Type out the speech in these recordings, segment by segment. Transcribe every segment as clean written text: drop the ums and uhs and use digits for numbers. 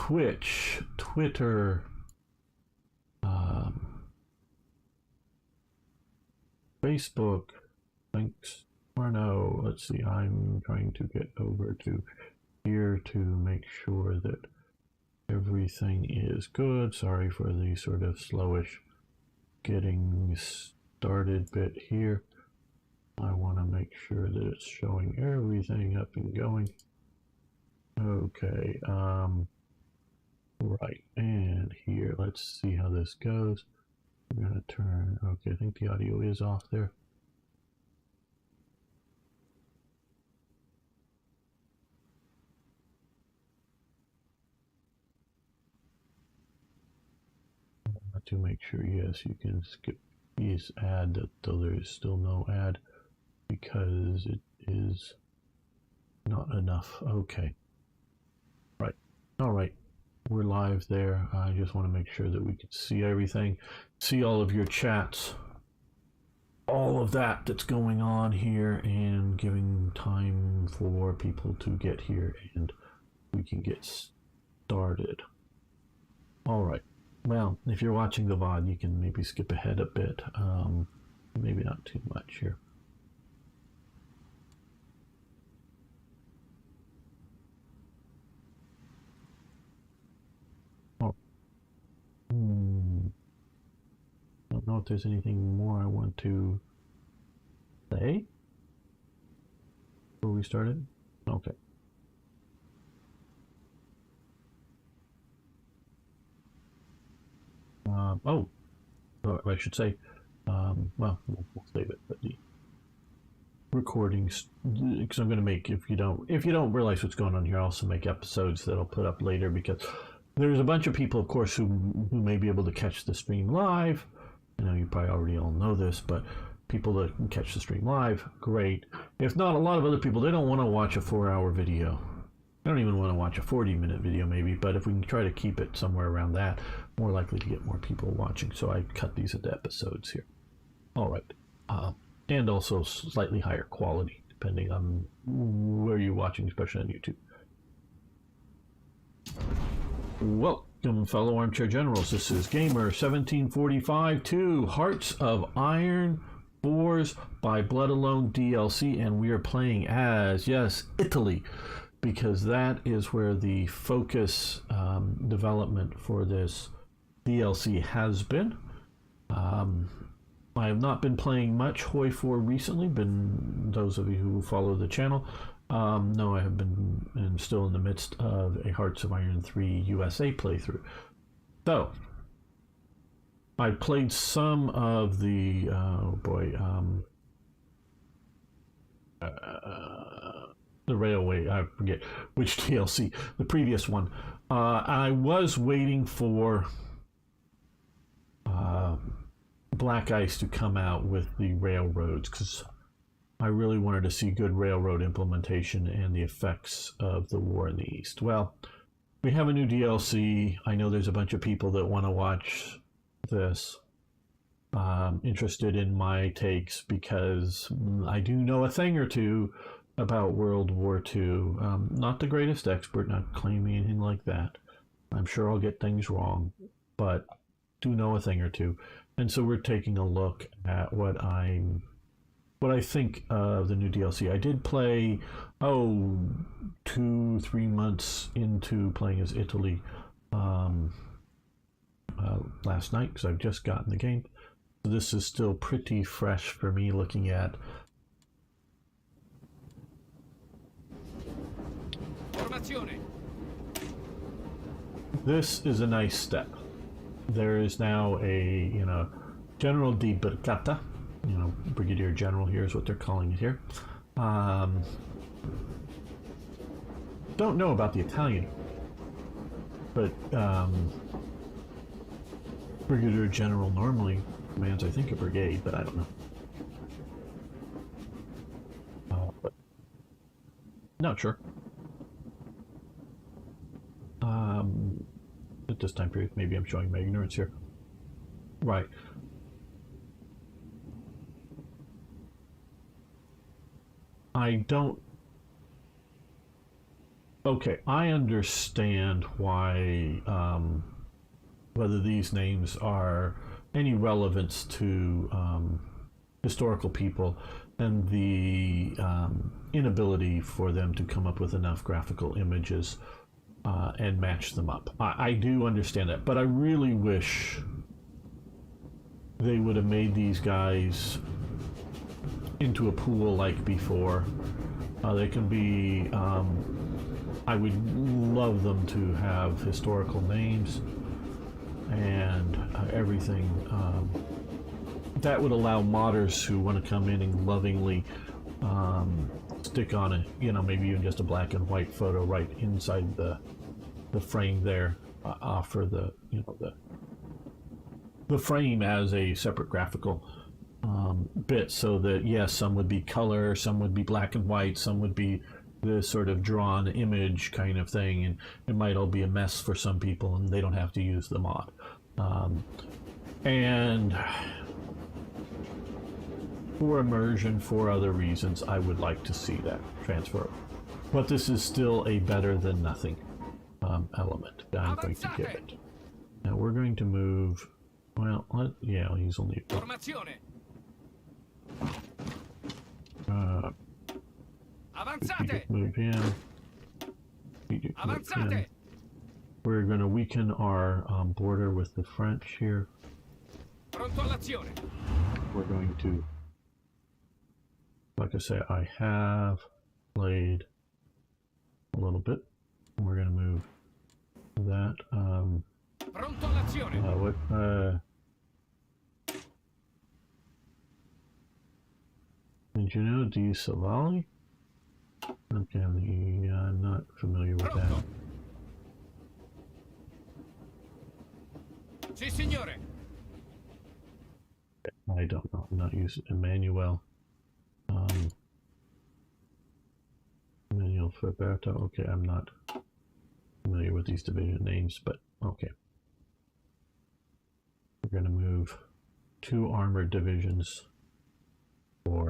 Twitch, Twitter, Facebook, links, or no, let's see, I'm trying to get over to here to make sure that everything is good. Sorry for the sort of slowish getting started bit here. I want to make sure that it's showing everything up and going. Okay, right, and here, let's see how this goes. I'm gonna turn, okay, I think the audio is off there. To make sure, yes, you can skip this ad, though there is still no ad because it is not enough. Okay, right, all right, we're live there. I just want to make sure that we can see everything, see all of your chats, all of that that's going on here, and giving time for people to get here and we can get started. All right. Well, if you're watching the VOD, you can maybe skip ahead a bit. Maybe not too much here. Oh. I don't know if there's anything more I want to say before we started. Okay. I should say, well, we'll save it, but the recordings, because I'm going to make, if you don't realize what's going on here, I'll also make episodes that I'll put up later, because there's a bunch of people, of course, who may be able to catch the stream live. I know you probably already all know this, but people that can catch the stream live, great. If not, a lot of other people, they don't want to watch a 4-hour video. I don't even want to watch a 40-minute video maybe, but if we can try to keep it somewhere around that, more likely to get more people watching. So I cut these into episodes here. All right. And also slightly higher quality, depending on where you're watching, especially on YouTube. Welcome, fellow armchair generals. This is Gamer 1745 2 Hearts of Iron 4s by Blood Alone DLC, and we are playing as, yes, Italy, because that is where the focus development for this DLC has been. I have not been playing much HOI IV recently. Those of you who follow the channel know I have been still in the midst of a Hearts of Iron 3 USA playthrough. So I played some of the the railway, I forget which DLC, the previous one. I was waiting for Black Ice to come out with the railroads, because I really wanted to see good railroad implementation and the effects of the war in the East. Well, we have a new DLC. I know there's a bunch of people that want to watch this, interested in my takes, because I do know a thing or two about World War II. Not the greatest expert, not claiming anything like that. I'm sure I'll get things wrong, but do know a thing or two. And so we're taking a look at what I think of the new DLC. I did play, 2-3 months into playing as Italy last night, because I've just gotten the game. So this is still pretty fresh for me, looking at this is a nice step. There is now a, General di Bercata, Brigadier General here is what they're calling it here. Don't know about the Italian, but Brigadier General normally commands, I think, a brigade, but I don't know. But not sure. At this time period, maybe I'm showing my ignorance here. Right. I don't Okay, I understand why, whether these names are any relevance to historical people and the inability for them to come up with enough graphical images and match them up. I do understand that, but I really wish they would have made these guys into a pool like before. They can be, I would love them to have historical names and everything. That would allow modders who want to come in and lovingly stick on a, you know, maybe even just a black and white photo right inside the frame there, offer the, you know, the frame as a separate graphical bit, so that yes, some would be color, some would be black and white, some would be this sort of drawn image kind of thing, and it might all be a mess for some people and they don't have to use the mod. And for immersion, for other reasons, I would like to see that transfer. But this is still a better than nothing element that I'm going to give it. Now we're going to move, well, yeah, he's only... move him. Move him. We're going to weaken our border with the French here. We're going to, like I say, I have played a little bit. We're going to move that. Did you know Di Savali? Okay, I'm not familiar with that. Sì, signore. I don't know. I'm not using Emmanuel. Emmanuel Ferberto. Okay, I'm not familiar with these division names, but okay. We're going to move 2 armored divisions, or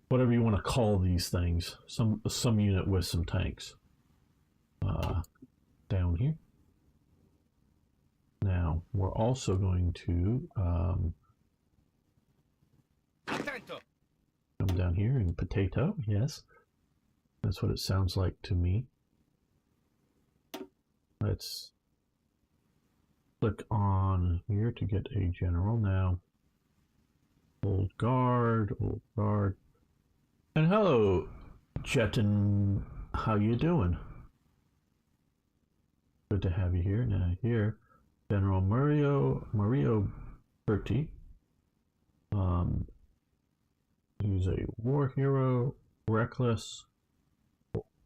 whatever you want to call these things. Some unit with some tanks. Down here. Now, we're also going to come down here and potato, yes. That's what it sounds like to me. Let's click on here to get a general now. Old guard, old guard. And hello, Chetan, how you doing? Good to have you here. Now here, General Mario Berti. He's a war hero, reckless,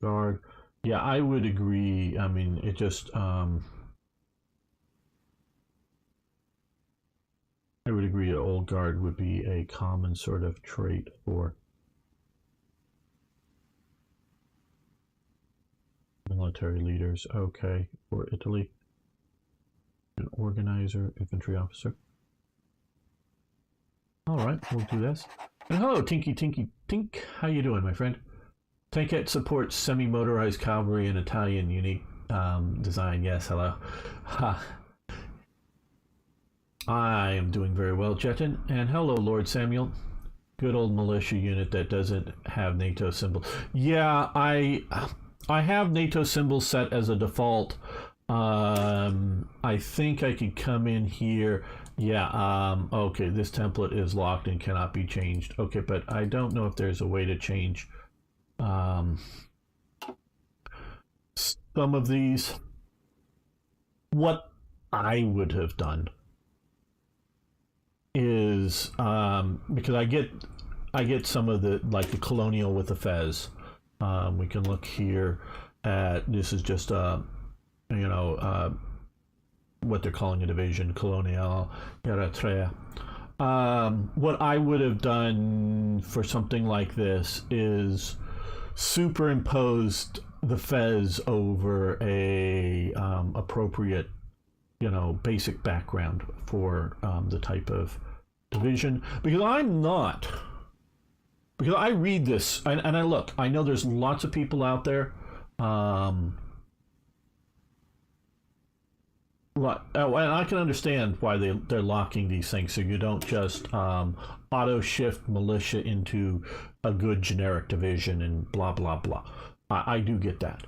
guard. Yeah, I would agree. I mean, it just I would agree that old guard would be a common sort of trait for military leaders. Okay, for Italy. An organizer, infantry officer. Alright, we'll do this. And hello, Tinky Tink. How you doing, my friend? Tankette supports semi-motorized cavalry and Italian unique design. Yes, hello. Ha. I am doing very well, Jetin. And hello, Lord Samuel. Good old militia unit that doesn't have NATO symbol. Yeah, I have NATO symbols set as a default. I think I could come in here. Yeah, okay, this template is locked and cannot be changed. Okay, but I don't know if there's a way to change some of these. What I would have done is, because I get some of the, like the colonial with the fez. We can look here at, this is just you know, what they're calling a division, Colonial Eritrea. What I would have done for something like this is superimposed the fez over a appropriate, you know, basic background for the type of division, because I'm not because I read this and I look. I know there's lots of people out there. And I can understand why they're locking these things so you don't just auto shift militia into a good generic division and blah blah blah. I do get that.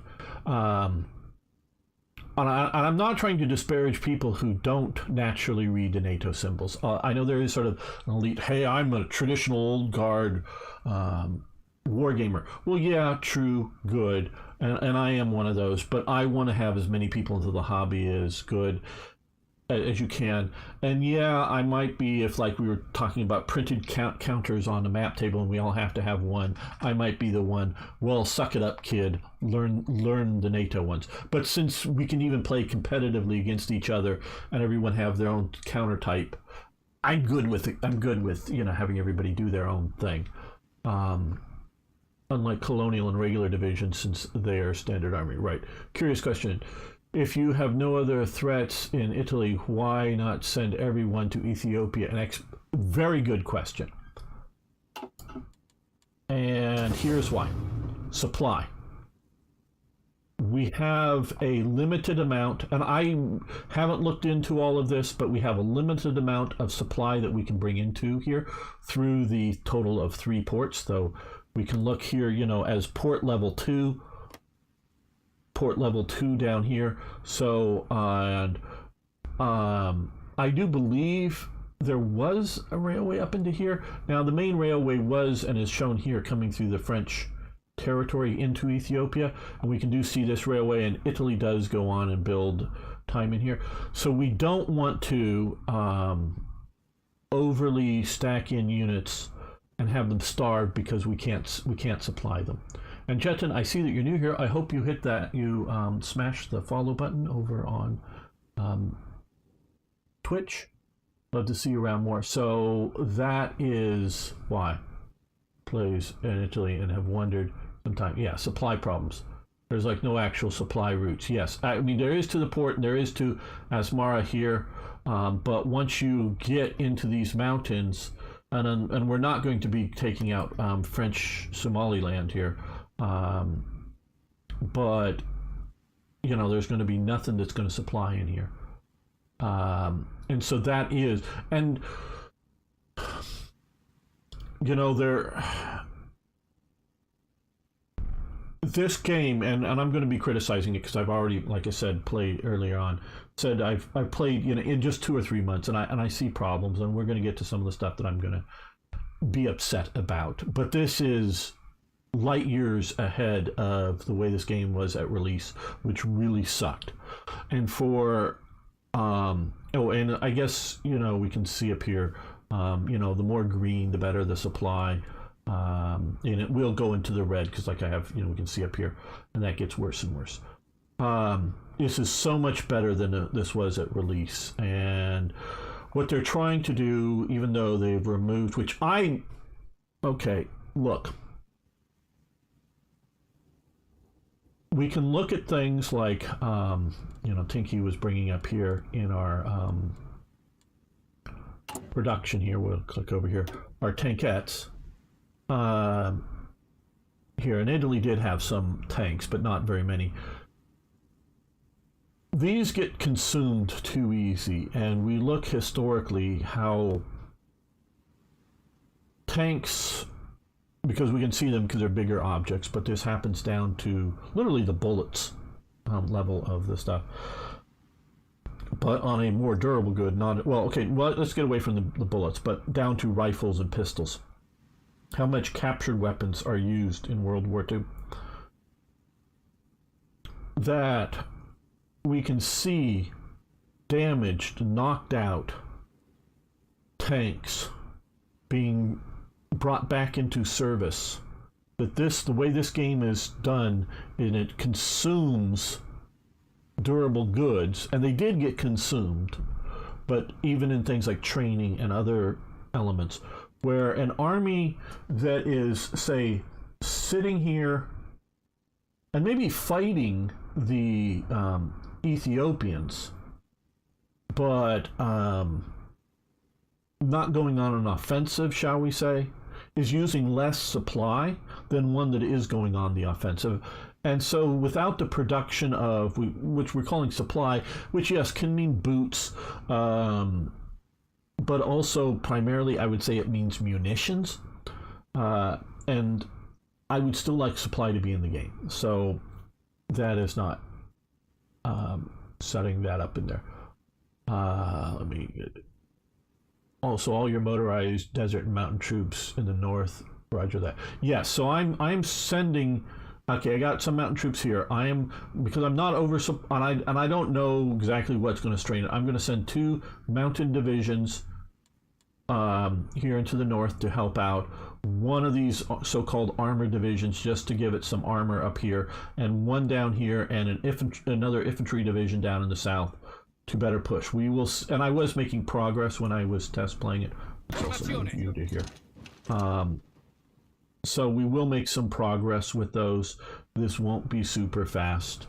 And I'm not trying to disparage people who don't naturally read the NATO symbols. I know there is sort of an elite, hey, I'm a traditional old guard war gamer. Well, yeah, true, good. And I am one of those, but I want to have as many people into the hobby as good as you can. And yeah, I might be, if like we were talking about printed counters on the map table and we all have to have one, I might be the one, well, suck it up, kid, learn the NATO ones. But since we can even play competitively against each other and everyone have their own counter type, I'm good with it. I'm good with, having everybody do their own thing. Unlike colonial and regular divisions, since they are standard army. Right. Curious question. If you have no other threats in Italy, why not send everyone to Ethiopia? Very good question. And here's why. Supply. We have a limited amount, and I haven't looked into all of this, but we have a limited amount of supply that we can bring into here through the total of 3 ports. So we can look here, as port level 2 down here. So, and I do believe there was a railway up into here. Now, the main railway was, and is shown here, coming through the French territory into Ethiopia. And we can see this railway, and Italy does go on and build time in here. So we don't want to overly stack in units and have them starve because we can't supply them. And Jetin, I see that you're new here. I hope you hit that. You smash the follow button over on Twitch. Love to see you around more. So that is why plays in Italy and have wondered sometimes. Yeah, supply problems. There's like no actual supply routes. Yes, I mean there is to the port and there is to Asmara here, but once you get into these mountains. And we're not going to be taking out French Somaliland here, but there's going to be nothing that's going to supply in here, and so that is, and this game, and I'm going to be criticizing it because I've already, like I said, played earlier on. Said I've played in just 2 or 3 months, and I see problems, and we're going to get to some of the stuff that I'm going to be upset about. But this is light years ahead of the way this game was at release, which really sucked. And for and I guess we can see up here, the more green, the better the supply. And it will go into the red because, like I have, we can see up here, and that gets worse and worse. This is so much better than this was at release, and what they're trying to do, even though they've removed, look, we can look at things like, Tinky was bringing up here in our production here. We'll click over here, our tankettes. Here, and Italy did have some tanks, but not very many. These get consumed too easy, and we look historically how tanks, because we can see them because they're bigger objects, but this happens down to literally the bullets level of the stuff. But on a more durable good, let's get away from the bullets, but down to rifles and pistols. How much captured weapons are used in World War II? That we can see damaged, knocked out tanks being brought back into service. But the way this game is done, and it consumes durable goods, and they did get consumed, but even in things like training and other elements, where an army that is, say, sitting here and maybe fighting the Ethiopians, but not going on an offensive, shall we say, is using less supply than one that is going on the offensive. And so without the production of, which we're calling supply, which yes, can mean boots, but also primarily I would say it means munitions. And I would still like supply to be in the game. So that is not setting that up in there. Let me get it. Also, all your motorized desert and mountain troops in the north, roger that. Yes, so I'm sending. Okay, I got some mountain troops here. I am, because I'm not over, and I don't know exactly what's going to strain it. I'm going to send 2 mountain divisions here into the north to help out. One of these so-called armor divisions just to give it some armor up here, and one down here, and another infantry division down in the south to better push. We will, and I was making progress when I was test playing it. Let's also move you to here. So we will make some progress with those. This won't be super fast.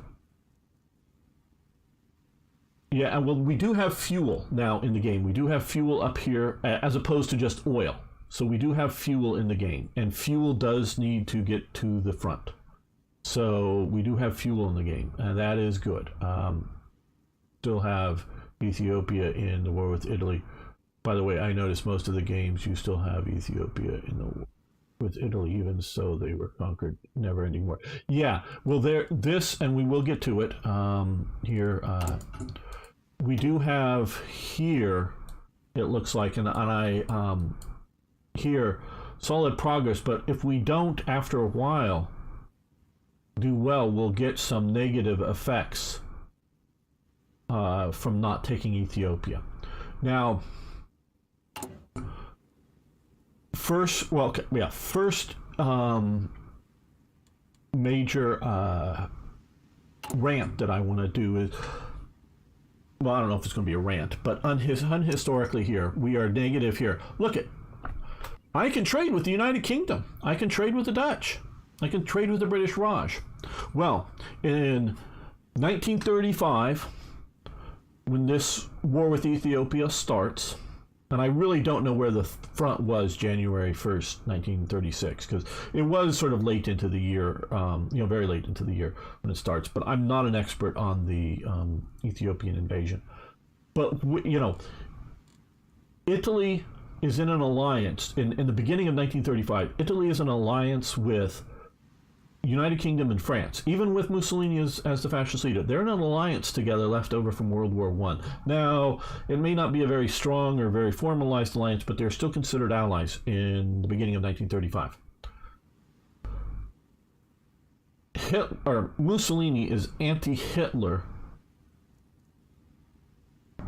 Yeah, well, we do have fuel now in the game. We do have fuel up here as opposed to just oil. So we do have fuel in the game, and fuel does need to get to the front. So we do have fuel in the game, and that is good. Still have Ethiopia in the war with Italy. By the way, I noticed most of the games you still have Ethiopia in the war with Italy, even so they were conquered, never-ending war. Yeah, well, this, and we will get to it here. We do have here, it looks like, and I here, solid progress, but if we don't, after a while, do well, we'll get some negative effects from not taking Ethiopia. Now, first major rant that I want to do is, well, I don't know if it's going to be a rant, but unhistorically here, we are negative here. Look at, I can trade with the United Kingdom. I can trade with the Dutch. I can trade with the British Raj. Well, in 1935, when this war with Ethiopia starts, and I really don't know where the front was January 1st, 1936, because it was sort of late into the year, very late into the year when it starts, but I'm not an expert on the Ethiopian invasion. But, Italy is in an alliance, in the beginning of 1935, Italy is in an alliance with United Kingdom and France, even with Mussolini as the fascist leader. They're in an alliance together left over from World War I. Now, it may not be a very strong or very formalized alliance, but they're still considered allies in the beginning of 1935. Mussolini is anti-Hitler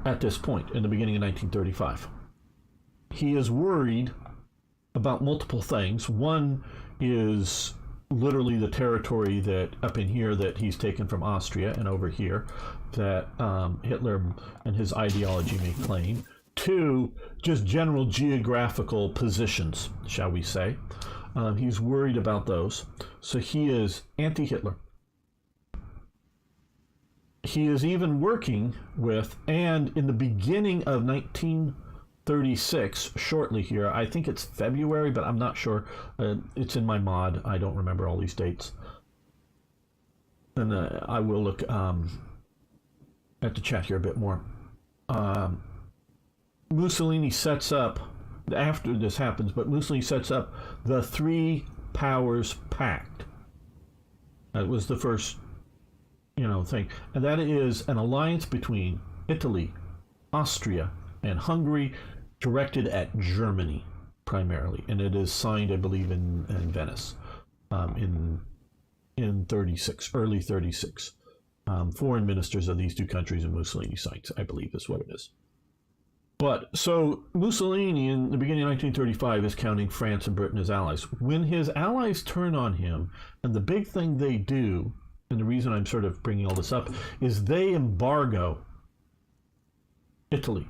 at this point, in the beginning of 1935. He is worried about multiple things. One is literally the territory that up in here that he's taken from Austria, and over here that Hitler and his ideology may claim. 2, just general geographical positions, shall we say. He's worried about those. So he is anti-Hitler. He is even working with, and in the beginning of 1936, shortly here, I think it's February, but I'm not sure. It's in my mod. I don't remember all these dates. And I will look at the chat here a bit more. Mussolini sets up, after this happens, but Mussolini sets up the Three Powers Pact. That was the first, thing. And that is an alliance between Italy, Austria, and Hungary, directed at Germany primarily, and it is signed, I believe, in Venice in 36, early 36. Foreign ministers of these two countries and Mussolini signed, I believe, is what it is. But so Mussolini in the beginning of 1935 is counting France and Britain as allies. When his allies turn on him, and the big thing they do, and the reason I'm sort of bringing all this up, is they embargo Italy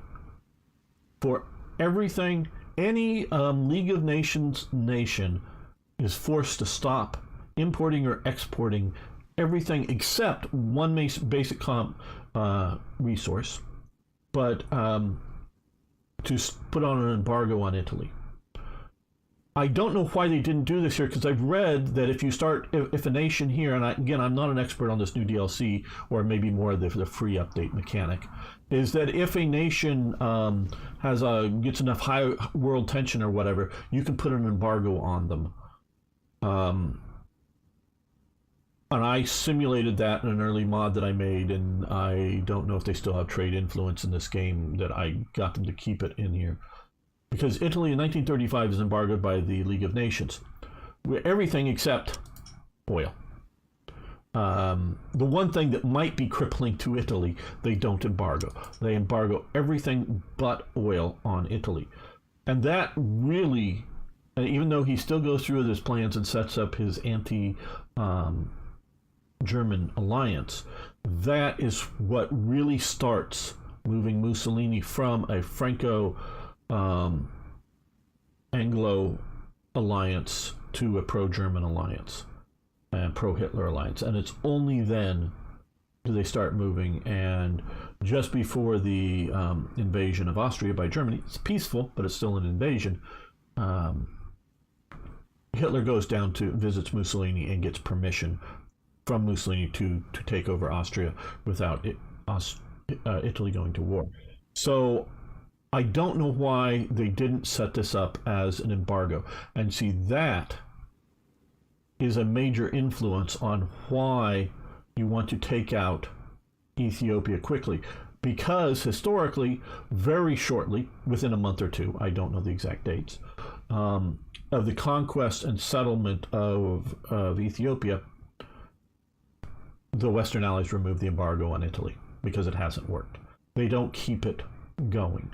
for everything. Any League of Nations nation is forced to stop importing or exporting everything except one basic resource, but to put on an embargo on Italy. I don't know why they didn't do this here, because I've read that if you start, if a nation here, and again, I'm not an expert on this new DLC, or maybe more of the free update mechanic, is that if a nation gets enough high world tension or whatever, you can put an embargo on them. And I simulated that in an early mod that I made, and I don't know if they still have trade influence in this game, that I got them to keep it in here. Because Italy in 1935 is embargoed by the League of Nations. Everything except oil. The one thing that might be crippling to Italy, they don't embargo. They embargo everything but oil on Italy. And that really, even though he still goes through with his plans and sets up his anti-German alliance, that is what really starts moving Mussolini from a Franco Anglo alliance to a pro-German alliance and pro-Hitler alliance. And it's only then do they start moving. And just before the invasion of Austria by Germany, it's peaceful, but it's still an invasion. Hitler goes down to visits Mussolini and gets permission from Mussolini to take over Austria without Italy going to war. So I don't know why they didn't set this up as an embargo. And see, that is a major influence on why you want to take out Ethiopia quickly. Because historically, very shortly, within a month or two, I don't know the exact dates, of the conquest and settlement of Ethiopia, the Western Allies removed the embargo on Italy because it hasn't worked. They don't keep it going.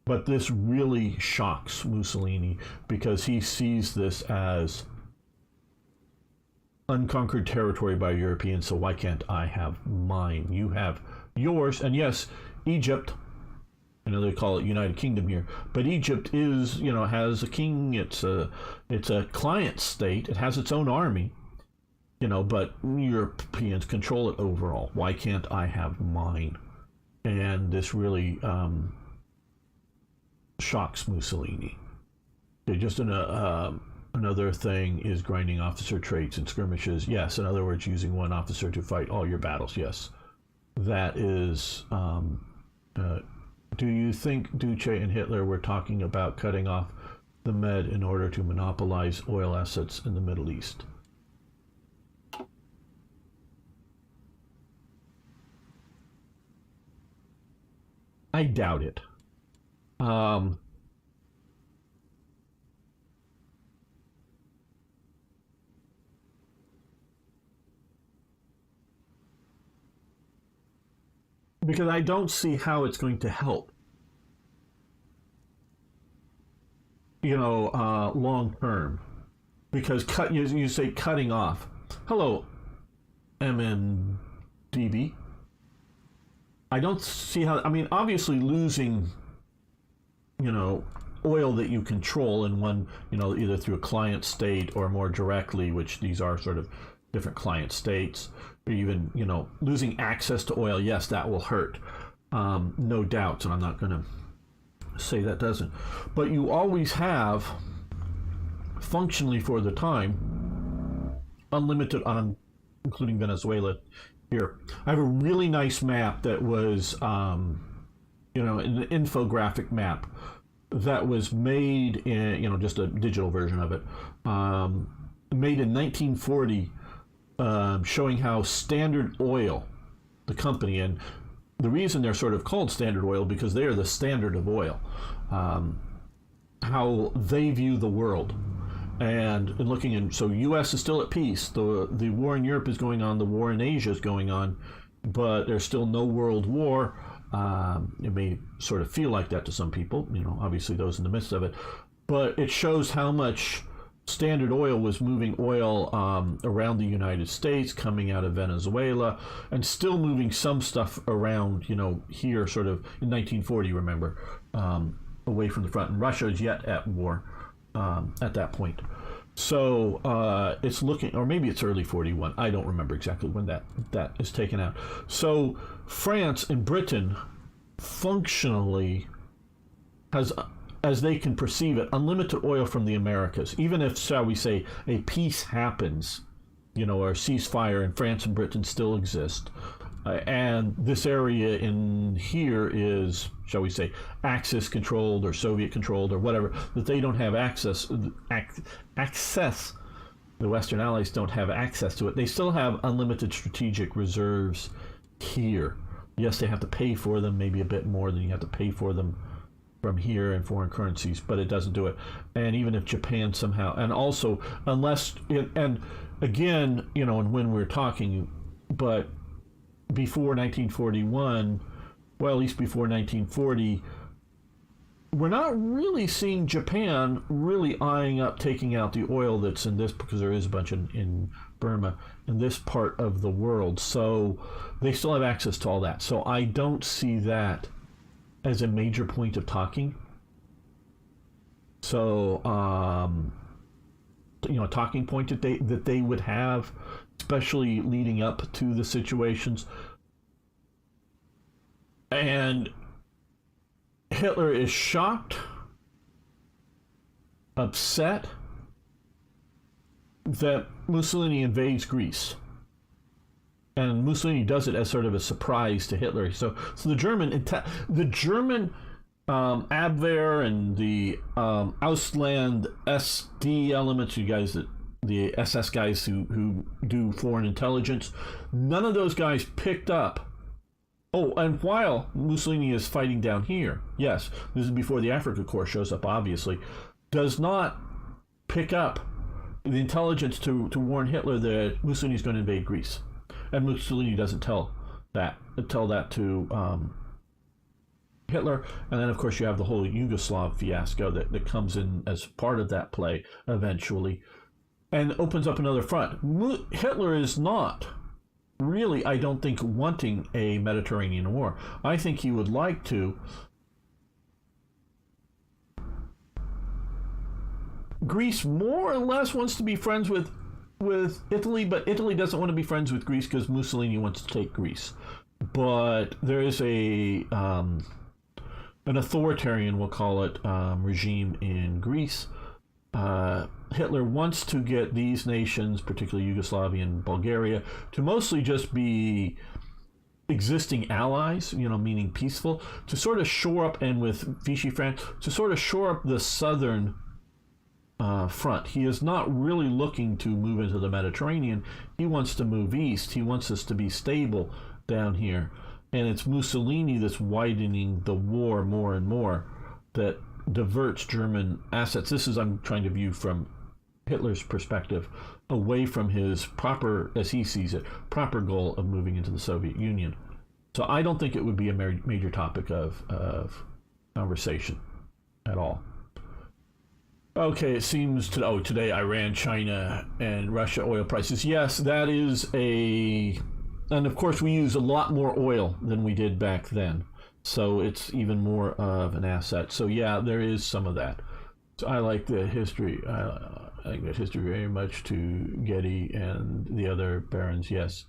But this really shocks Mussolini because he sees this as unconquered territory by Europeans, so why can't I have mine? You have yours. And yes, Egypt, I know they call it United Kingdom here, but Egypt is, has a king. It's a client state. It has its own army, but Europeans control it overall. Why can't I have mine? And this really shocks Mussolini. Just another thing is grinding officer traits and skirmishes. Yes, in other words, using one officer to fight all your battles. Yes, that is. Do you think Duce and Hitler were talking about cutting off the Med in order to monopolize oil assets in the Middle East? I doubt it. Because I don't see how it's going to help, long term. Because you say cutting off. Hello, MNDB. I don't see how. I mean, obviously losing, oil that you control in one, either through a client state or more directly, which these are sort of different client states, or even, losing access to oil. Yes, that will hurt, no doubt. And I'm not going to say that doesn't. But you always have, functionally for the time, unlimited including Venezuela. Here, I have a really nice map that was, an infographic map that was made in, just a digital version of it, made in 1940, showing how Standard Oil, the company, and the reason they're sort of called Standard Oil because they are the standard of oil, how they view the world. And looking in, so U.S. is still at peace. The war in Europe is going on. The war in Asia is going on, but there's still no world war. It may sort of feel like that to some people, obviously those in the midst of it. But it shows how much Standard Oil was moving oil around the United States, coming out of Venezuela, and still moving some stuff around, here sort of in 1940, remember, away from the front. And Russia is yet at war. At that point. So it's looking, or maybe it's early 41. I don't remember exactly when that is taken out. So France and Britain functionally has as they can perceive it, unlimited oil from the Americas. Even if, shall we say, a peace happens, or a ceasefire, and France and Britain still exist, and this area in here is, shall we say, Axis controlled or Soviet controlled or whatever, that they don't have access, the Western Allies don't have access to it. They still have unlimited strategic reserves here. Yes, they have to pay for them, maybe a bit more than you have to pay for them from here in foreign currencies, but it doesn't do it. And even if Japan somehow, and also, unless, and again, and when we're talking, but before 1941, well, at least before 1940, we're not really seeing Japan really eyeing up taking out the oil that's in this, because there is a bunch in Burma, in this part of the world. So they still have access to all that. So I don't see that as a major point of talking. So, a talking point that they would have, especially leading up to the situations. And Hitler is shocked, upset that Mussolini invades Greece. And Mussolini does it as sort of a surprise to Hitler. So the German Abwehr and the Ausland SD elements, you guys, the SS guys who do foreign intelligence, none of those guys picked up. Oh, and while Mussolini is fighting down here, yes, this is before the Africa Corps shows up, obviously, does not pick up the intelligence to warn Hitler that Mussolini is going to invade Greece. And Mussolini doesn't tell that to Hitler. And then, of course, you have the whole Yugoslav fiasco that comes in as part of that play eventually, and opens up another front. Hitler is not really, I don't think, wanting a Mediterranean war. I think he would like to. Greece more or less wants to be friends with Italy, but Italy doesn't want to be friends with Greece because Mussolini wants to take Greece. But there is an authoritarian, we'll call it, regime in Greece. Hitler wants to get these nations, particularly Yugoslavia and Bulgaria, to mostly just be existing allies, meaning peaceful, to sort of shore up, and with Vichy France, to sort of shore up the southern front. He is not really looking to move into the Mediterranean. He wants to move east. He wants us to be stable down here. And it's Mussolini that's widening the war more and more, that diverts German assets. This is, I'm trying to view from Hitler's perspective, away from his proper, as he sees it, proper goal of moving into the Soviet Union. So I don't think it would be a major topic of conversation at all. Okay, it seems today Iran, China, and Russia oil prices. Yes, that is and of course we use a lot more oil than we did back then. So it's even more of an asset. So yeah, there is some of that. So I like the history. I like that history very much to Getty and the other barons, yes,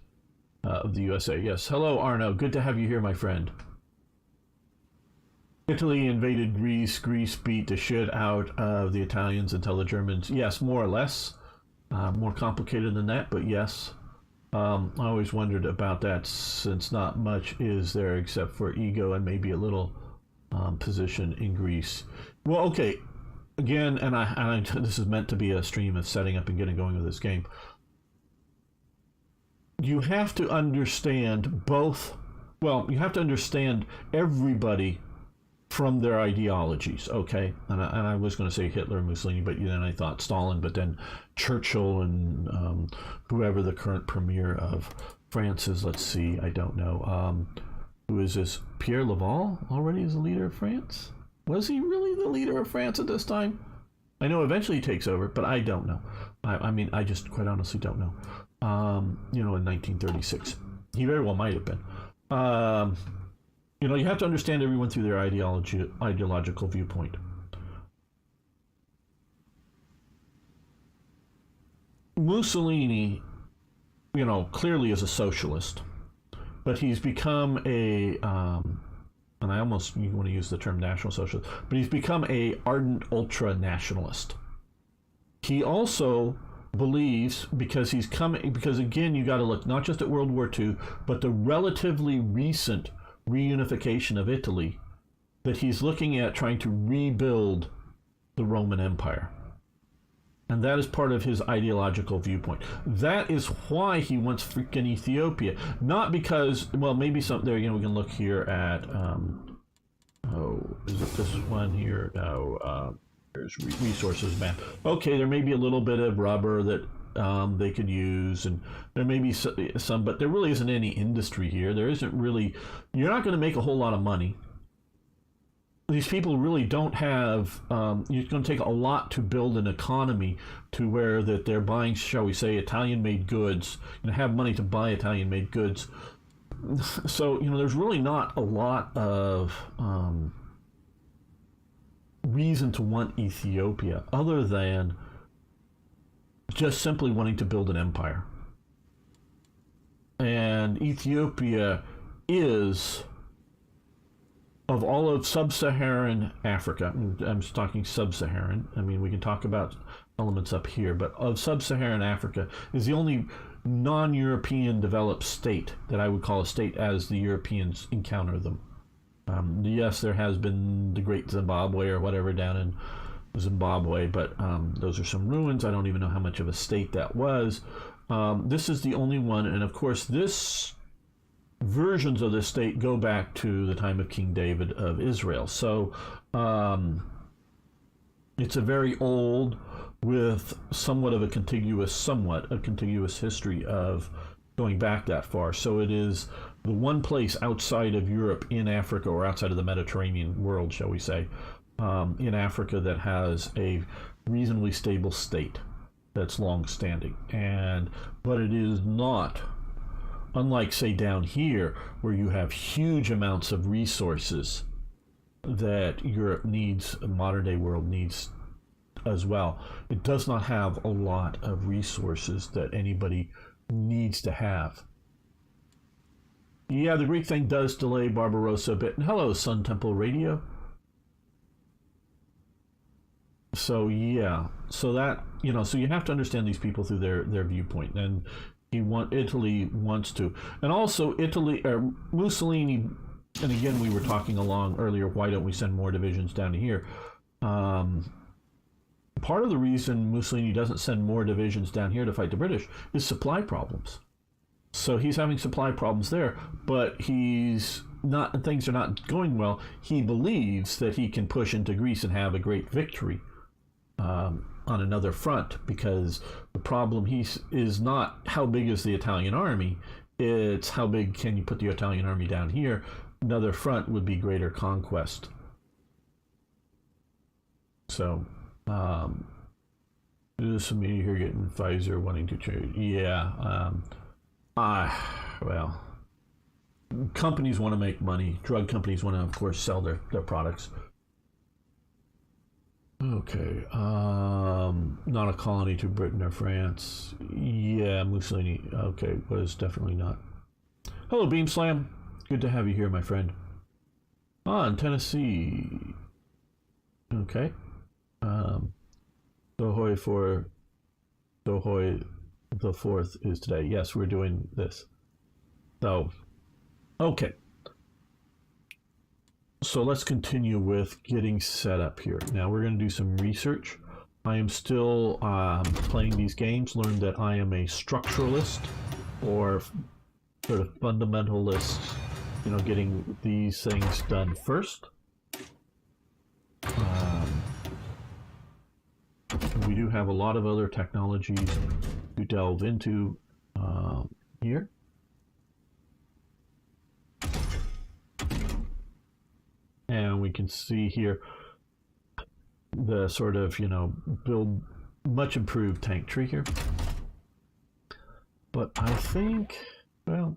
of the USA. Yes. Hello, Arno. Good to have you here, my friend. Italy invaded Greece. Greece beat the shit out of the Italians until the Germans, yes, more or less. More complicated than that, but yes. I always wondered about that, since not much is there except for ego and maybe a little position in Greece. Well, okay, again, and this is meant to be a stream of setting up and getting going with this game. You have to understand both. Well, you have to understand everybody from their ideologies, okay? And I was going to say Hitler and Mussolini, but then I thought Stalin, but then Churchill and whoever the current premier of France is. Let's see, I don't know. Who is this? Pierre Laval already is the leader of France? Was he really the leader of France at this time? I know eventually he takes over, but I don't know. I mean, I just quite honestly don't know. In 1936. He very well might have been. You have to understand everyone through their ideological viewpoint. Mussolini, clearly is a socialist, but he's become a and I almost want to use the term National Socialist, but he's become a ardent ultra-nationalist. He also believes, because again, you got to look not just at World War II, but the relatively recent reunification of Italy, that he's looking at trying to rebuild the Roman Empire. And that is part of his ideological viewpoint. That is why he wants freaking Ethiopia. Not because, well, maybe some there, we can look here at, is it this one here? No, there's resources map. Okay, there may be a little bit of rubber that they could use, and there may be some, but there really isn't any industry here. There isn't really, you're not going to make a whole lot of money. These people really don't have, it's going to take a lot to build an economy to where that they're buying, shall we say, Italian-made goods, and have money to buy Italian-made goods. So, there's really not a lot of reason to want Ethiopia other than just simply wanting to build an empire. And Ethiopia is, of all of sub-Saharan Africa, I'm just talking sub-Saharan, I mean, we can talk about elements up here, but of sub-Saharan Africa, is the only non-European developed state that I would call a state as the Europeans encounter them. Yes, there has been the Great Zimbabwe or whatever down in Zimbabwe, but those are some ruins. I don't even know how much of a state that was. This is the only one, and of course this versions of this state go back to the time of King David of Israel. So it's a very old, with somewhat of a contiguous history of going back that far. So it is the one place outside of Europe in Africa, or outside of the Mediterranean world, shall we say, in Africa, that has a reasonably stable state that's long-standing. But it is not, unlike, say, down here, where you have huge amounts of resources that Europe needs, the modern day world needs as well. It does not have a lot of resources that anybody needs to have. Yeah, the Greek thing does delay Barbarossa a bit. And hello, Sun Temple Radio. So yeah, so that, so you have to understand these people through their viewpoint. And Italy wants to, and also Mussolini, and again, we were talking along earlier, why don't we send more divisions down to here? Part of the reason Mussolini doesn't send more divisions down here to fight the British is supply problems. So he's having supply problems there, but things are not going well. He believes that he can push into Greece and have a great victory on another front, because the problem is not how big is the Italian army, it's how big can you put the Italian army down here. Another front would be greater conquest. So there's some media here getting Pfizer wanting to trade. Yeah, well, companies want to make money. Drug companies want to, of course, sell their products. Okay, not a colony to Britain or France. Yeah, Mussolini, okay, was definitely not. Hello, Beam Slam. Good to have you here, my friend. In Tennessee. Okay. HOI IV is today. Yes, we're doing this. So, okay. So let's continue with getting set up here. Now we're going to do some research. I am still playing these games. Learned that I am a structuralist, or sort of fundamentalist, getting these things done first. We do have a lot of other technologies to delve into here. And we can see here the sort of, build much improved tank tree here. But I think, well,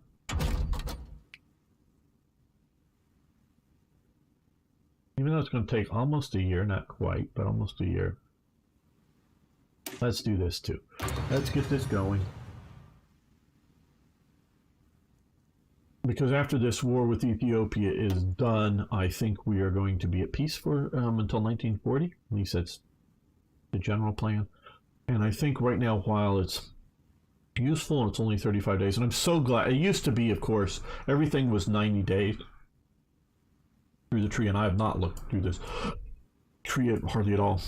even though it's going to take almost a year, not quite, but almost a year, let's do this too. Let's get this going. because after this war with Ethiopia is done, I think we are going to be at peace for until 1940. At least that's the general plan. And I think right now, while it's useful and it's only 35 days, and I'm so glad. It used to be, of course, everything was 90 days through the tree, and I have not looked through this tree hardly at all.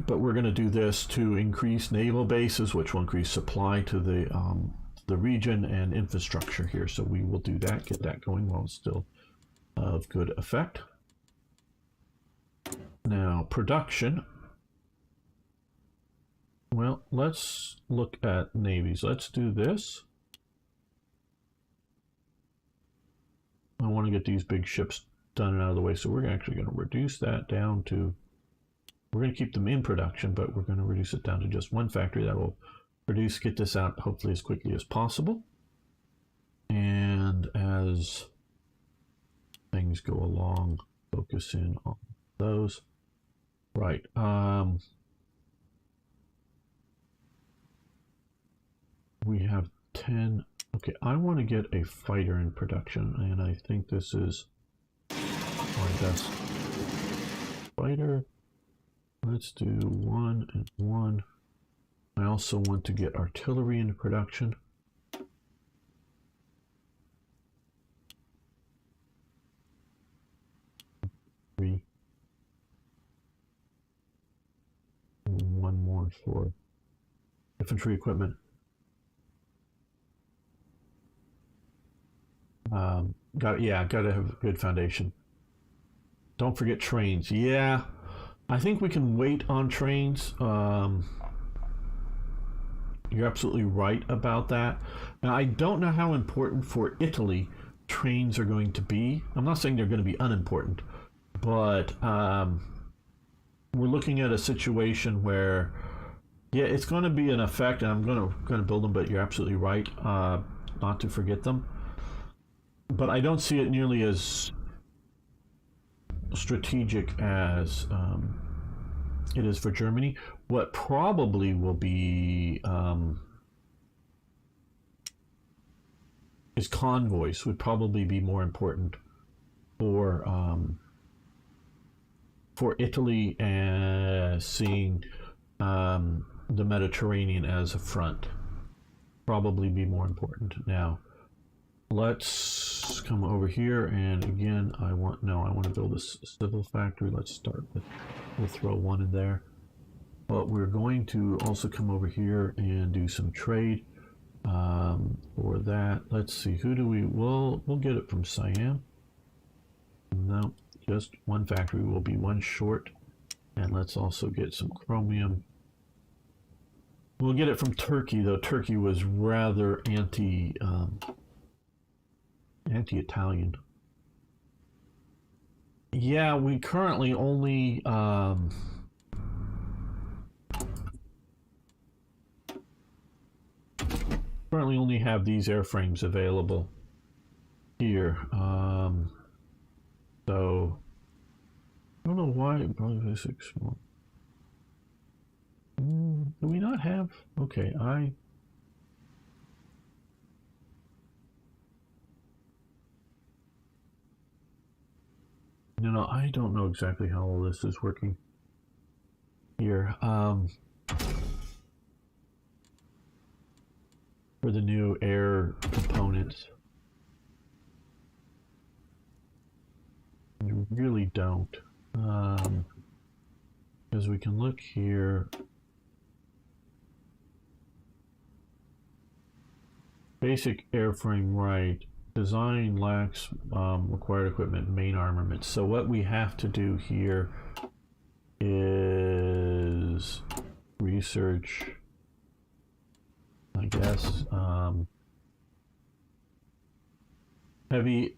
But we're going to do this to increase naval bases, which will increase supply to the region and infrastructure here. So we will do that, get that going while it's still of good effect. Now, production. Well, let's look at navies. Let's do this. I want to get these big ships done and out of the way, so we're actually going to reduce that down to, we're going to keep them in production, but we're going to reduce it down to just one factory that will produce, get this out hopefully as quickly as possible. And as things go along, focus in on those. Right. We have 10. Okay, I want to get a fighter in production, and I think this is my best fighter. Let's do 1 and 1. I also want to get artillery into production. Three. One more for infantry equipment. Got to have a good foundation. Don't forget trains. Yeah, I think we can wait on trains. You're absolutely right about that. Now, I don't know how important for Italy trains are going to be. I'm not saying they're going to be unimportant, but we're looking at a situation where, yeah, it's going to be an effect, and I'm going to build them. But you're absolutely right, not to forget them. But I don't see it nearly as strategic as it is for Germany. What probably will be is convoys would probably be more important for Italy, and seeing the Mediterranean as a front. Probably be more important. Now, let's come over here, and again, I want to build a civil factory. Let's start with, we'll throw one in there. But we're going to also come over here and do some trade for that. Let's see, who do we'll get it from Siam. No, just one factory, will be one short. And let's also get some chromium. We'll get it from Turkey, though Turkey was rather anti-Italian. Yeah, we currently only have these airframes available here. So I don't know why. Probably 6 more. Do we not have? Okay, I don't know exactly how all this is working here. For the new air components, you really don't. Because we can look here. Basic airframe, right. Design lacks required equipment, main armament. So what we have to do here is research, I guess, heavy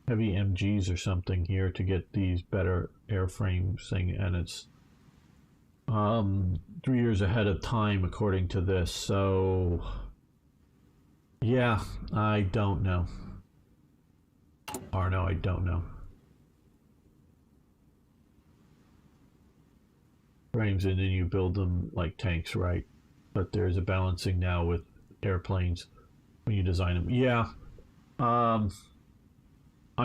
heavy MGs or something here to get these better airframes thing, and it's 3 years ahead of time according to this. So yeah, I don't know. Or no, I don't know. frames, and then you build them like tanks, right? But there's a balancing now with airplanes when you design them. Yeah, I'm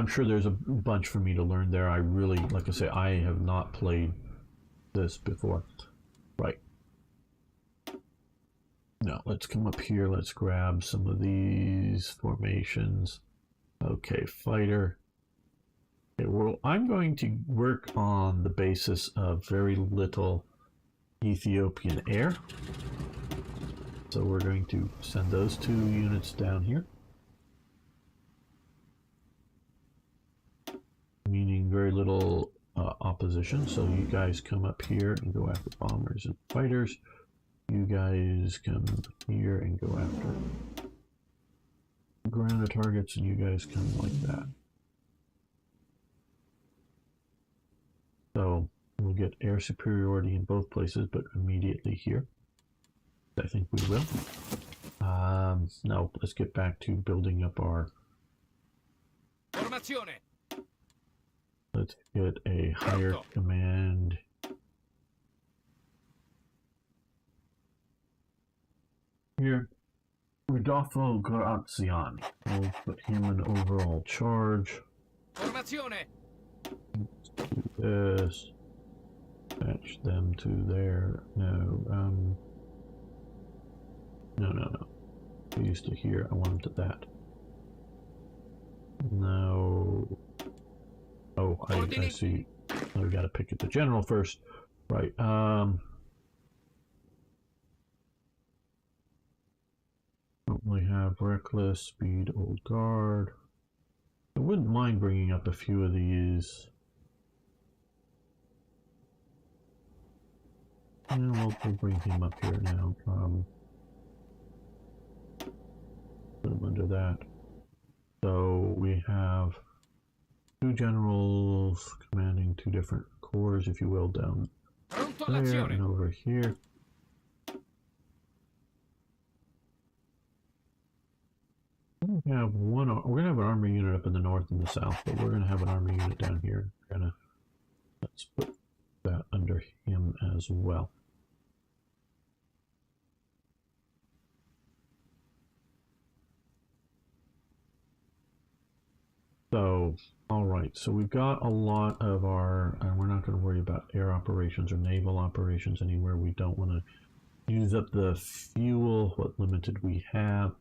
sure there's a bunch for me to learn there. I really, like I say, I have not played this before. Right. Now let's come up here. Let's grab some of these formations. Okay, fighter. Okay, well, I'm going to work on the basis of very little Ethiopian air. So we're going to send those 2 units down here. Meaning very little opposition. So you guys come up here and go after bombers and fighters. You guys come here and go after grounded targets, and you guys come like that. So we'll get air superiority in both places, but immediately here. I think we will. Now let's get back to building up our... Formazione. Let's get a higher command. Here, Rodolfo Graziani. We'll put him in overall charge. Formazione. Let's do this. Match them to there. No, no. These to here. I want them to that. No. Oh, I see. Oh, we got to pick at the general first. Right. We have reckless, speed, old guard. I wouldn't mind bringing up a few of these. And we'll bring him up here now. Put him under that. So we have 2 generals commanding 2 different corps, if you will, down there and over here. We have we're gonna have an army unit up in the north and the south, but we're gonna have an army unit down here. Let's put that under him as well. So, all right, so we've got a lot of our, and we're not going to worry about air operations or naval operations anywhere. We don't want to use up the fuel, what limited we have.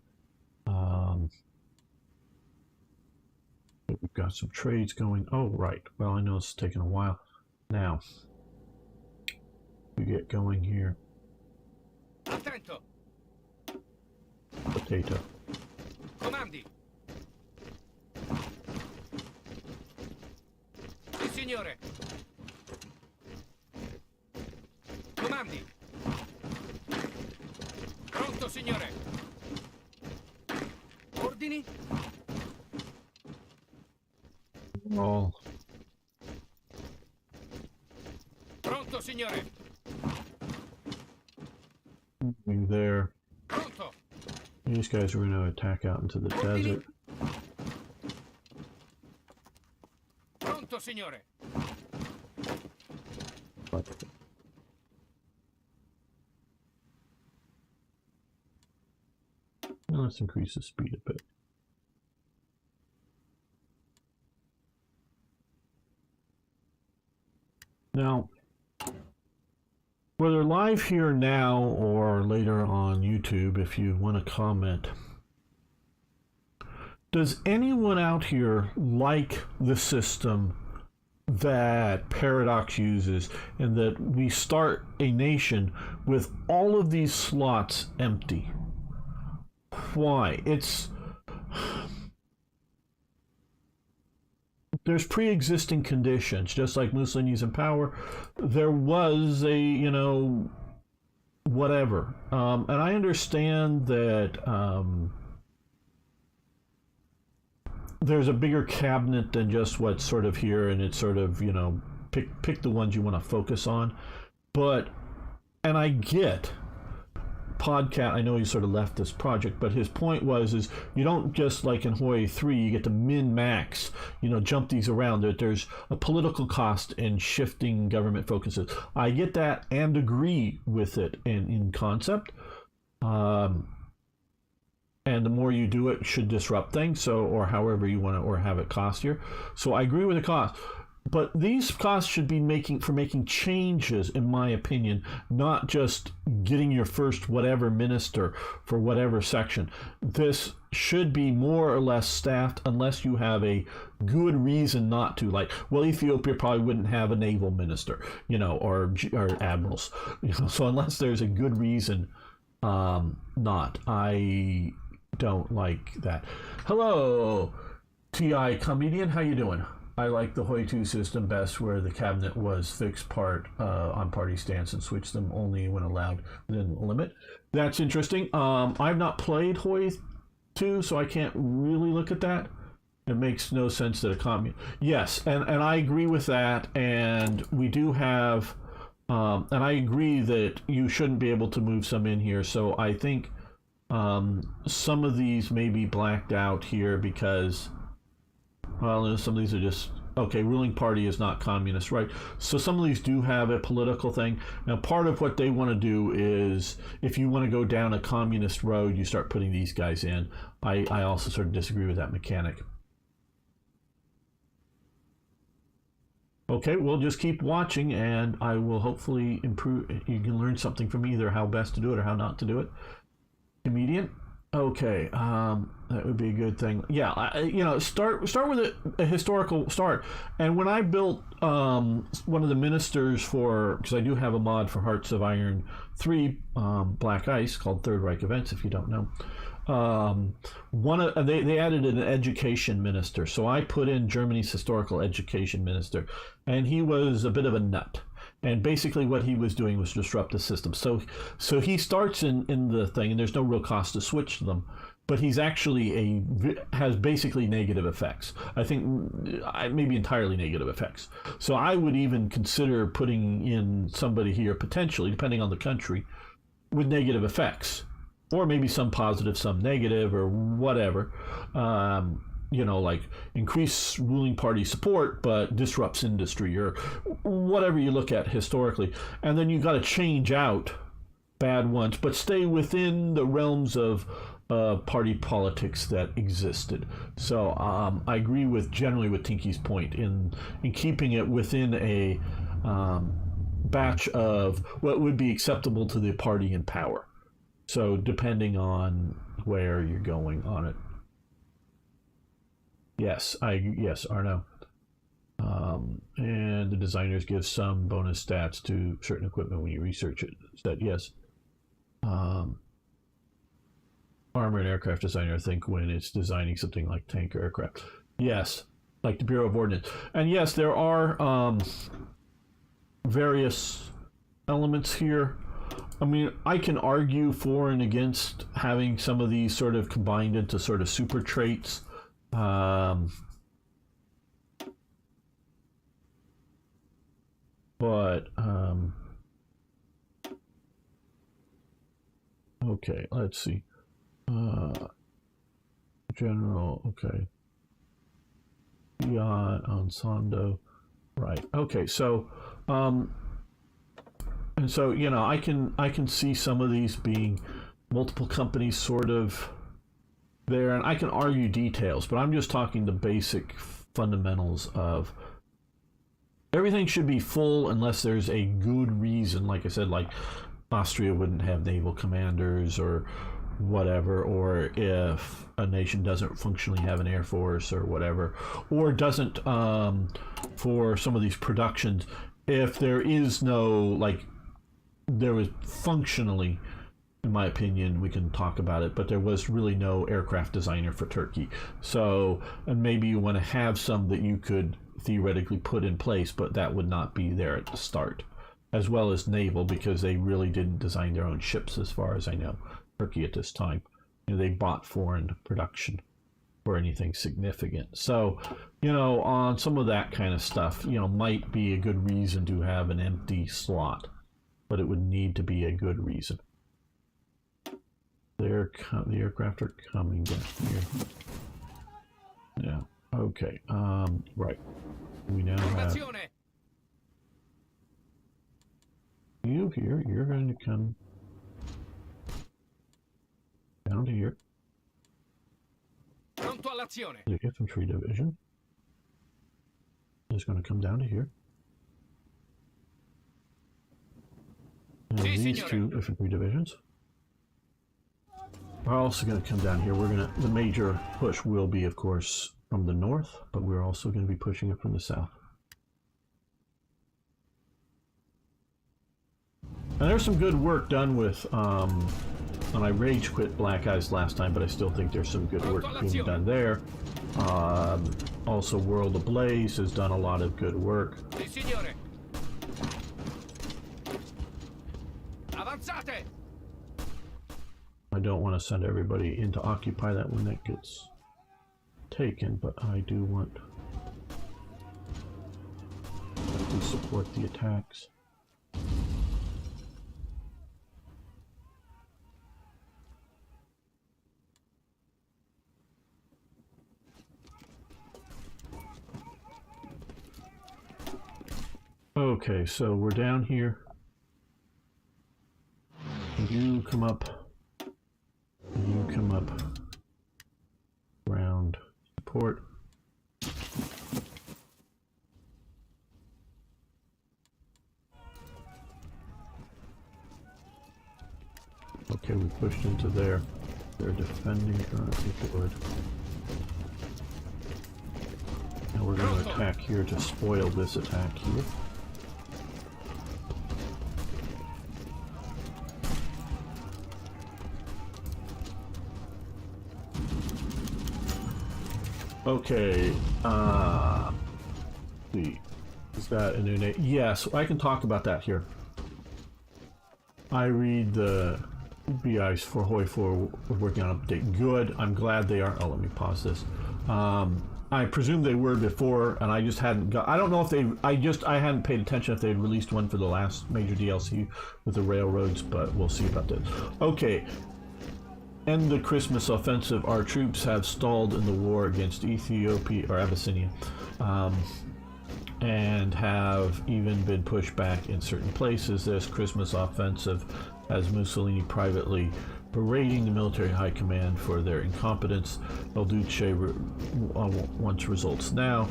We've got some trades going. Oh, right. Well, I know it's taken a while. Now, we get going here. Attento. Potato. Comandi. Sì, signore. Comandi. Pronto, signore. Ordini. All. Pronto, signore. Moving there. Pronto. These guys are going to attack out into the desert. Pronto, signore. Well, let's increase the speed a bit. Now, whether live here now or later on YouTube, if you want to comment, does anyone out here like the system that Paradox uses, and that we start a nation with all of these slots empty? Why? There's pre-existing conditions, just like Mussolini's in power. There was a, whatever. And I understand that there's a bigger cabinet than just what's sort of here, and it's sort of, pick the ones you want to focus on. And I get podcast, I know he sort of left this project, but his point was is you don't just like in HOI IV, you get to min-max, jump these around. There's a political cost in shifting government focuses. I get that and agree with it in concept. And the more you do it should disrupt things, or however you want to, or have it costier. So I agree with the cost. But these costs should be making changes, in my opinion, not just getting your first whatever minister for whatever section. This should be more or less staffed unless you have a good reason not to. Like, well, Ethiopia probably wouldn't have a naval minister, or admirals. So unless there's a good reason not. I don't like that. Hello, TI comedian. How you doing? I like the HOI II system best, where the cabinet was fixed part on party stance and switched them only when allowed within the limit. That's interesting. I've not played HOI II, so I can't really look at that. It makes no sense that a commune. Yes, and I agree with that. And we do have, and I agree that you shouldn't be able to move some in here. So I think some of these may be blacked out here because, well, some of these are just, okay, ruling party is not communist, right? So some of these do have a political thing. Now, part of what they want to do is, if you want to go down a communist road, you start putting these guys in. I also sort of disagree with that mechanic. Okay, we'll just keep watching, and I will hopefully improve. You can learn something from either how best to do it or how not to do it. Comedian. Okay, that would be a good thing. Yeah, start with a historical start. And when I built one of the ministers for, because I do have a mod for Hearts of Iron 3 Black Ice called Third Reich Events, if you don't know. They added an education minister, so I put in Germany's historical education minister, and he was a bit of a nut. And basically what he was doing was disrupt the system. So he starts in the thing, and there's no real cost to switch to them, but he's actually has basically negative effects. I think maybe entirely negative effects. So I would even consider putting in somebody here potentially, depending on the country, with negative effects, or maybe some positive, some negative, or whatever. Like increase ruling party support, but disrupts industry, or whatever you look at historically. And then you got to change out bad ones, but stay within the realms of party politics that existed. So I agree generally with Tinky's point in keeping it within a batch of what would be acceptable to the party in power. So depending on where you're going on it. Yes, Arno. And the designers give some bonus stats to certain equipment when you research it. Said yes. Armor and aircraft designer, I think, when it's designing something like tank or aircraft. Yes, like the Bureau of Ordnance. And yes, there are various elements here. I mean, I can argue for and against having some of these sort of combined into sort of super traits. Okay, let's see. General, okay. Beyond Ensondo, right. Okay, so and so I can see some of these being multiple companies sort of there, and I can argue details, but I'm just talking the basic fundamentals of everything should be full unless there's a good reason. Like I said, like Austria wouldn't have naval commanders or whatever, or if a nation doesn't functionally have an air force or whatever, or doesn't for some of these productions, if there is no, like, there was functionally, in my opinion, we can talk about it, but there was really no aircraft designer for Turkey. So, and maybe you want to have some that you could theoretically put in place, but that would not be there at the start, as well as naval, because they really didn't design their own ships as far as I know, Turkey at this time. They bought foreign production for anything significant. So, on some of that kind of stuff, might be a good reason to have an empty slot, but it would need to be a good reason. The aircraft are coming down here. Yeah. Okay. Right. We now have Formazione! you here. You're going to come down to here. Pronto all'azione! The infantry division is going to come down to here. And Si, these signore. two infantry divisions are also going to come down here. The major push will be, of course, from the north, but we're also going to be pushing it from the south. And there's some good work done with, and I rage quit Black Eyes last time, but I still think there's some good work being done there. Also, World Ablaze has done a lot of good work. Si, signore! Avanzate! I don't want to send everybody in to occupy that when that gets taken, but I do want to support the attacks. Okay, so we're down here. You come up. You come up. Ground support. Okay, we pushed into there. They're defending currently forward. Now we're going to attack here to spoil this attack here. Okay, see, is that a new name? Yes, I can talk about that here. I read the BIs for HOI IV were working on update. Good, I'm glad they are. Oh, let me pause this. I presume they were before, and I just hadn't got, I don't know if they, I hadn't paid attention if they had released one for the last major DLC with the railroads, but we'll see about that. Okay. End the Christmas offensive. Our troops have stalled in the war against Ethiopia or Abyssinia, and have even been pushed back in certain places. This Christmas offensive has Mussolini privately berating the military high command for their incompetence. El Duce wants results now.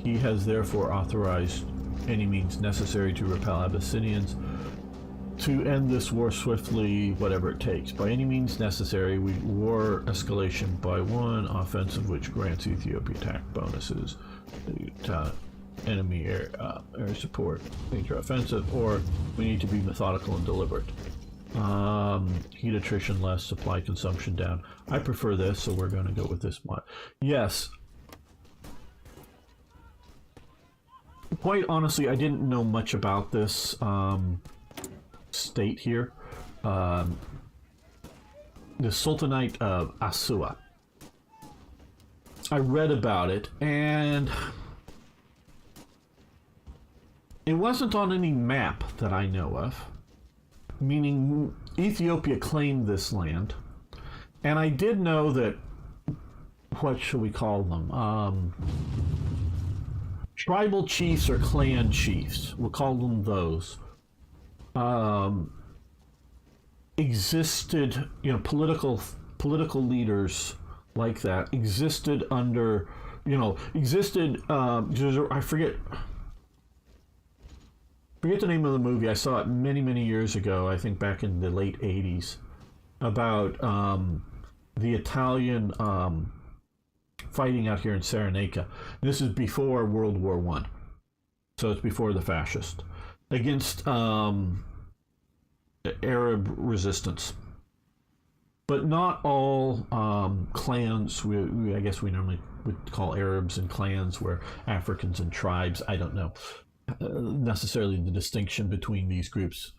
He has therefore authorized any means necessary to repel Abyssinians. To end this war swiftly, whatever it takes. By any means necessary, war escalation by one offensive which grants Ethiopia attack bonuses, enemy air support, major offensive, or we need to be methodical and deliberate. Heat attrition less, supply consumption down. I prefer this, so we're going to go with this one. Yes. Quite honestly, I didn't know much about this. State here, the Sultanate of Asua. I read about it, and it wasn't on any map that I know of, meaning Ethiopia claimed this land, and I did know that, what should we call them, tribal chiefs or clan chiefs, we'll call them those, existed, you know, political leaders like that existed under, you know, I forget the name of the movie. I saw it many years ago, I think back in the late 80s, about the Italian fighting out here in Cyrenaica. This is before World War I, so it's before the fascists, against Arab resistance. But not all clans, I guess we normally would call Arabs and clans, where Africans and tribes, I don't know necessarily the distinction between these groups.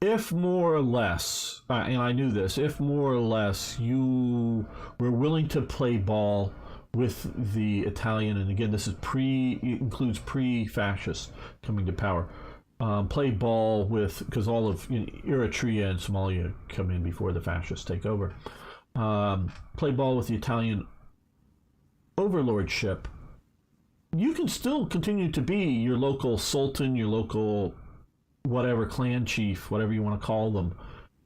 If more or less, and I knew this, if more or less you were willing to play ball with the Italian, and again, this is includes pre-fascists coming to power, play ball with, because all of Eritrea and Somalia come in before the fascists take over. Play ball with the Italian overlordship. You can still continue to be your local sultan, your local whatever clan chief, whatever you want to call them,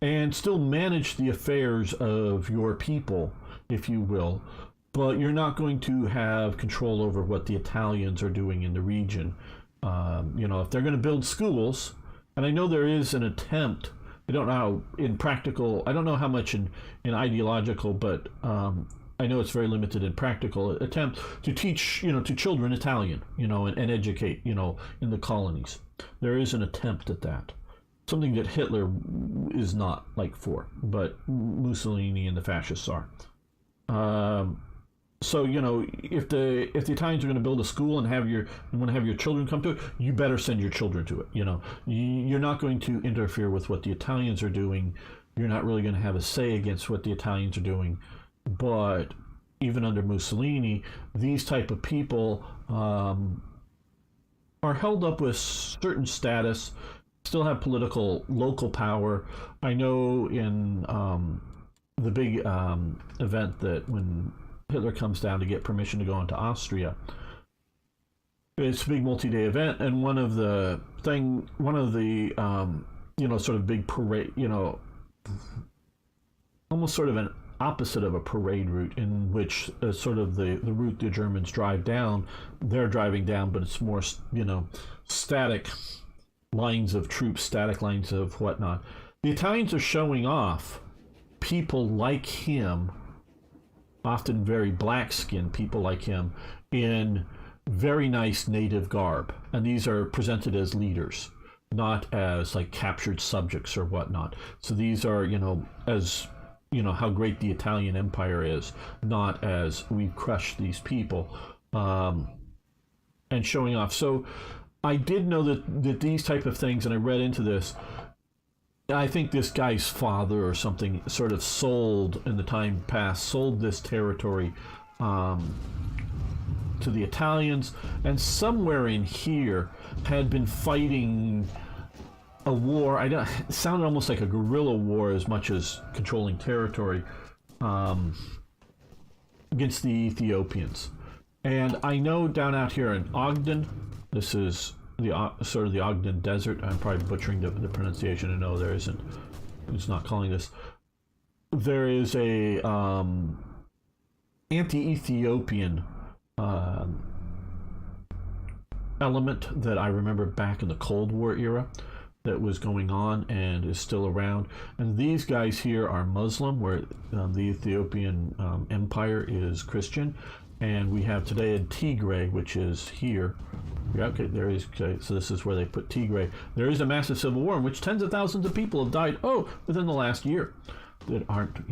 and still manage the affairs of your people, if you will. But you're not going to have control over what the Italians are doing in the region. If they're going to build schools, and I know there is an attempt, I don't know how in practical, I don't know how much in ideological, but I know it's very limited in practical attempt to teach, to children Italian, and educate, in the colonies. There is an attempt at that. Something that Hitler is not for, but Mussolini and the fascists are. So if the Italians are going to build a school and want to have your children come to it, you better send your children to it. You're not going to interfere with what the Italians are doing. You're not really going to have a say against what the Italians are doing. But even under Mussolini, these type of people are held up with certain status, still have political local power. I know in the big event that when Hitler comes down to get permission to go into Austria, it's a big multi-day event, and one of the sort of big parade, almost sort of an opposite of a parade route, in which sort of the route the Germans drive down, they're driving down, but it's more static lines of troops, static lines of whatnot. The Italians are showing off people like him, often very black-skinned people like him, in very nice native garb. And these are presented as leaders, not as captured subjects or whatnot. So these are, as, how great the Italian Empire is, not as we've crushed these people, and showing off. So I did know that these type of things, and I read into this, I think this guy's father or something sort of sold this territory to the Italians, and somewhere in here had been fighting a war. It sounded almost like a guerrilla war as much as controlling territory against the Ethiopians. And I know down out here in Ogden, this is sort of the Ogden Desert. I'm probably butchering the pronunciation. I know there isn't. It's not calling this. There is a anti-Ethiopian element that I remember back in the Cold War era that was going on and is still around. And these guys here are Muslim, where the Ethiopian Empire is Christian. And we have today in Tigray, which is here. Yeah, okay, there is. Okay, so this is where they put Tigray. There is a massive civil war in which tens of thousands of people have died. Within the last year, that aren't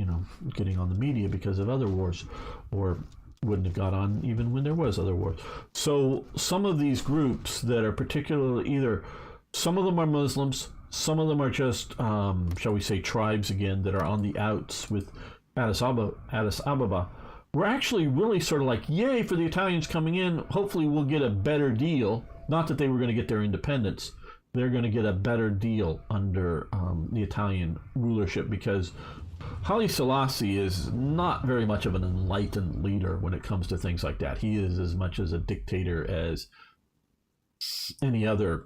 getting on the media because of other wars, or wouldn't have got on even when there was other wars. So some of these groups that are particularly some of them are Muslims, some of them are just shall we say tribes again that are on the outs with Addis Ababa. We're actually really sort of yay for the Italians coming in. Hopefully we'll get a better deal. Not that they were going to get their independence. They're going to get a better deal under the Italian rulership, because Haile Selassie is not very much of an enlightened leader when it comes to things like that. He is as much as a dictator as any other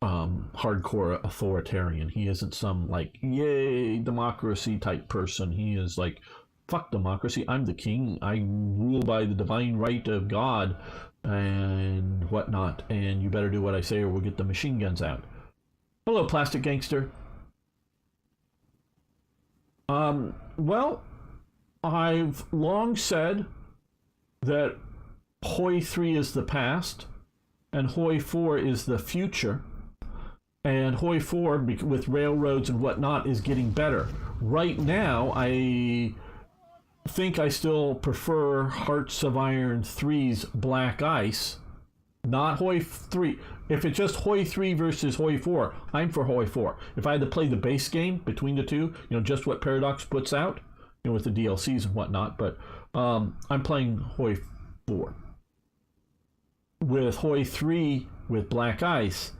hardcore authoritarian. He isn't some yay democracy type person. He is fuck democracy, I'm the king, I rule by the divine right of God and whatnot, and you better do what I say or we'll get the machine guns out. Hello, plastic gangster. Well, I've long said that HOI IV is the past and HOI IV is the future, and HOI IV with railroads and whatnot is getting better. Right now, I think I still prefer Hearts of Iron 3's Black Ice, not HOI III. If it's just HOI III versus HOI IV, I'm for HOI IV. If I had to play the base game between the two, just what Paradox puts out, with the DLCs and whatnot, but I'm playing HOI IV. With HOI III with Black Ice,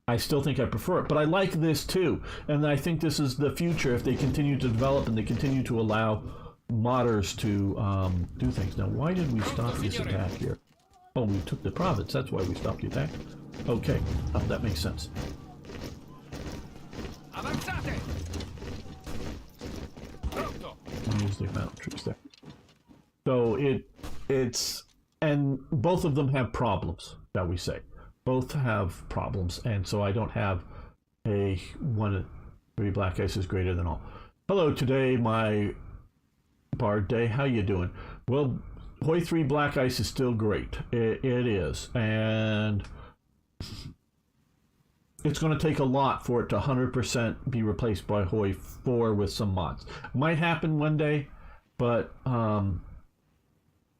I still think I prefer it, but I like this too, and I think this is the future if they continue to develop and they continue to allow modders to do things. Now, why did we stop this attack here? Oh, we took the province. That's why we stopped the attack. Okay, that makes sense. Avanzate! Pronto! Use the mountain troops there. So it's and both of them have problems, shall we say? Both have problems, and so I don't have a 1-3 black ice is greater than all. Hello, today my Bard Day. How you doing? Well, HOI IV black ice is still great. It is, and it's going to take a lot for it to 100% be replaced by HOI IV with some mods. Might happen one day, but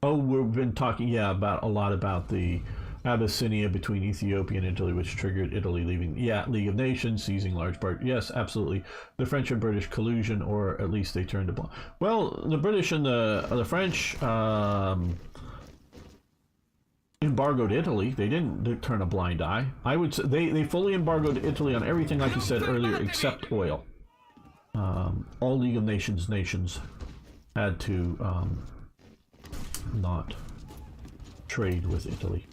we've been talking about a lot about the Abyssinia between Ethiopia and Italy, which triggered Italy leaving League of Nations, seizing large part. Yes, absolutely. The French and British collusion, or at least they turned a blind. Well, the British and the French embargoed Italy. They didn't turn a blind eye. I would say they fully embargoed Italy on everything, like you said earlier, except oil. All League of nations had to not trade with Italy.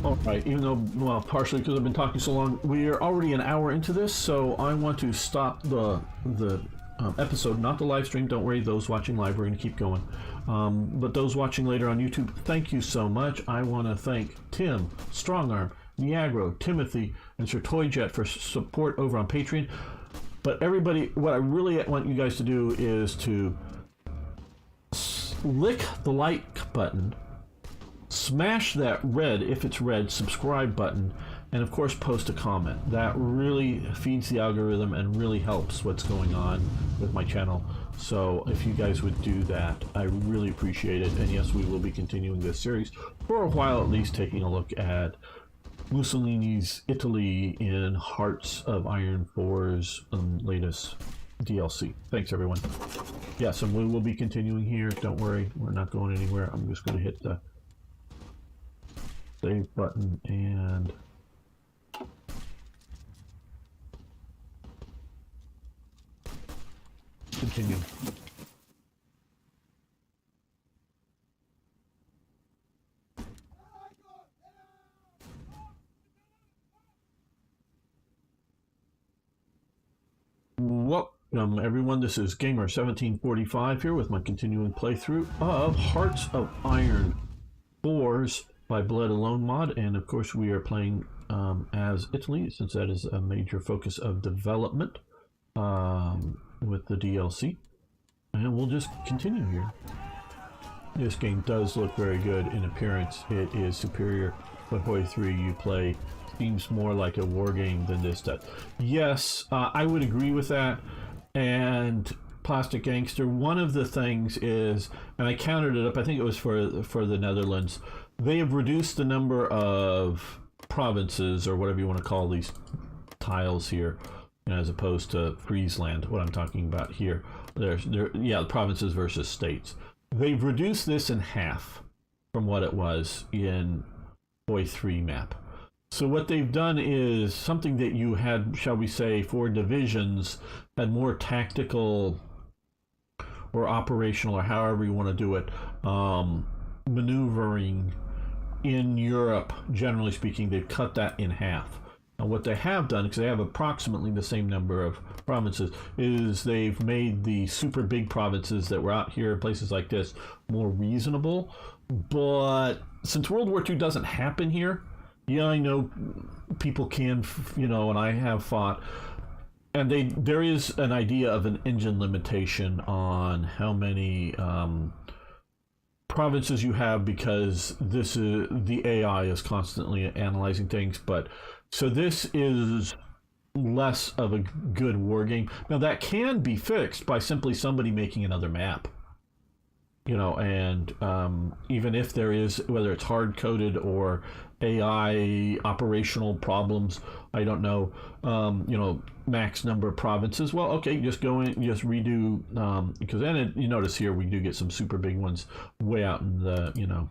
All right, even though, well, partially because I've been talking so long, we are already an hour into this, so I want to stop the episode, not the live stream. Don't worry, those watching live, we're going to keep going. But those watching later on YouTube, thank you so much. I want to thank Tim, Strongarm, Niagro, Timothy, and Sir Toyjet for support over on Patreon. But everybody, what I really want you guys to do is to lick the like button, smash that red, if it's red, subscribe button, and of course post a comment. That really feeds the algorithm and really helps what's going on with my channel. So if you guys would do that, I really appreciate it. And yes, we will be continuing this series for a while, at least taking a look at Mussolini's Italy in Hearts of Iron 4's latest DLC. Thanks, everyone. Yes, and we will be continuing here. Don't worry, we're not going anywhere. I'm just going to hit the save button and continue. Welcome everyone, this is Gamer1745 here with my continuing playthrough of Hearts of Iron 4's by Blood Alone mod, and of course we are playing as Italy, since that is a major focus of development with the DLC, and we'll just continue here. This game does look very good in appearance. It is superior, but HOI III you play seems more like a war game than this does. Yes, I would agree with that. And Plastic Gangster, one of the things is, and I counted it up, I think it was for the Netherlands, they have reduced the number of provinces, or whatever you want to call these tiles here, as opposed to Friesland, what I'm talking about here. Provinces versus states. They've reduced this in half from what it was in HOI III map. So what they've done is something that you had, shall we say, for divisions, had more tactical or operational, or however you want to do it, maneuvering in Europe. Generally speaking, they've cut that in half. Now what they have done, because they have approximately the same number of provinces, is they've made the super big provinces that were out here in places like this more reasonable. But since World War II doesn't happen here, yeah, I know people can, and I have fought, and there is an idea of an engine limitation on how many provinces you have, because the AI is constantly analyzing things. But so this is less of a good war game. Now that can be fixed by simply somebody making another map. you know, and even if there is, whether it's hard coded or AI operational problems, I don't know, you know, max number of provinces. Well, okay, just go in, just redo, because then you notice here we do get some super big ones way out in the, you know,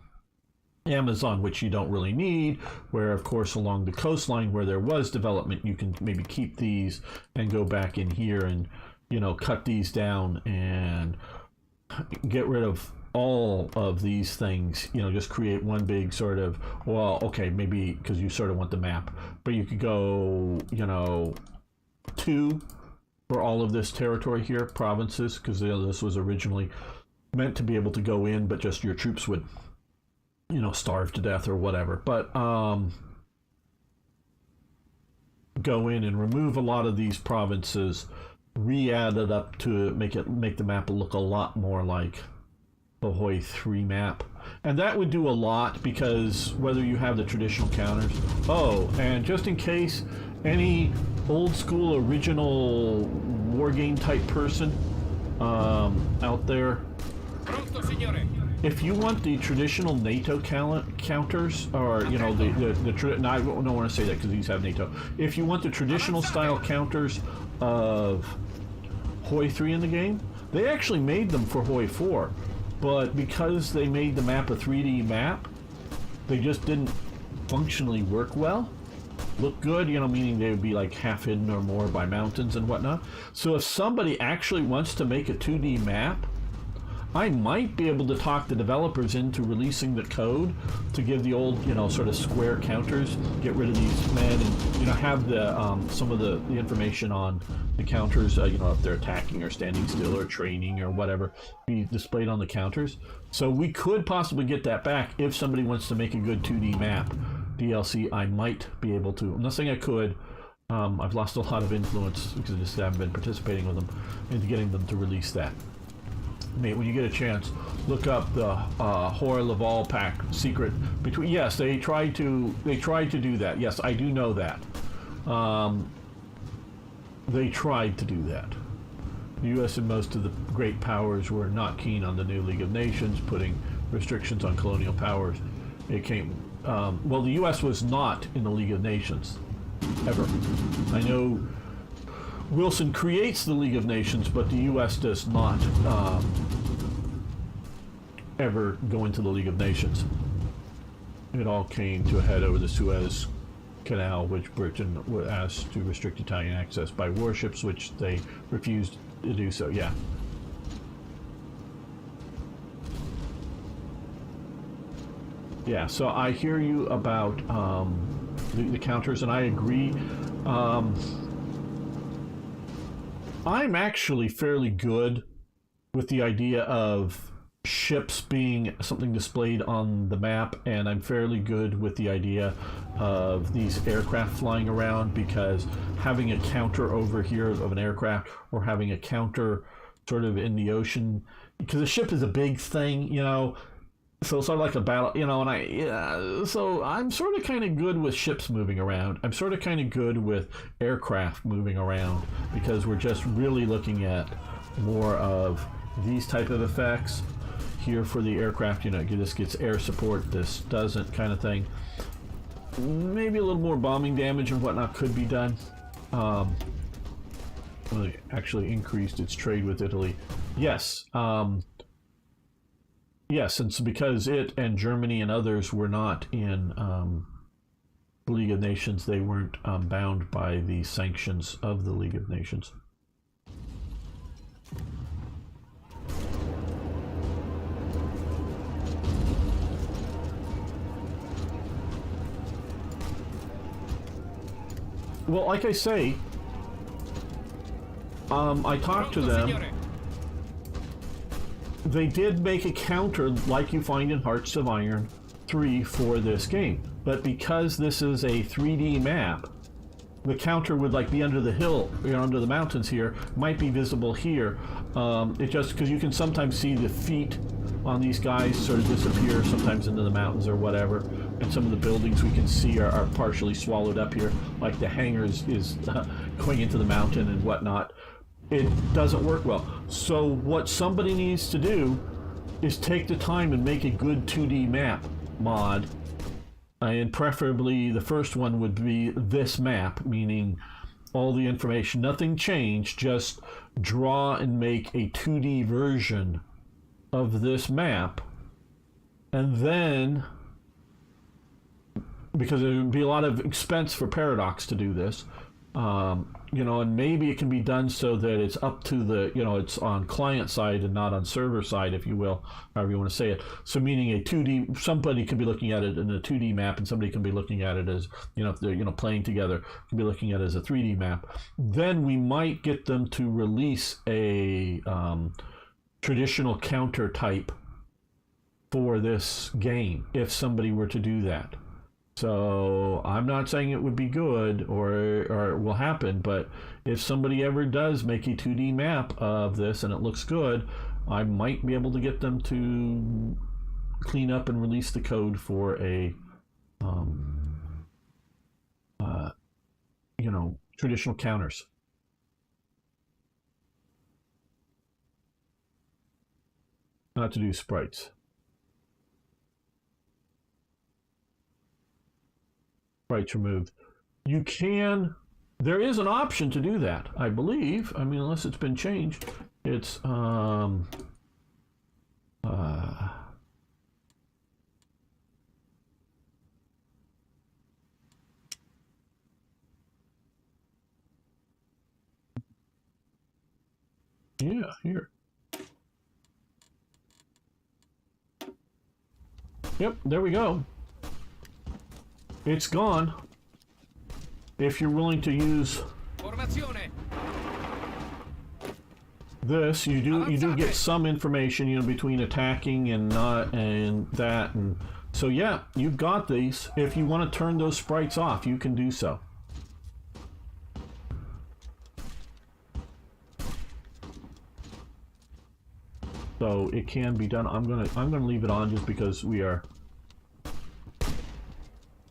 Amazon, which you don't really need, where of course along the coastline where there was development, you can maybe keep these and go back in here and, you know, cut these down and get rid of all of these things, you know, just create one big sort of, well, okay, maybe because you sort of want the map, but you could go, you know, 2 for all of this territory here, provinces, because this was originally meant to be able to go in, but just your troops would, you know, starve to death or whatever. But go in and remove a lot of these provinces, re-add it up to make the map look a lot more like the HOI III map. And that would do a lot, because whether you have the traditional counters, oh, and just in case any old school original war game type person out there, Pronto, signore. if you want the traditional NATO counters, or, you know, no, I don't want to say that because these have NATO. If you want the traditional style counters of HOI III in the game, they actually made them for HOI IV, but because they made the map a 3D map, they just didn't functionally work well. Look good, you know, meaning they would be like half hidden or more by mountains and whatnot. So if somebody actually wants to make a 2D map, I might be able to talk the developers into releasing the code to give the old, you know, sort of square counters, get rid of these men, and, you know, have the some of the information on the counters, you know, if they're attacking or standing still or training or whatever, be displayed on the counters. So we could possibly get that back if somebody wants to make a good 2D map DLC. I might be able to. I'm not saying I could. I've lost a lot of influence because I just haven't been participating with them into getting them to release that. Mate, when you get a chance, look up the HOI Laval pack secret between. Yes, they tried to do that. Yes, I do know that. They tried to do that. The U.S. and most of the great powers were not keen on the new League of Nations putting restrictions on colonial powers. It came. Well, the U.S. was not in the League of Nations ever. I know Wilson creates the League of Nations, but the U.S. does not ever go into the League of Nations. It all came to a head over the Suez Canal, which Britain was asked to restrict Italian access by warships, which they refused to do so. Yeah. Yeah, so I hear you about the counters, and I agree. I'm actually fairly good with the idea of ships being something displayed on the map, and I'm fairly good with the idea of these aircraft flying around, because having a counter over here of an aircraft, or having a counter sort of in the ocean, because a ship is a big thing, you know, so it's sort of like a battle, you know, and so I'm sort of kind of good with ships moving around. I'm sort of kind of good with aircraft moving around, because we're just really looking at more of these type of effects here for the aircraft. You know, this gets air support, this doesn't, kind of thing. Maybe a little more bombing damage and whatnot could be done. Well, it actually increased its trade with Italy. Yes. Yes, and so because it and Germany and others were not in the League of Nations, they weren't bound by the sanctions of the League of Nations. Well, like I say, I talked to them. They did make a counter like you find in Hearts of Iron 3 for this game, but because this is a 3D map, the counter would like be under the hill, you know, under the mountains here, might be visible here. It just, because you can sometimes see the feet on these guys sort of disappear sometimes into the mountains or whatever, and some of the buildings we can see are partially swallowed up here, like the hangars is going into the mountain and whatnot. It doesn't work well. So what somebody needs to do is take the time and make a good 2D map mod. And preferably the first one would be this map, meaning all the information, nothing changed, just draw and make a 2D version of this map. And then, because it would be a lot of expense for Paradox to do this, you know, and maybe it can be done so that it's up to the, you know, it's on client side and not on server side, if you will, however you want to say it. So meaning a 2D, somebody can be looking at it in a 2D map, and somebody can be looking at it as, you know, if they're, you know, playing together, can be looking at it as a 3D map. Then we might get them to release a traditional counter type for this game, if somebody were to do that. So I'm not saying it would be good or it will happen, but if somebody ever does make a 2D map of this and it looks good, I might be able to get them to clean up and release the code for a you know, traditional counters. Not to do sprites. Sprites removed. You can, there is an option to do that, I believe. I mean, unless it's been changed. It's yeah, here. Yep, there we go. It's gone. If you're willing to use this, you do get some information, you know, between attacking and not and that, and so yeah, you've got these. If you want to turn those sprites off, you can do so. So it can be done. I'm gonna leave it on just because we are.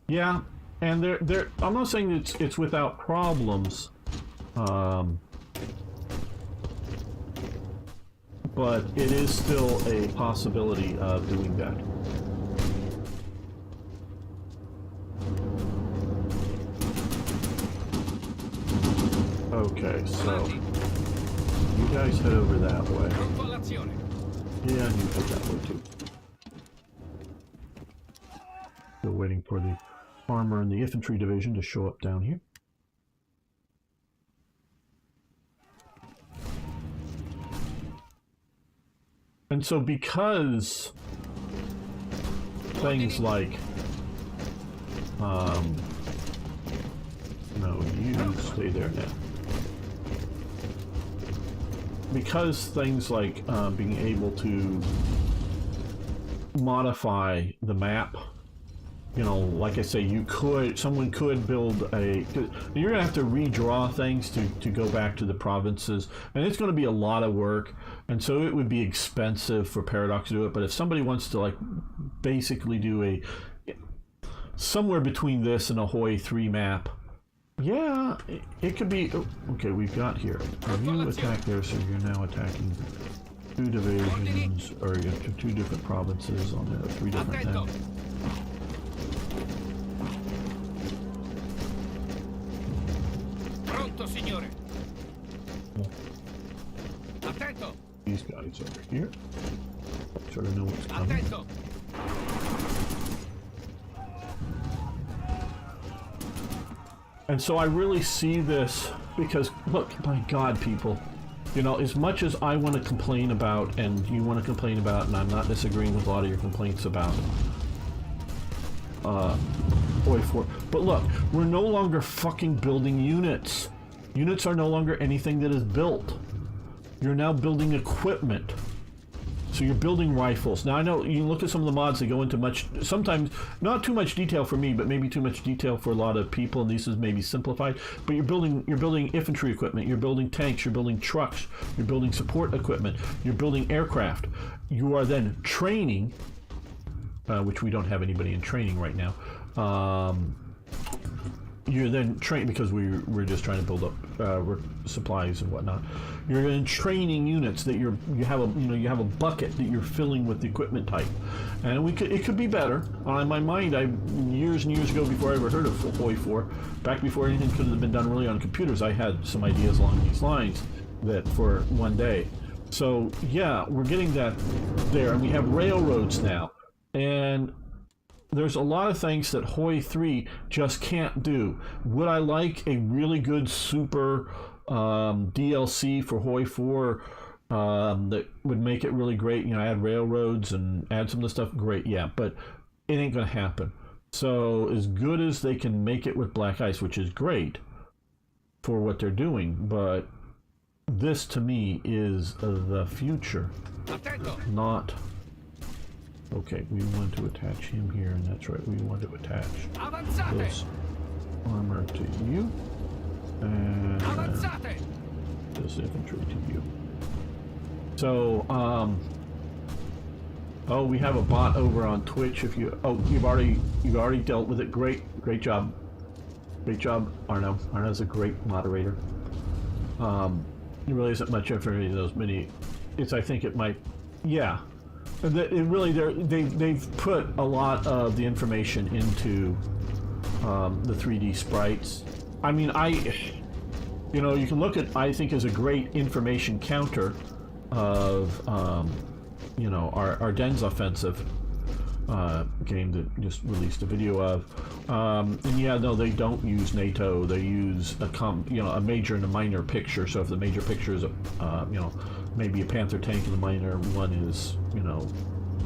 Yeah, and there. I'm not saying it's without problems, but it is still a possibility of doing that. Okay, so you guys head over that way. Yeah, you head that way too. Still waiting for the armor and the infantry division to show up down here. And so because things like no, you stay there now. Because things like being able to modify the map, you know, like I say, someone could build a, you're gonna have to redraw things to go back to the provinces, and it's gonna be a lot of work, and so it would be expensive for Paradox to do it. But if somebody wants to like basically do a somewhere between this and a HOI IV map, yeah, it could be. Okay, we've got here. You attack there, so you're now attacking 2 divisions, or you have 2 different provinces on the 3 different things. Pronto, signore. Attento. These guys over here. Sort of know what's coming. Attento. And so I really see this because, look, my God, people, you know, as much as I want to complain about, and you want to complain about, and I'm not disagreeing with a lot of your complaints about HOI IV, but look, we're no longer fucking building units. Units are no longer anything that is built. You're now building equipment. So you're building rifles. Now I know you look at some of the mods, they go into sometimes not too much detail for me, but maybe too much detail for a lot of people, and this is maybe simplified. But you're building infantry equipment, you're building tanks, you're building trucks, you're building support equipment, you're building aircraft. You are then training, which we don't have anybody in training right now. you're then trained, because we're just trying to build up supplies and whatnot. You're then training units that you have a bucket that you're filling with the equipment type, and it could be better. On my mind, years and years ago, before I ever heard of HOI IV, back before anything could have been done really on computers, I had some ideas along these lines that for one day. So yeah, we're getting that there, and we have railroads now, and there's a lot of things that HOI III just can't do. Would I like a really good super DLC for HOI IV that would make it really great? Add railroads and add some of the stuff. Great, yeah, but it ain't gonna happen. So as good as they can make it with Black Ice, which is great for what they're doing, but this to me is the future, not. Okay, we want to attach him here, and that's right, we want to attach this armor to you, and this infantry to you. So, oh, we have a bot over on Twitch. You've already dealt with it. Great job, Arno. Arno's a great moderator. There really isn't much of any of those mini. I think it might, yeah. They've put a lot of the information into the 3D sprites. I mean, you can look at, I think, as a great information counter of, our Dens Offensive game that just released a video of. And yeah, no, they don't use NATO. They use a major and a minor picture. So if the major picture is maybe a Panther tank, and the minor one is,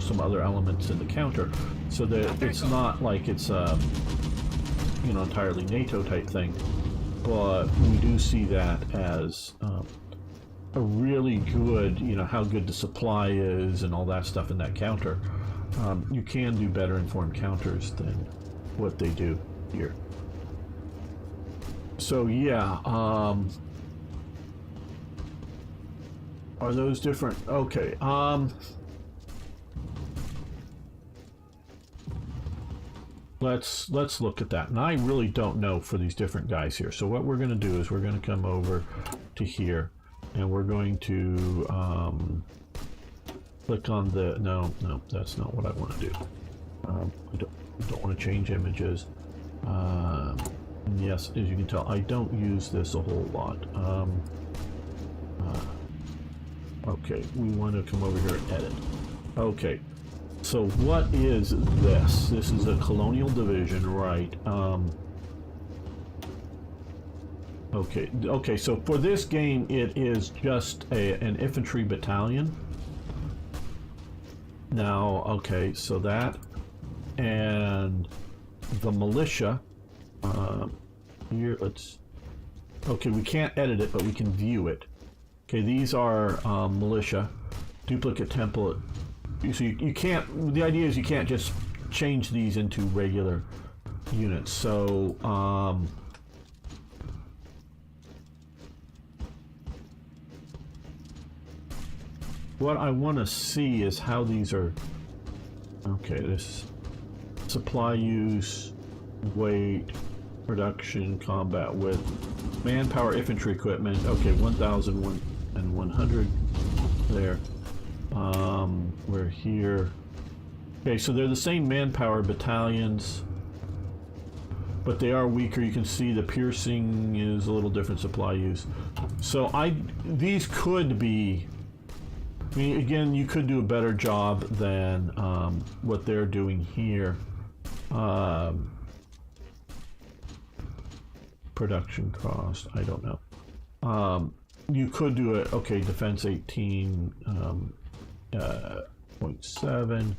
some other elements in the counter, so that it's not like it's entirely NATO type thing. But we do see that as a really good, how good the supply is and all that stuff in that counter. You can do better informed counters than what they do here. So yeah, are those different? Okay. Let's look at that. And I really don't know for these different guys here. So what we're going to do is we're going to come over to here, and we're going to click on the no, that's not what I want to do. I don't want to change images. And yes, as you can tell, I don't use this a whole lot. Okay, we want to come over here and edit. Okay, so what is this? This is a colonial division, right? Okay, so for this game, it is just an infantry battalion. Now, okay, so that, and the militia, here, okay, we can't edit it, but we can view it. Okay, these are militia, duplicate template. So you can't, the idea is you can't just change these into regular units. So, what I want to see is how these are, okay, this supply use, weight, production, combat width, manpower, infantry equipment, okay, 1,100 there. We're here. Okay, so they're the same manpower battalions, but they are weaker. You can see the piercing is a little different supply use. So these could be, I mean, again, you could do a better job than what they're doing here. Production cost, I don't know. You could do it, okay, defense 18, 0.7.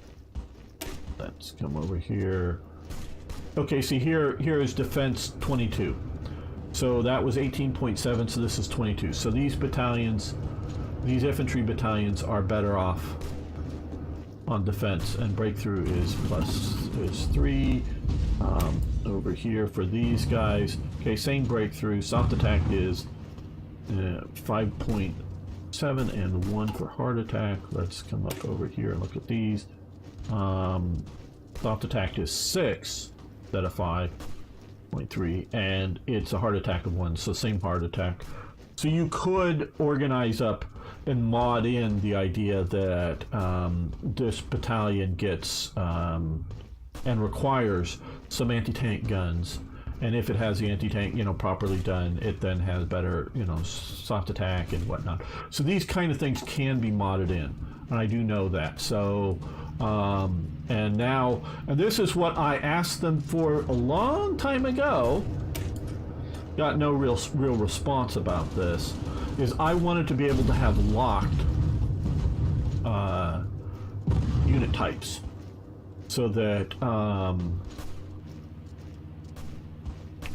Let's come over here. Okay, see here is defense 22. So that was 18.7, so this is 22. So these battalions, these infantry battalions are better off on defense, and breakthrough is 3. Over here for these guys, okay, same breakthrough. Soft attack is 5.7 and 1 for hard attack. Let's come up over here and look at these. Soft attack is 6 instead of 5. 0.3, and it's a heart attack of 1, so same heart attack. So you could organize up and mod in the idea that this battalion gets and requires some anti-tank guns, and if it has the anti-tank, properly done, it then has better, soft attack and whatnot. So these kind of things can be modded in, and I do know that. So, and this is what I asked them for a long time ago. Got no real response about this. Is I wanted to be able to have locked unit types, so that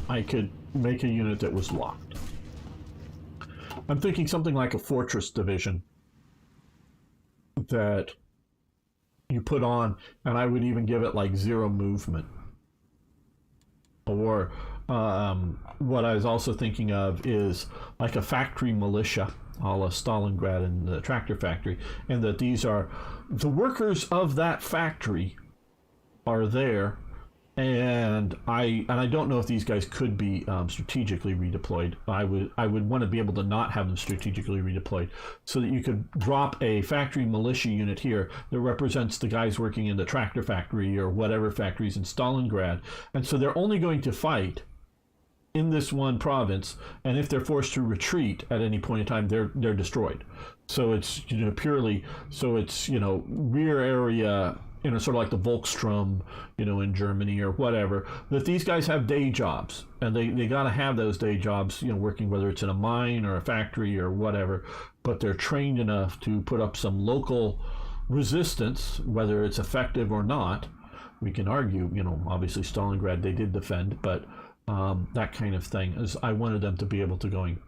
I could make a unit that was locked. I'm thinking something like a fortress division that you put on, and I would even give it like 0 movement. Or what I was also thinking of is like a factory militia, a la Stalingrad and the tractor factory, and that these are the workers of that factory are there. And I don't know if these guys could be strategically redeployed. I would want to be able to not have them strategically redeployed, so that you could drop a factory militia unit here that represents the guys working in the tractor factory or whatever factories in Stalingrad, and so they're only going to fight in this one province, and if they're forced to retreat at any point in time, they're destroyed. So it's purely rear area. Sort of like the Volkssturm, in Germany or whatever, that these guys have day jobs, and they got to have those day jobs, working whether it's in a mine or a factory or whatever, but they're trained enough to put up some local resistance, whether it's effective or not. We can argue, obviously Stalingrad they did defend, but that kind of thing is I wanted them to be able to going.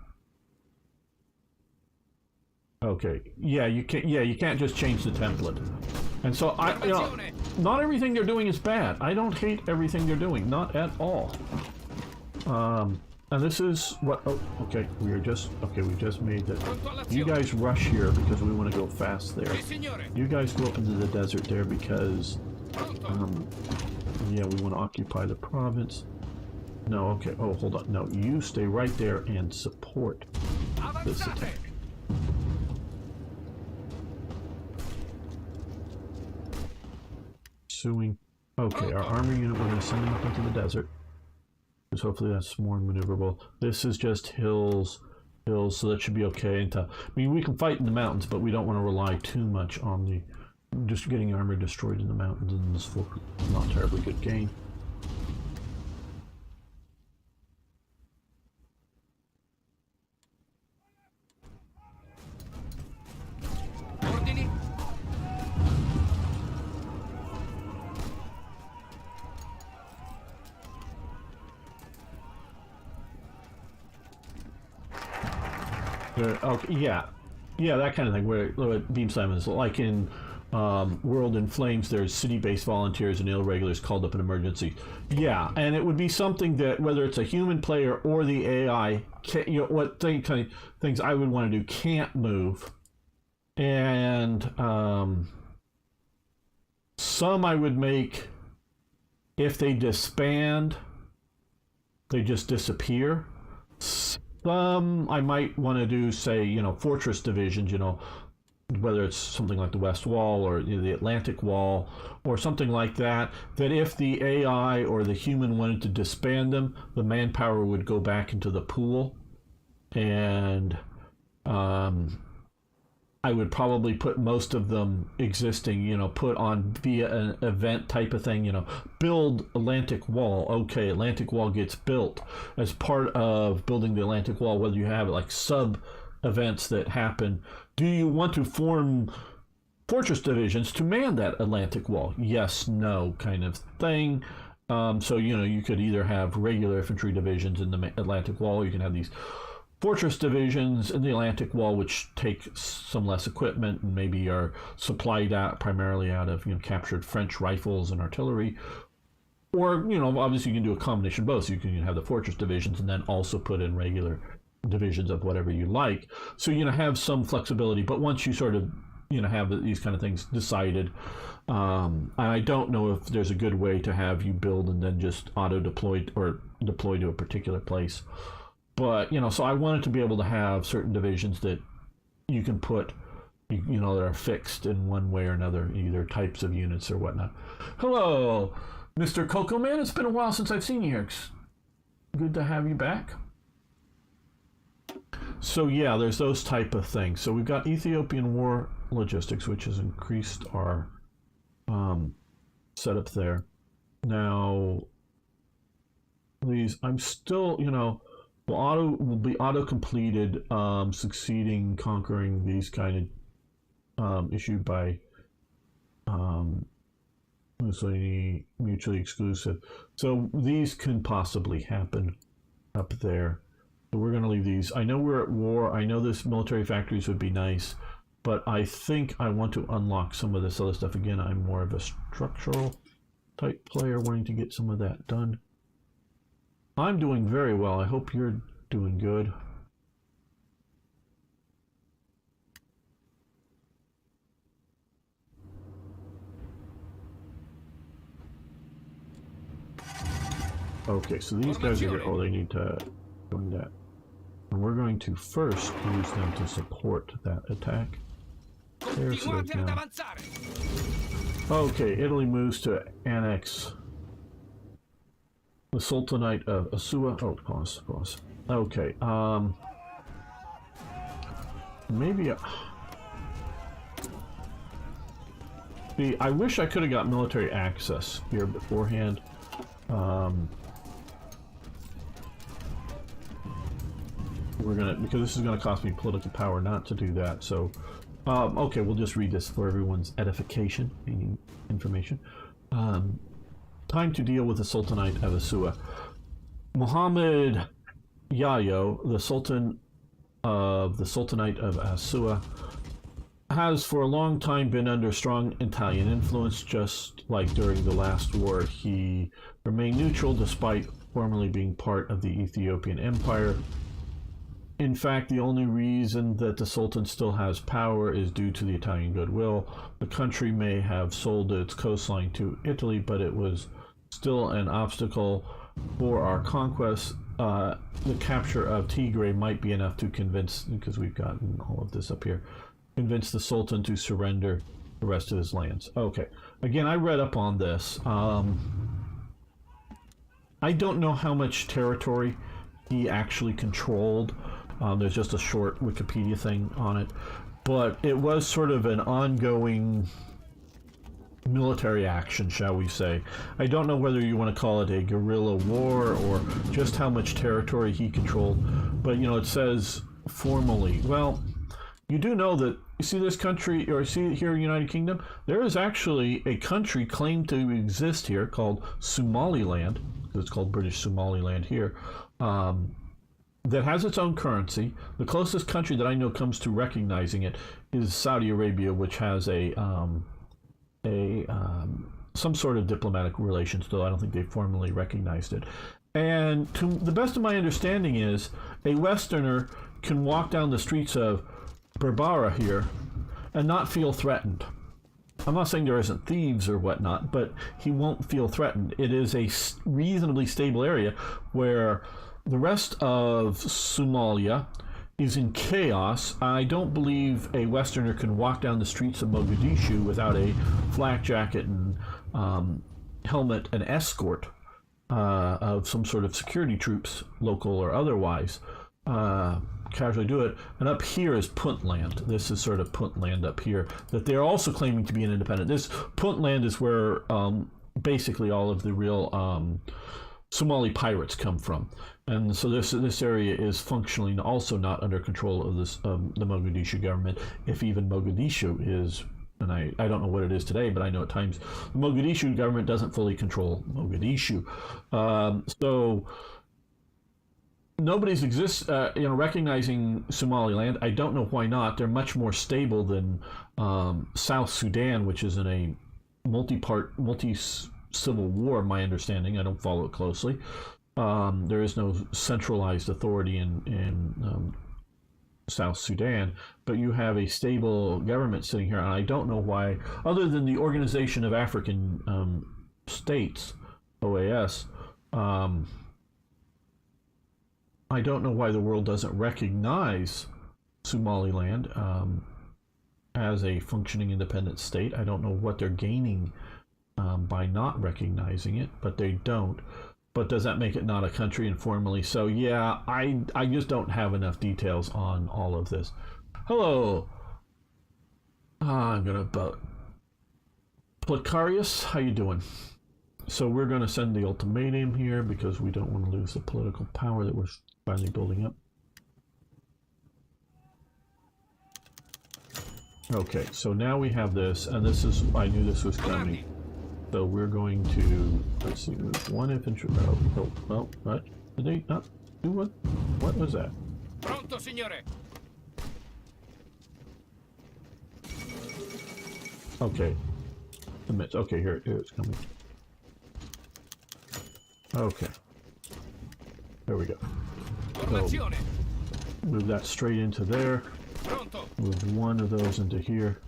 Okay, you can't just change the template. And so not everything they're doing is bad. I don't hate everything they're doing, not at all. And this is what. Oh, okay. We just made that. You guys rush here because we want to go fast there. You guys go up into the desert there because, we want to occupy the province. No, okay. Oh, hold on. No, you stay right there and support this attack. Okay, our army unit, we're going to send them up into the desert, because hopefully that's more maneuverable. This is just hills, so that should be okay. We can fight in the mountains, but we don't want to rely too much on just getting armor destroyed in the mountains, and this is not terribly good gain. Okay, yeah, that kind of thing. Where beam summons, like in World in Flames, there's city-based volunteers and irregulars called up in emergency. Yeah, and it would be something that whether it's a human player or the AI, what kind of things I would want to do can't move, and some I would make if they disband, they just disappear. I might want to do, say, fortress divisions, whether it's something like the West Wall or the Atlantic Wall or something like that, that if the AI or the human wanted to disband them, the manpower would go back into the pool, and I would probably put most of them existing, put on via an event type of thing, build Atlantic Wall. Okay, Atlantic Wall gets built. As part of building the Atlantic Wall, whether you have like sub events that happen, do you want to form fortress divisions to man that Atlantic Wall? Yes, no kind of thing. So, you could either have regular infantry divisions in the Atlantic Wall, or you can have these fortress divisions in the Atlantic Wall, which take some less equipment and maybe are supplied out primarily out of captured French rifles and artillery. Or obviously you can do a combination of both. So you can have the fortress divisions and then also put in regular divisions of whatever you like. So have some flexibility. But once you sort of have these kind of things decided. And I don't know if there's a good way to have you build and then just auto deploy or deploy to a particular place. But so I wanted to be able to have certain divisions that you can put, that are fixed in one way or another, either types of units or whatnot. Hello, Mr. Coco Man. It's been a while since I've seen you here. It's good to have you back. So yeah, there's those type of things. So we've got Ethiopian war logistics, which has increased our setup there. Now these, I'm still, will be auto completed, succeeding conquering these kind of issued by mutually exclusive. So these can possibly happen up there. So we're going to leave these. I know we're at war. I know this military factories would be nice, but I think I want to unlock some of this other stuff. Again, I'm more of a structural type player, wanting to get some of that done. I'm doing very well. I hope you're doing good. Okay, so these guys are, oh, they need to doing that. And we're going to first use them to support that attack. There's it now. Okay, Italy moves to annex the Sultanate of Asua. Oh, pause. Okay, maybe see, I wish I could have got military access here beforehand. Because this is gonna cost me political power not to do that. So, okay, we'll just read this for everyone's edification, meaning information. Time to deal with the Sultanate of Asua. Muhammad Yayo, the Sultan of the Sultanate of Asua, has for a long time been under strong Italian influence. Just like during the last war, he remained neutral despite formerly being part of the Ethiopian Empire. In fact, the only reason that the Sultan still has power is due to the Italian goodwill. The country may have sold its coastline to Italy, but it was still an obstacle for our conquest. The capture of Tigray might be enough to convince, because we've gotten all of this up here, convince the Sultan to surrender the rest of his lands. Okay, again, I read up on this. I don't know how much territory he actually controlled. There's just a short Wikipedia thing on it, but it was sort of an ongoing military action, shall we say. I don't know whether you want to call it a guerrilla war or just how much territory he controlled, but it says formally. Well, you do know that, you see this country, or see here, United Kingdom, there is actually a country claimed to exist here called Somaliland, because it's called British Somaliland here, that has its own currency. The closest country that I know comes to recognizing it is Saudi Arabia, which has some sort of diplomatic relations, though I don't think they formally recognized it. And to the best of my understanding is a Westerner can walk down the streets of Berbera here and not feel threatened. I'm not saying there isn't thieves or whatnot, but he won't feel threatened. It is a reasonably stable area where the rest of Somalia is in chaos. I don't believe a Westerner can walk down the streets of Mogadishu without a flak jacket and helmet and escort of some sort of security troops, local or otherwise, casually do it. And up here is Puntland. This is sort of Puntland up here, that they're also claiming to be an independent. This Puntland is where basically all of the real Somali pirates come from. And so this area is functionally also not under control of this the Mogadishu government, if even Mogadishu is, and I don't know what it is today, but I know at times the Mogadishu government doesn't fully control Mogadishu. So nobody's recognizing Somaliland. I don't know why not. They're much more stable than South Sudan, which is in a multi-civil war, my understanding. I don't follow it closely. There is no centralized authority in South Sudan, but you have a stable government sitting here, and I don't know why, other than the Organization of African States, OAS, I don't know why the world doesn't recognize Somaliland as a functioning independent state. I don't know what they're gaining by not recognizing it, but they don't. But does that make it not a country informally? So yeah, I just don't have enough details on all of this. Hello. I'm gonna about Placarius, how you doing? So we're gonna send the ultimatum here because we don't want to lose the political power that we're finally building up. Okay, so now we have this, and this is, I knew this was coming. So we're going to, let's see, move one infantry. Oh, well, what? Did they not do what? What was that? Pronto, signore. Okay. Okay, here it's coming. Okay. There we go. So, move that straight into there. Pronto. Move one of those into here.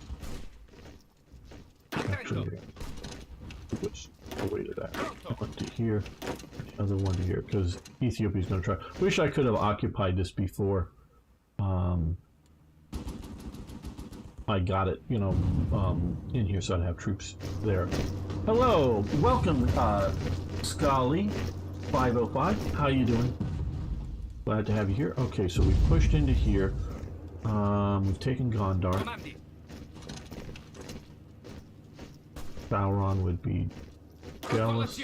Actually, which the way to that one to here, the other one to here, because Ethiopia's going to try. Wish I could have occupied this before I got it, you know, in here, so I'd have troops there. Hello, welcome, Scully 505. How you doing? Glad to have you here. Okay, so we pushed into here. We've taken Gondar. Sauron would be jealous.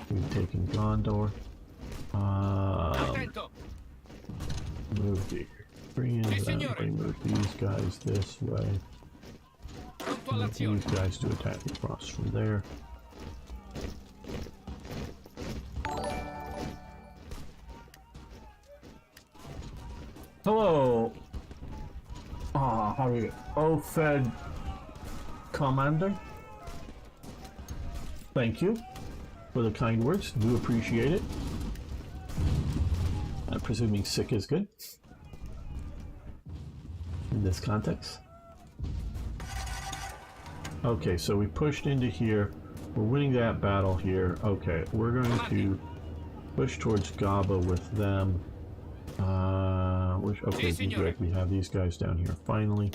We've taken Gondor. Move the Koreans. Move these guys this way. Move these guys to attack across from there. Hello. How are you? Fed Commander. Thank you for the kind words. Do appreciate it. I'm presuming sick is good in this context. Okay, so we pushed into here. We're winning that battle here. Okay, we're going to push towards Gaba with them. Okay, good. We have these guys down here. Finally,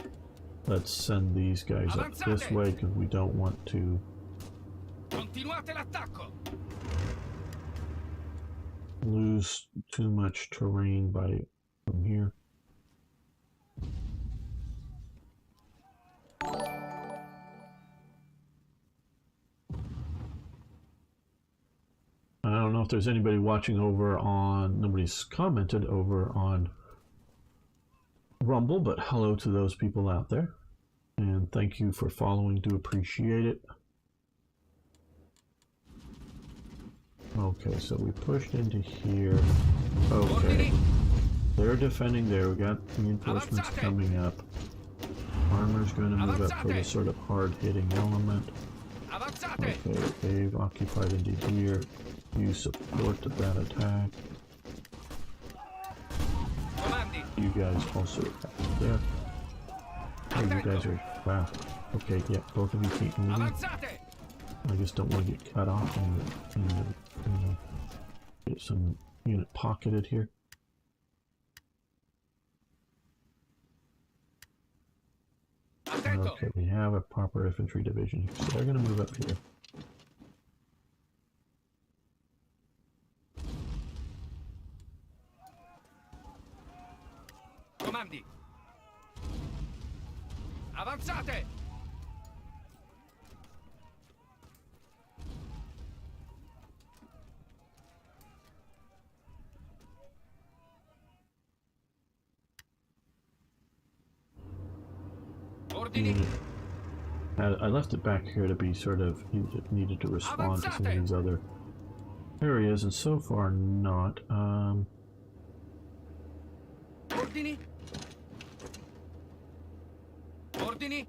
let's send these guys up this way because we don't want to lose too much terrain from here. I don't know if there's anybody watching over on, nobody's commented over on Rumble, but hello to those people out there. And thank you for following, do appreciate it. Okay, so we pushed into here. Okay. They're defending there. We got reinforcements coming up. Armor's going to move up for the sort of hard-hitting element. Okay, they've occupied into here. You support that attack. You guys also attack there. Oh, you guys are... Wow. Okay, yeah, both of you keep moving. I just don't want to get cut off and get some unit pocketed here. Okay, we have a proper infantry division here, so they're going to move up here. Comandi. Avanzate! I left it back here to be sort of needed to respond to some of these other areas, and so far not. Ordini. Ordini.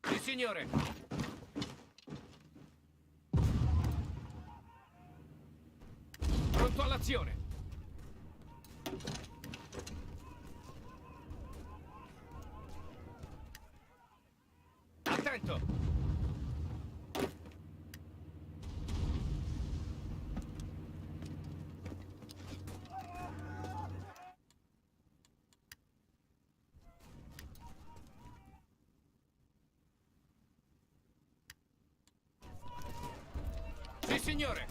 Sì, signore. Pronto all'azione. Sì, signore.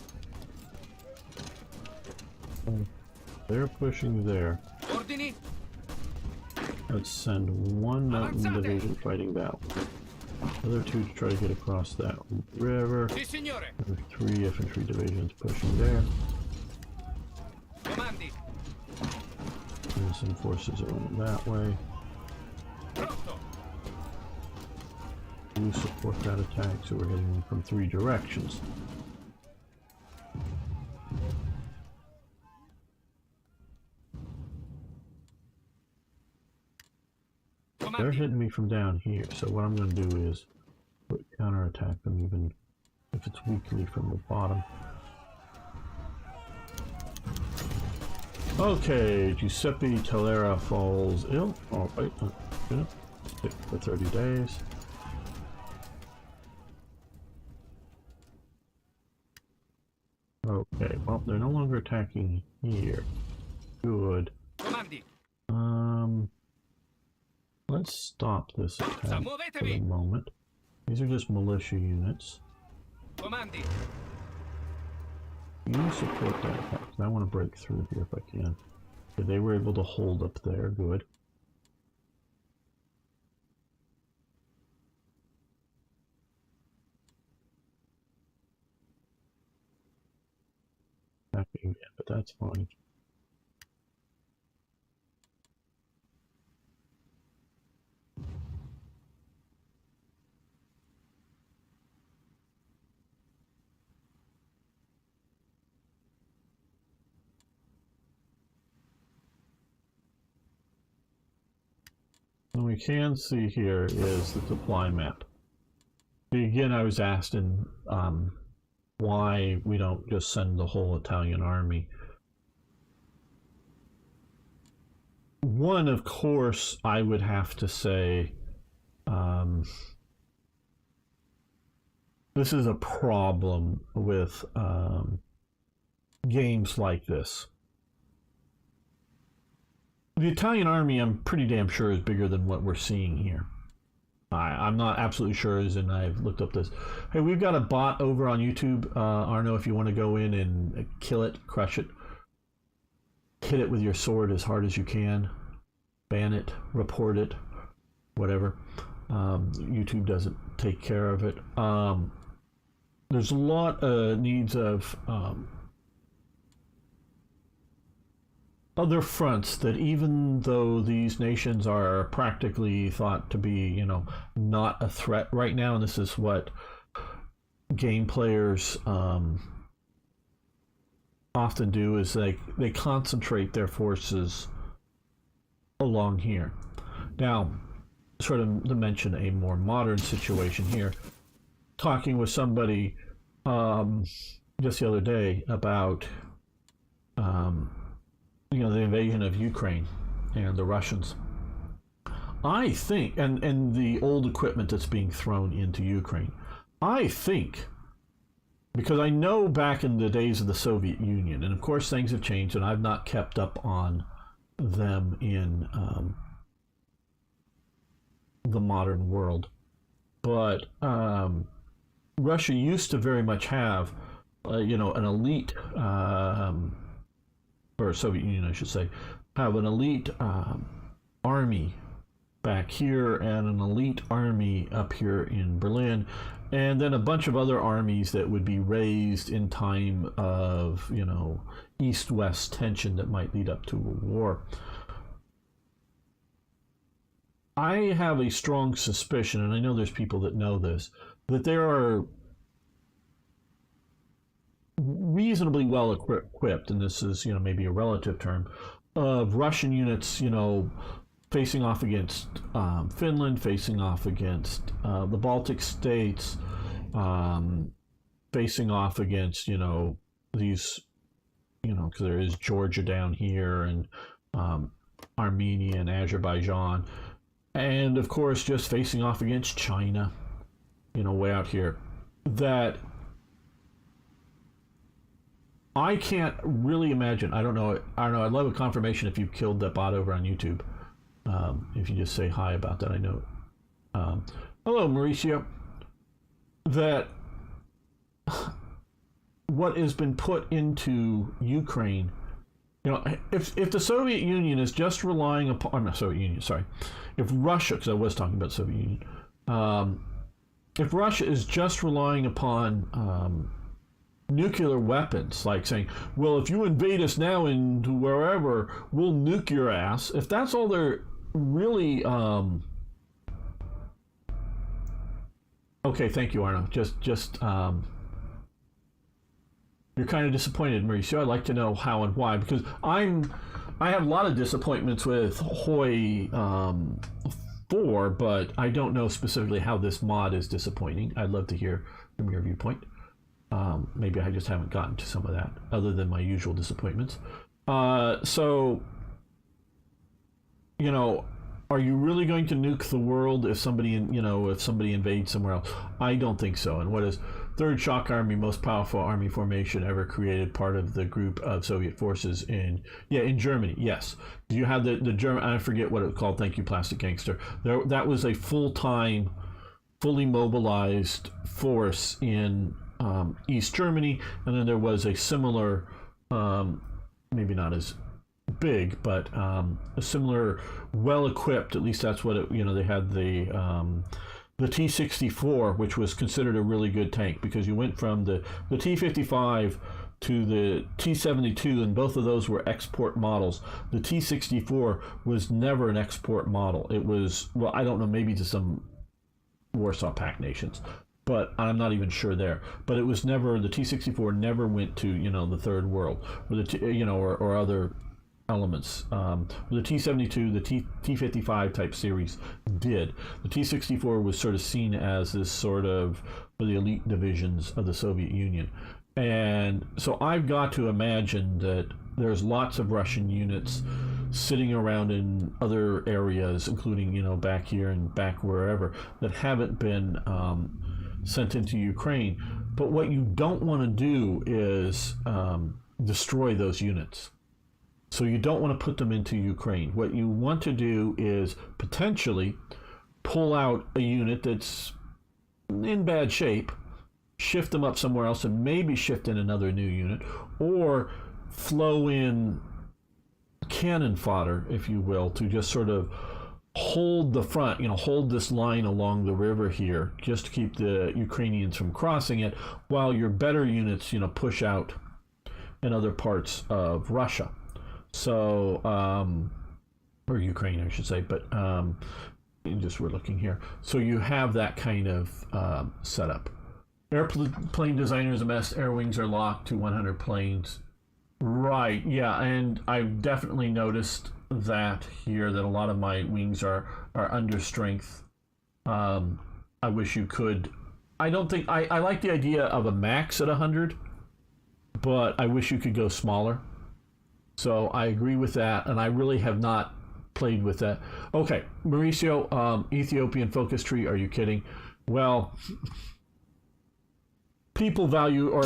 They're pushing there. Ordini? Let's send one mountain Avanzate! division fighting that one. Other two to try to get across that river. Sì, signore. There are 3 infantry divisions pushing there. Comandi. And some forces are going that way. Pronto. You support that attack, so we're hitting from 3 directions. They're Comandi. hitting me from down here, so what I'm going to do is counterattack them even if it's weakly from the bottom. Okay, Giuseppe Tolera falls ill. Oh, wait, sick for 30 days. Okay, well, they're no longer attacking here. Good. Comandi. Let's stop this attack for Muovetevi. the moment. These are just militia units. Comandi. You support that attack. I want to break through here if I can. Okay, they were able to hold up there. Good. Attacking again, but that's fine. What we can see here is the supply map. Again, I was asked in why we don't just send the whole Italian army. One, of course, I would have to say this is a problem with games like this. The Italian army, I'm pretty damn sure, is bigger than what we're seeing here. I'm not absolutely sure, as in I've looked up this. Hey, we've got a bot over on YouTube. Arno, if you want to go in and kill it, crush it, hit it with your sword as hard as you can, ban it, report it, whatever. YouTube doesn't take care of it. There's a lot of needs of other fronts that, even though these nations are practically thought to be, you know, not a threat right now, and this is what game players often do, is they concentrate their forces along here. Now, sort of to mention a more modern situation here, talking with somebody just the other day about you know, the invasion of Ukraine and the Russians. I think, and the old equipment that's being thrown into Ukraine, I think, because I know back in the days of the Soviet Union, and of course things have changed, and I've not kept up on them in the modern world, but Russia used to very much have, you know, an elite, or Soviet Union, I should say, have an elite army back here and an elite army up here in Berlin, and then a bunch of other armies that would be raised in time of, you know, East-West tension that might lead up to a war. I have a strong suspicion, and I know there's people that know this, that there are reasonably well equipped, and this is, you know, maybe a relative term, of Russian units, you know, facing off against Finland, facing off against the Baltic states, facing off against, you know, these, you know, because there is Georgia down here, and Armenia and Azerbaijan, and of course just facing off against China, you know, way out here. That I can't really imagine. I don't know. I'd love a confirmation if you've killed that bot over on YouTube. If you just say hi about that, I know. Hello, Mauricio. That what has been put into Ukraine, you know, if the Soviet Union is just relying upon, not Soviet Union, sorry, if Russia, because I was talking about Soviet Union, if Russia is just relying upon nuclear weapons, like saying, well, if you invade us now into wherever, we'll nuke your ass. If that's all they're really, okay, thank you, Arno. You're kind of disappointed, Mauricio. I'd like to know how and why, because I have a lot of disappointments with HOI IV, but I don't know specifically how this mod is disappointing. I'd love to hear from your viewpoint. Maybe I just haven't gotten to some of that, other than my usual disappointments. So, you know, are you really going to nuke the world if somebody invades somewhere else? I don't think so. And what is Third Shock Army, most powerful army formation ever created, part of the group of Soviet forces in Germany? Yes. Do you have the German? I forget what it was called. Thank you, Plastic Gangster. That was a full-time, fully mobilized force in East Germany, and then there was a similar, maybe not as big, but a similar, well-equipped, at least that's what it, they had the T-64, which was considered a really good tank, because you went from the T-55 to the T-72, and both of those were export models. The T-64 was never an export model. It was, well, I don't know, maybe to some Warsaw Pact nations, but I'm not even sure there. But it was never, the T-64 never went to, the Third World, or the or other elements. The T-72, the T-55 type series did. The T-64 was sort of seen as this sort of the elite divisions of the Soviet Union. And so I've got to imagine that there's lots of Russian units sitting around in other areas, including, back here and back wherever, that haven't been sent into Ukraine. But what you don't want to do is destroy those units. So you don't want to put them into Ukraine. What you want to do is potentially pull out a unit that's in bad shape, shift them up somewhere else, and maybe shift in another new unit, or flow in cannon fodder, if you will, to just sort of hold the front, hold this line along the river here, just to keep the Ukrainians from crossing it, while your better units, push out in other parts of Russia. So, or Ukraine, I should say, but we're looking here. So you have that kind of setup. Airplane designer is a mess. Air wings are locked to 100 planes. Right, yeah, and I've definitely noticed that here, that a lot of my wings are under strength. I wish you could. I don't think, I like the idea of a max at 100, but I wish you could go smaller. So I agree with that, and I really have not played with that. Okay, Mauricio, Ethiopian focus tree, are you kidding? Well, people value,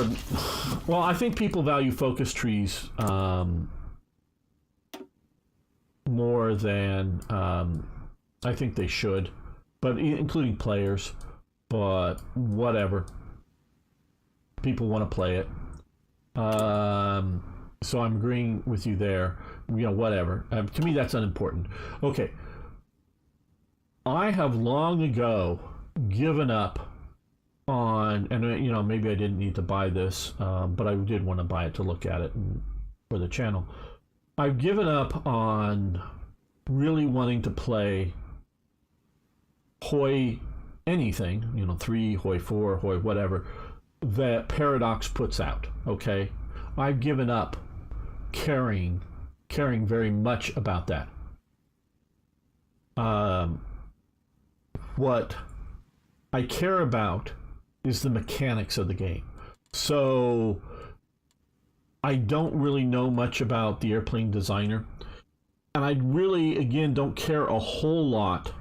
I think people value focus trees more than I think they should, but including players, but whatever. People want to play it. So I'm agreeing with you there. Whatever. To me, that's unimportant. Okay. I have long ago given up on, and maybe I didn't need to buy this, but I did want to buy it to look at it for the channel. I've given up on really wanting to play HOI anything, 3, HOI 4, HOI whatever, that Paradox puts out, okay? I've given up caring very much about that. What I care about is the mechanics of the game. So I don't really know much about the airplane designer, and I really, again, don't care a whole lot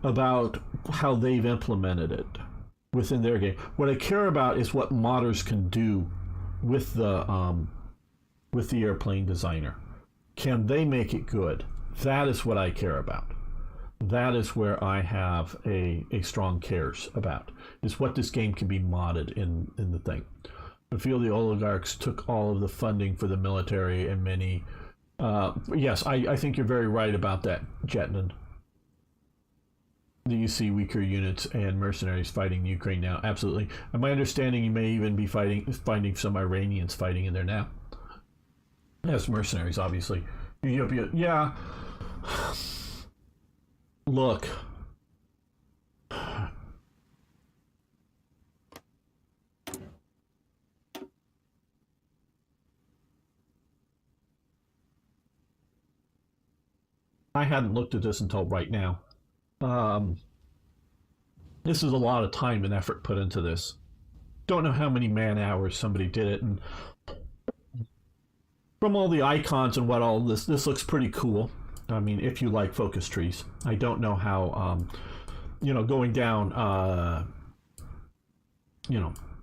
about how they've implemented it within their game. What I care about is what modders can do with the airplane designer. Can they make it good? That is what I care about. That is where I have a strong cares about, is what this game can be modded in the thing. I feel the oligarchs took all of the funding for the military and many. Yes, I think you're very right about that, Jetnan. Do you see weaker units and mercenaries fighting Ukraine now? Absolutely. And my understanding, you may even be finding some Iranians fighting in there now. As mercenaries, obviously. Ethiopia, yeah. Look. I hadn't looked at this until right now. This is a lot of time and effort put into this. Don't know how many man hours somebody did it, and from all the icons and what all this looks pretty cool. I mean, if you like focus trees. I don't know how, going down,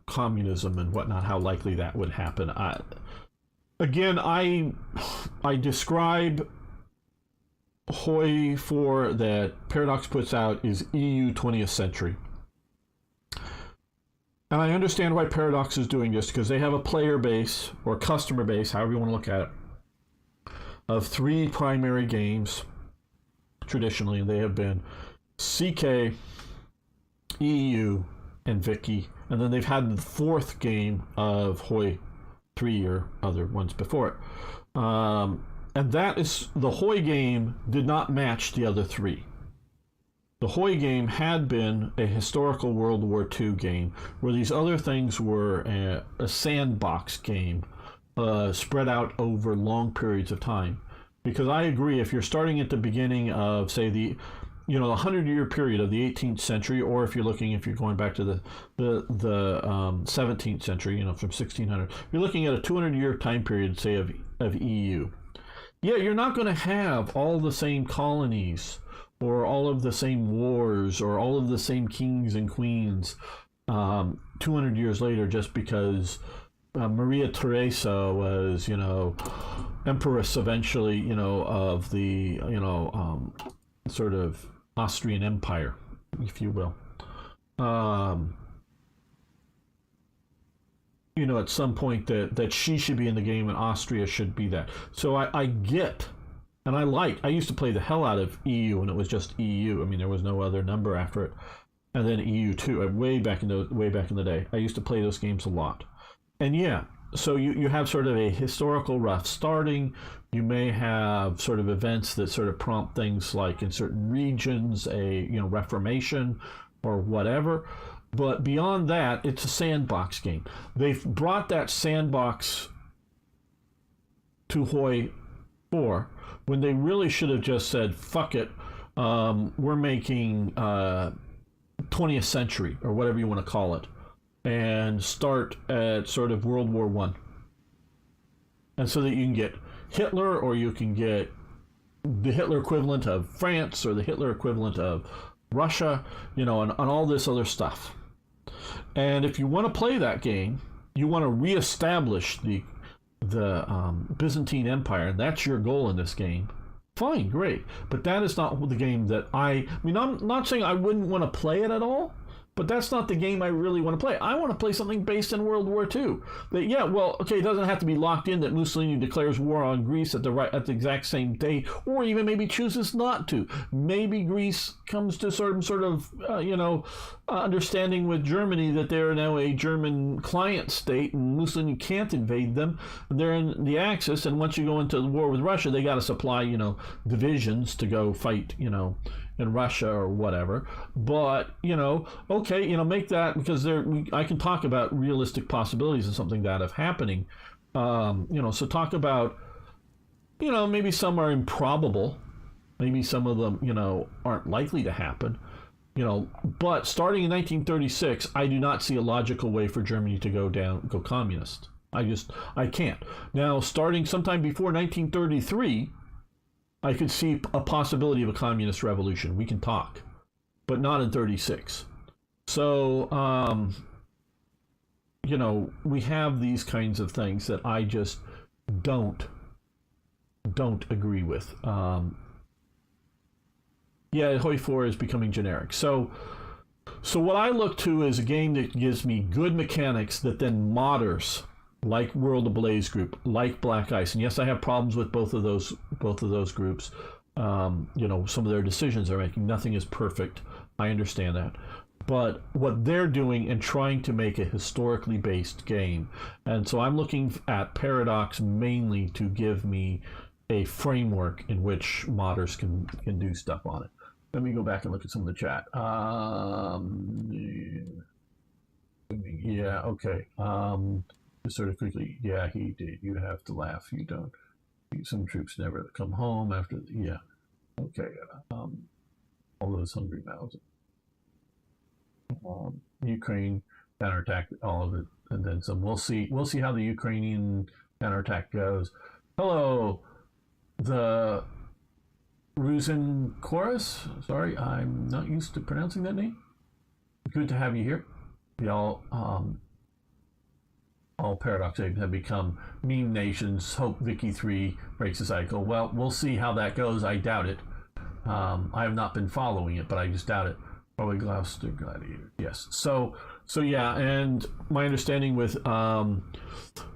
communism and whatnot, how likely that would happen. I describe HOI IV that Paradox puts out is EU 20th century. And I understand why Paradox is doing this, because they have a player base, or customer base, however you want to look at it, of 3 primary games. Traditionally, they have been CK, EU, and Vicky. And then they've had the 4th game of HOI 3 or other ones before it. And that is, the HOI game did not match the other 3. The HOI game had been a historical World War II game, where these other things were a sandbox game spread out over long periods of time. Because I agree, if you're starting at the beginning of, say, the 100-year period of the 18th century, or if you're going back to the 17th century, from 1600, you're looking at a 200-year time period, say, of EU. Yeah, you're not going to have all the same colonies, or all of the same wars, or all of the same kings and queens 200 years later, just because Maria Theresa was, empress eventually, of the, sort of Austrian Empire, if you will. At some point that she should be in the game and Austria should be that. So I get, and I used to play the hell out of EU, and it was just EU. I mean, there was no other number after it. And then EU2, way back in the day. I used to play those games a lot. And yeah, so you have sort of a historical rough starting. You may have sort of events that sort of prompt things like in certain regions, a Reformation or whatever. But beyond that, it's a sandbox game. They've brought that sandbox to HOI IV when they really should have just said, fuck it, we're making 20th century, or whatever you want to call it, and start at sort of World War I. And so that you can get Hitler, or you can get the Hitler equivalent of France, or the Hitler equivalent of Russia, and all this other stuff. And if you want to play that game, you want to reestablish the Byzantine Empire, and that's your goal in this game. Fine, great. But that is not the game that I'm not saying I wouldn't want to play it at all, but that's not the game I really want to play. I want to play something based in World War II. It doesn't have to be locked in that Mussolini declares war on Greece at the exact same date, or even maybe chooses not to. Maybe Greece comes to sort of understanding with Germany that they're now a German client state, and Mussolini can't invade them. They're in the Axis, and once you go into the war with Russia, they got to supply divisions to go fight in Russia or whatever. But make that, because I can talk about realistic possibilities of something that of happening. So talk about maybe some are improbable, maybe some of them aren't likely to happen. But starting in 1936, I do not see a logical way for Germany to go communist. I can't. Now, starting sometime before 1933, I could see a possibility of a communist revolution. We can talk, but not in 36. So, we have these kinds of things that I just don't agree with. HOI IV is becoming generic. So, So what I look to is a game that gives me good mechanics that then modders, like World of Blaze Group, like Black Ice. And yes, I have problems with both of those groups. Some of their decisions they're making. Nothing is perfect. I understand that. But what they're doing and trying to make a historically based game. And so I'm looking at Paradox mainly to give me a framework in which modders can do stuff on it. Let me go back and look at some of the chat. Yeah, okay. Just sort of quickly, yeah, he did. You have to laugh. You don't. Some troops never come home after. Yeah, okay. All those hungry mouths. Ukraine counterattack, all of it, and then some. We'll see. We'll see how the Ukrainian counterattack goes. Hello, the Ruzin Chorus. Sorry, I'm not used to pronouncing that name. Good to have you here. We all Paradox eggs have become meme nations. Hope Vicky 3 breaks the cycle. Well, we'll see how that goes. I doubt it. I have not been following it, but I just doubt it. Probably Gloucester Gladiator. Yes. So yeah, and my understanding with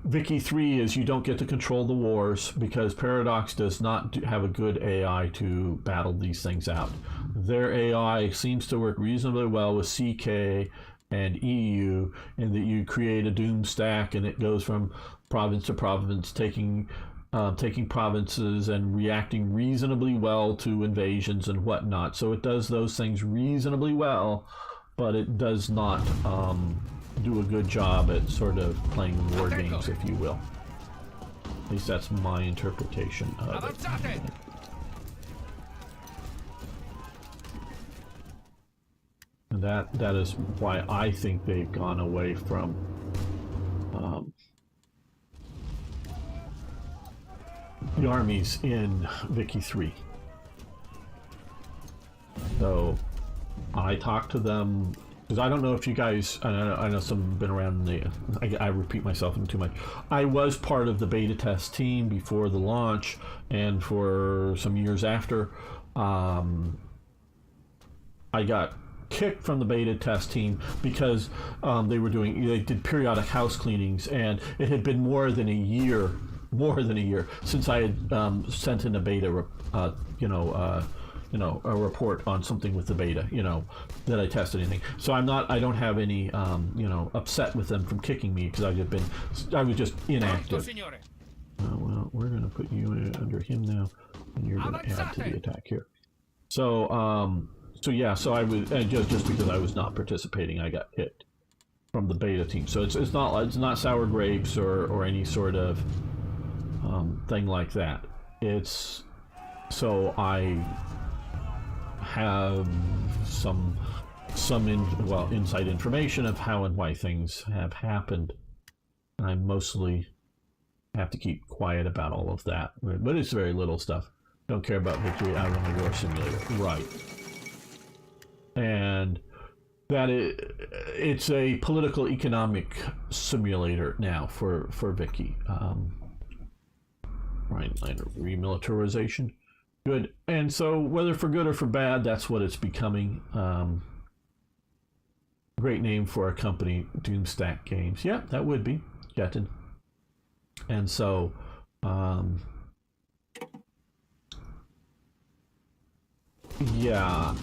Vicky 3 is you don't get to control the wars because Paradox does not have a good AI to battle these things out. Their AI seems to work reasonably well with CK and EU in that you create a doom stack and it goes from province to province, taking provinces and reacting reasonably well to invasions and whatnot. So it does those things reasonably well, but it does not do a good job at sort of playing war games, if you will. At least that's my interpretation of it. And that is why I think they've gone away from the armies in Vicky 3. So I talked to them because I don't know if you guys, I know some have been around. I repeat myself too much. I was part of the beta test team before the launch and for some years after. I got kicked from the beta test team because they did periodic house cleanings, and it had been more than a year since I had sent in a beta a report on something with the beta, that I tested anything. So I don't have any upset with them from kicking me because I was just inactive. Well, we're going to put you under him now, and you're going to add to the attack here. So I was just because I was not participating, I got hit from the beta team. So it's not sour grapes or any sort of thing like that. So I have some inside information of how and why things have happened, and I mostly have to keep quiet about all of that. But it's very little stuff. Don't care about victory. I run a war simulator, right? And it's a political economic simulator now for Vicky. Right, remilitarization. Good. And so whether for good or for bad, that's what it's becoming. Great name for a company, Doomstack Games. Yeah, that would be Jetin. And so yeah,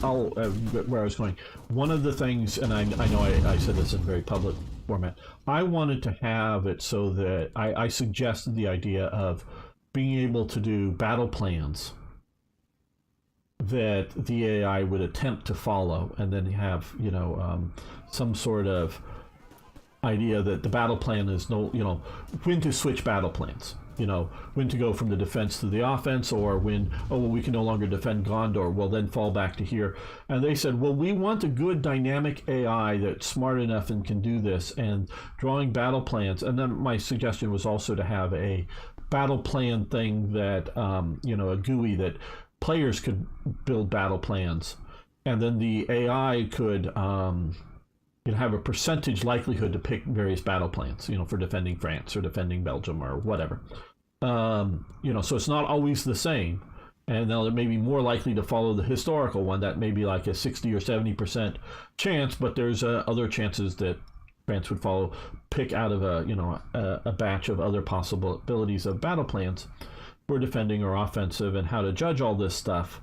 where I was going. One of the things, and I know I said this in very public format, I wanted to have it so that I suggested the idea of being able to do battle plans that the AI would attempt to follow, and then have some sort of idea that the battle plan is when to switch battle plans. When to go from the defense to the offense, or when, we can no longer defend Gondor, well, then fall back to here. And they said, well, we want a good dynamic AI that's smart enough and can do this, and drawing battle plans. And then my suggestion was also to have a battle plan thing that, a GUI that players could build battle plans. And then the AI could have a percentage likelihood to pick various battle plans, for defending France or defending Belgium or whatever. So it's not always the same, and they'll maybe more likely to follow the historical one. That may be like a 60 or 70% chance, but there's other chances that France would follow, pick out of a batch of other possibilities of battle plans for defending or offensive, and how to judge all this stuff.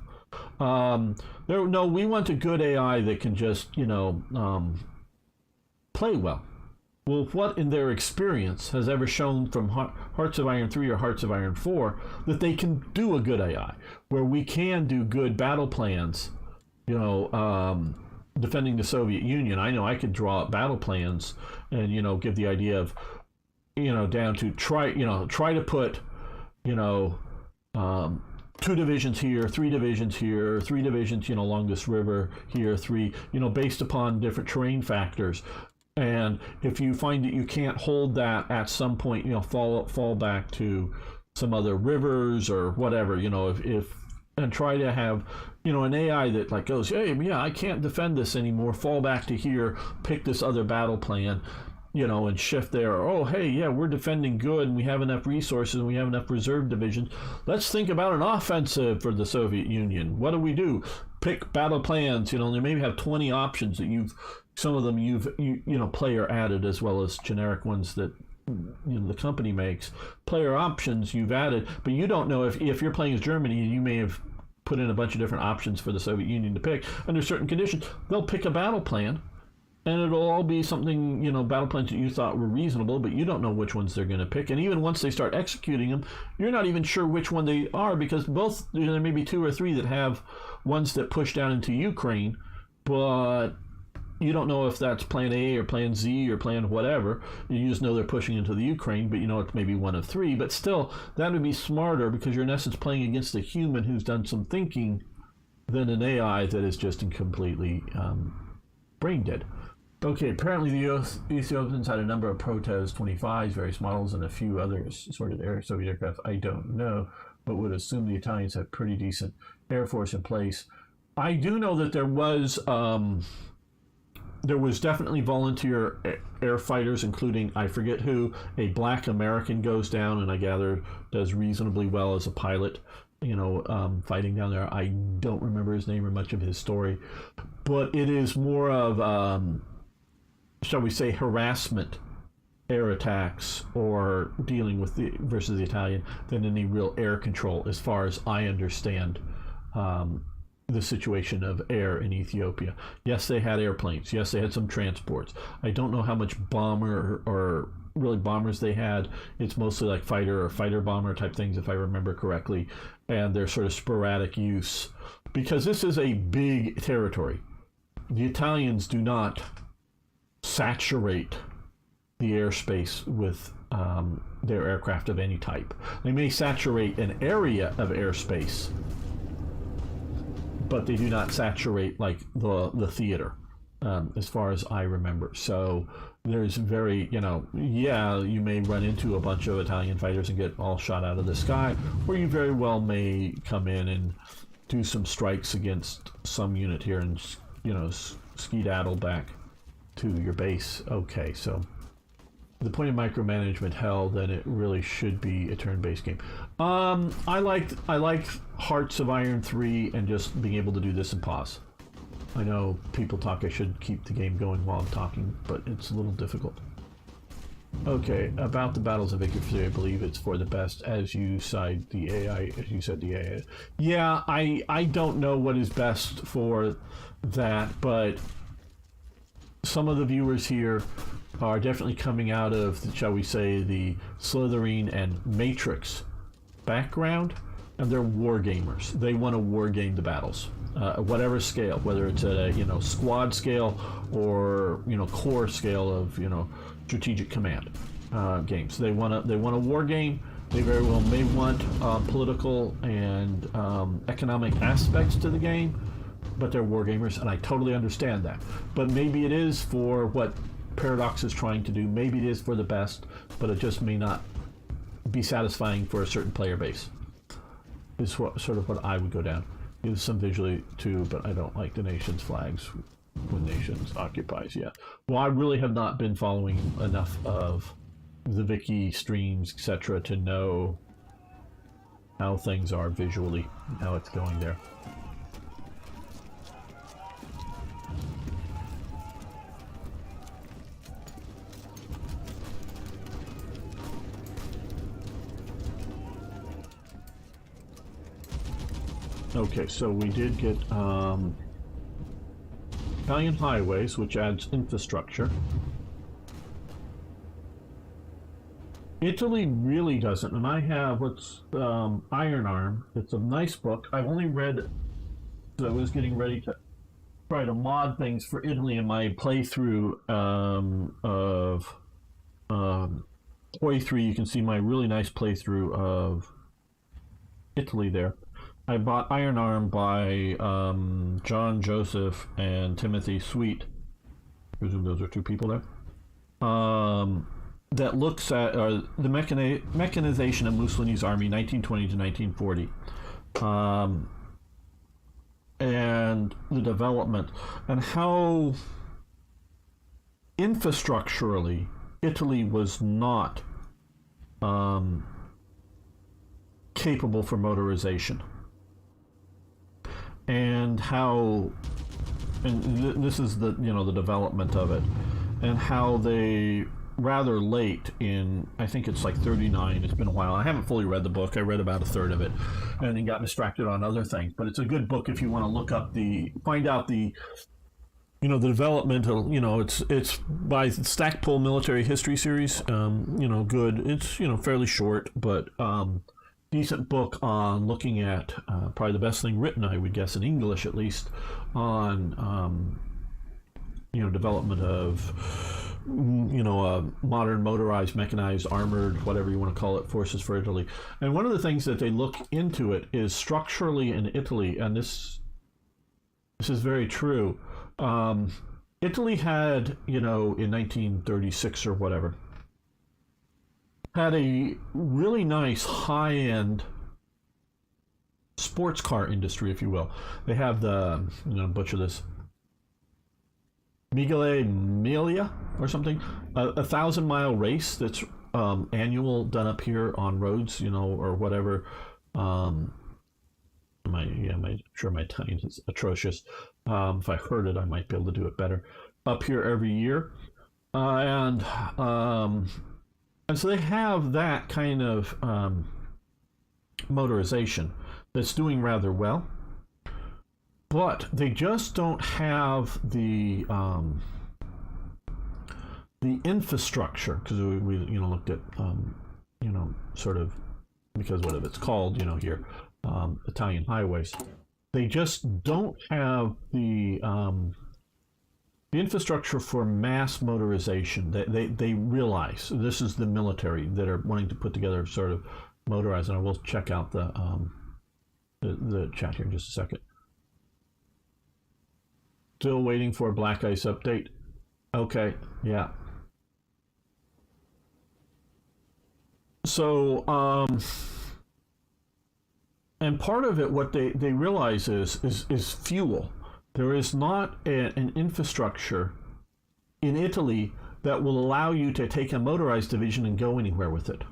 We want a good AI that can just play well. Well, what in their experience has ever shown from Hearts of Iron 3 or Hearts of Iron 4 that they can do a good AI, where we can do good battle plans, defending the Soviet Union. I know I could draw up battle plans and, give the idea of, down to try to put, 2 divisions here, 3 divisions here, 3 divisions, along this river here, 3, based upon different terrain factors. And if you find that you can't hold that at some point, fall back to some other rivers or whatever, if and try to have, an AI that like goes, hey, yeah, I can't defend this anymore, fall back to here, pick this other battle plan, and shift there. Oh, hey, yeah, we're defending good and we have enough resources and we have enough reserve divisions. Let's think about an offensive for the Soviet Union. What do we do? Pick battle plans, they maybe have 20 options that some of them you've player added, as well as generic ones that the company makes. Player options you've added, but you don't know if you're playing as Germany, you may have put in a bunch of different options for the Soviet Union to pick. Under certain conditions, they'll pick a battle plan, and it'll all be something, battle plans that you thought were reasonable, but you don't know which ones they're going to pick. And even once they start executing them, you're not even sure which one they are, because both, there may be 2 or 3 that have ones that push down into Ukraine, but you don't know if that's plan A or plan Z or plan whatever. You just know they're pushing into the Ukraine, but it's maybe 1 of 3. But still, that would be smarter, because you're in essence playing against a human who's done some thinking than an AI that is just completely brain dead. Okay, apparently the Ethiopians had a number of Proteus 25s, various models, and a few other assorted Soviet aircraft. I don't know, but would assume the Italians have pretty decent air force in place. I do know that there was definitely volunteer air fighters, including, I forget who, a black American goes down and I gather does reasonably well as a pilot, fighting down there. I don't remember his name or much of his story, but it is more of, shall we say, harassment air attacks or dealing with versus the Italian than any real air control, as far as I understand the situation of air in Ethiopia. Yes, they had airplanes. Yes, they had some transports. I don't know how much bomber or really bombers they had. It's mostly like fighter or fighter bomber type things, if I remember correctly, and they're sort of sporadic use, because this is a big territory. The Italians do not saturate the airspace with their aircraft of any type. They may saturate an area of airspace, but they do not saturate like the theater, as far as I remember. So there's very, you may run into a bunch of Italian fighters and get all shot out of the sky, or you very well may come in and do some strikes against some unit here and, skedaddle back to your base. Okay, so the point of micromanagement held, then it really should be a turn-based game. I like Hearts of Iron 3 and just being able to do this and pause. I know people talk I should keep the game going while I'm talking, but it's a little difficult. Okay, about the battles of Victory 3, I believe it's for the best, as you said the AI. Yeah, I don't know what is best for that, but some of the viewers here are definitely coming out of, shall we say, the Slytherin and Matrix background, and they're war gamers. They want to war game the battles, whatever scale, whether it's at a squad scale or core scale of strategic command games. They want a war game. They very well may want political and economic aspects to the game, but they're war gamers, and I totally understand that. But maybe it is for what Paradox is trying to do. Maybe it is for the best, but it just may not be satisfying for a certain player base. Is sort of what I would go down. Use some visually too, but I don't like the nation's flags when nations occupies. Yeah. Well, I really have not been following enough of the Wiki streams, etc., to know how things are visually, how it's going there. Okay, so we did get Italian highways, which adds infrastructure. Italy really doesn't, and I have what's Iron Arm. It's a nice book. I've only read, so I was getting ready to try to mod things for Italy in my playthrough of HOI IV. You can see my really nice playthrough of Italy there. I bought Iron Arm by John Joseph and Timothy Sweet. I presume those are two people there. That looks at the mechanization of Mussolini's army, 1920 to 1940, and the development, and how infrastructurally Italy was not capable for motorization, and how, and this is the the development of it, and how they rather late in, I think it's like 39, it's been a while, I haven't fully read the book, I read about a third of it and then got distracted on other things, but it's a good book if you want to look up find out the the development of, it's by Stackpole Military History Series, good, it's fairly short, but decent book on looking at probably the best thing written, I would guess, in English at least, on development of modern motorized, mechanized, armored, whatever you want to call it, forces for Italy. And one of the things that they look into it is structurally in Italy, and this is very true. Italy had, in 1936 or whatever, had a really nice high-end sports car industry, if you will. They have the, butcher this, Miglia or something, a 1,000-mile race that's annual, done up here on roads, or whatever. I'm sure my Italian is atrocious. If I heard it, I might be able to do it better. Up here every year, and so they have that kind of motorization that's doing rather well. But they just don't have the infrastructure, because we looked at sort of, because what it's called here, Italian highways. They just don't have the infrastructure for mass motorization. They realize this is the military that are wanting to put together sort of motorized. And I will check out the chat here in just a second. Still waiting for a Black Ice update. Okay, yeah. So, and part of it, what they realize is fuel. There is not an infrastructure in Italy that will allow you to take a motorized division and go anywhere with it.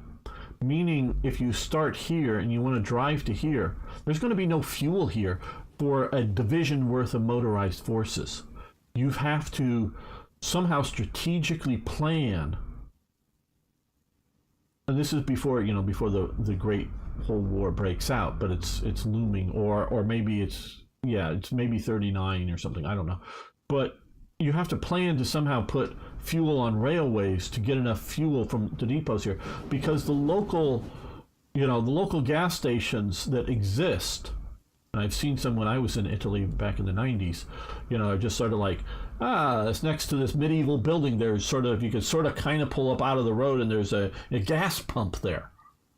Meaning, if you start here and you want to drive to here, there's going to be no fuel here for a division worth of motorized forces. You have to somehow strategically plan, and this is before before the Great Whole War breaks out, but it's looming, or maybe it's maybe 39 or something, I don't know. But you have to plan to somehow put fuel on railways to get enough fuel from the depots here, because the local gas stations that exist, and I've seen some when I was in Italy back in the 90s, just sort of like, it's next to this medieval building. There's sort of, you could sort of kind of pull up out of the road and there's a gas pump there,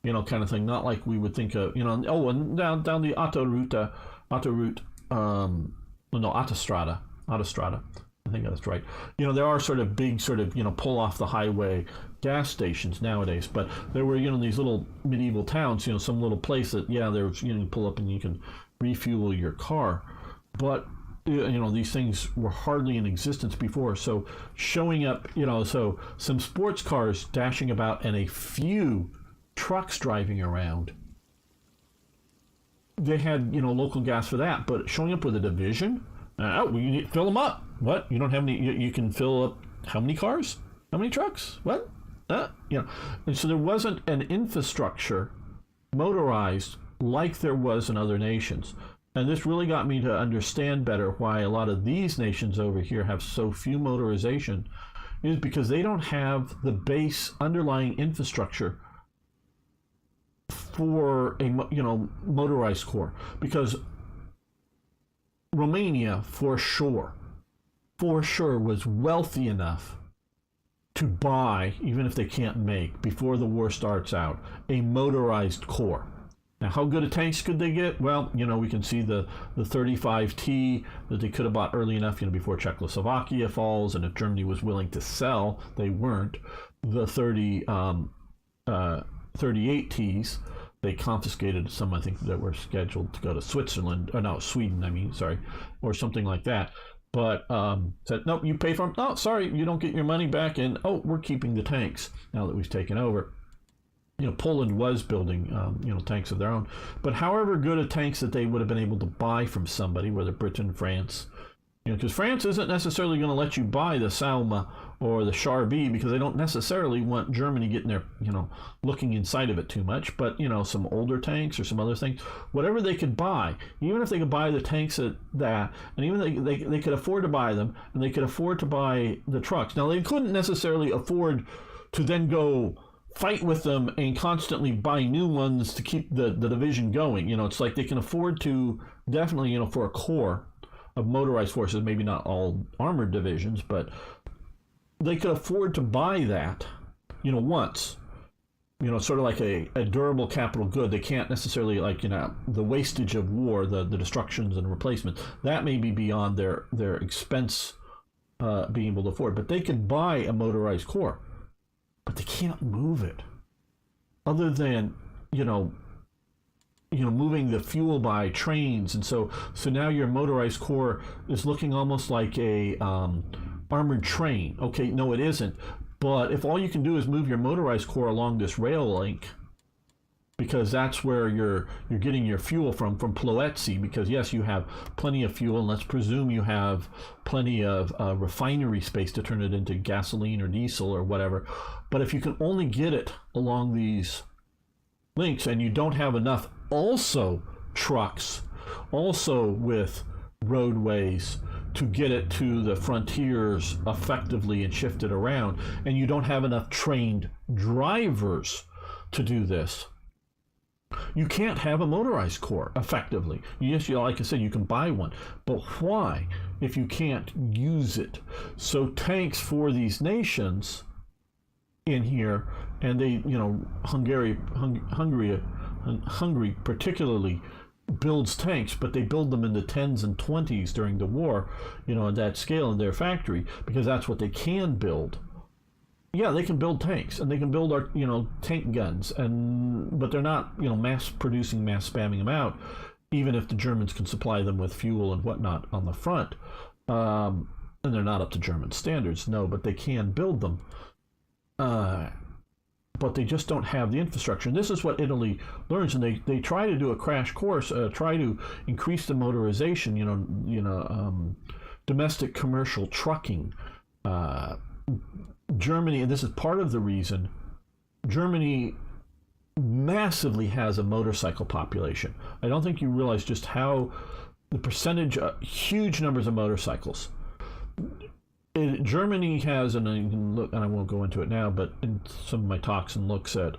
kind of thing. Not like we would think of, and down the autostrada. I think that's right. There are sort of big pull off the highway gas stations nowadays, but there were, these little medieval towns, some little place that, there's, you pull up and you can refuel your car. But, these things were hardly in existence before. So showing up, so some sports cars dashing about and a few trucks driving around they had, local gas for that, but showing up with a division, you need fill them up. What? You don't have any? You can fill up how many cars? How many trucks? What? And so there wasn't an infrastructure motorized like there was in other nations. And this really got me to understand better why a lot of these nations over here have so few motorization, is because they don't have the base underlying infrastructure for a motorized corps. Because Romania, for sure, was wealthy enough to buy, even if they can't make, before the war starts out, a motorized corps. Now, how good a tanks could they get? Well, we can see the 35T that they could have bought early enough, before Czechoslovakia falls, and if Germany was willing to sell, they weren't. The 38Ts, they confiscated some, I think, that were scheduled to go to Sweden, or something like that. But said, nope, you pay for them. Oh, sorry, you don't get your money back, and we're keeping the tanks now that we've taken over. Poland was building, tanks of their own. But however good a tanks that they would have been able to buy from somebody, whether Britain, France, because France isn't necessarily going to let you buy the Salma or the Char B, because they don't necessarily want Germany getting there, looking inside of it too much. But, some older tanks or some other things, whatever they could buy, even if they could buy the tanks at that, and even they could afford to buy them, and they could afford to buy the trucks. Now, they couldn't necessarily afford to then go fight with them and constantly buy new ones to keep the division going. It's like they can afford to definitely, for a corps of motorized forces, maybe not all armored divisions, but they could afford to buy that, once. Sort of like a durable capital good. They can't necessarily, the wastage of war, the destructions and replacements, that may be beyond their expense being able to afford. But they can buy a motorized corps. But they can't move it, other than moving the fuel by trains. And so now your motorized corps is looking almost like a armored train. Okay, no, it isn't. But if all you can do is move your motorized corps along this rail link, because that's where you're getting your fuel from Ploetzi, because yes, you have plenty of fuel, and let's presume you have plenty of refinery space to turn it into gasoline or diesel or whatever. But if you can only get it along these links, and you don't have enough also trucks, also with roadways to get it to the frontiers effectively and shift it around, and you don't have enough trained drivers to do this, you can't have a motorized corps effectively. Yes, like I said, you can buy one, but why if you can't use it? So tanks for these nations in here, and they, Hungary particularly builds tanks, but they build them in the 10s and 20s during the war, at that scale in their factory, because that's what they can build. Yeah, they can build tanks, and they can build our, tank guns, but they're not, mass spamming them out, even if the Germans can supply them with fuel and whatnot on the front. And they're not up to German standards, no, but they can build them. But they just don't have the infrastructure. And this is what Italy learns, and they try to do a crash course, try to increase the motorization, domestic commercial trucking. Germany, and this is part of the reason, Germany massively has a motorcycle population. I don't think you realize just how the percentage, huge numbers of motorcycles. Germany has, and I won't go into it now, but in some of my talks and looks at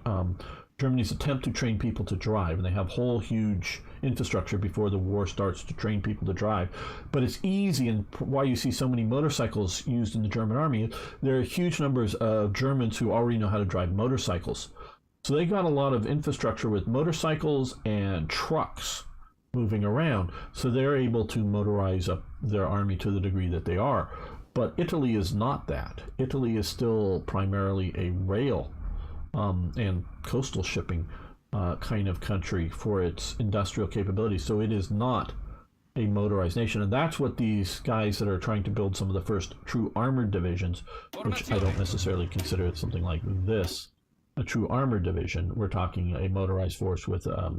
Germany's attempt to train people to drive, and they have whole huge infrastructure before the war starts to train people to drive. But it's easy, and why you see so many motorcycles used in the German army, there are huge numbers of Germans who already know how to drive motorcycles. So they got a lot of infrastructure with motorcycles and trucks moving around, so they're able to motorize up their army to the degree that they are. But Italy is not that. Italy is still primarily a rail and coastal shipping kind of country for its industrial capabilities. So it is not a motorized nation. And that's what these guys that are trying to build some of the first true armored divisions, which I don't necessarily consider something like this a true armored division. We're talking a motorized force with a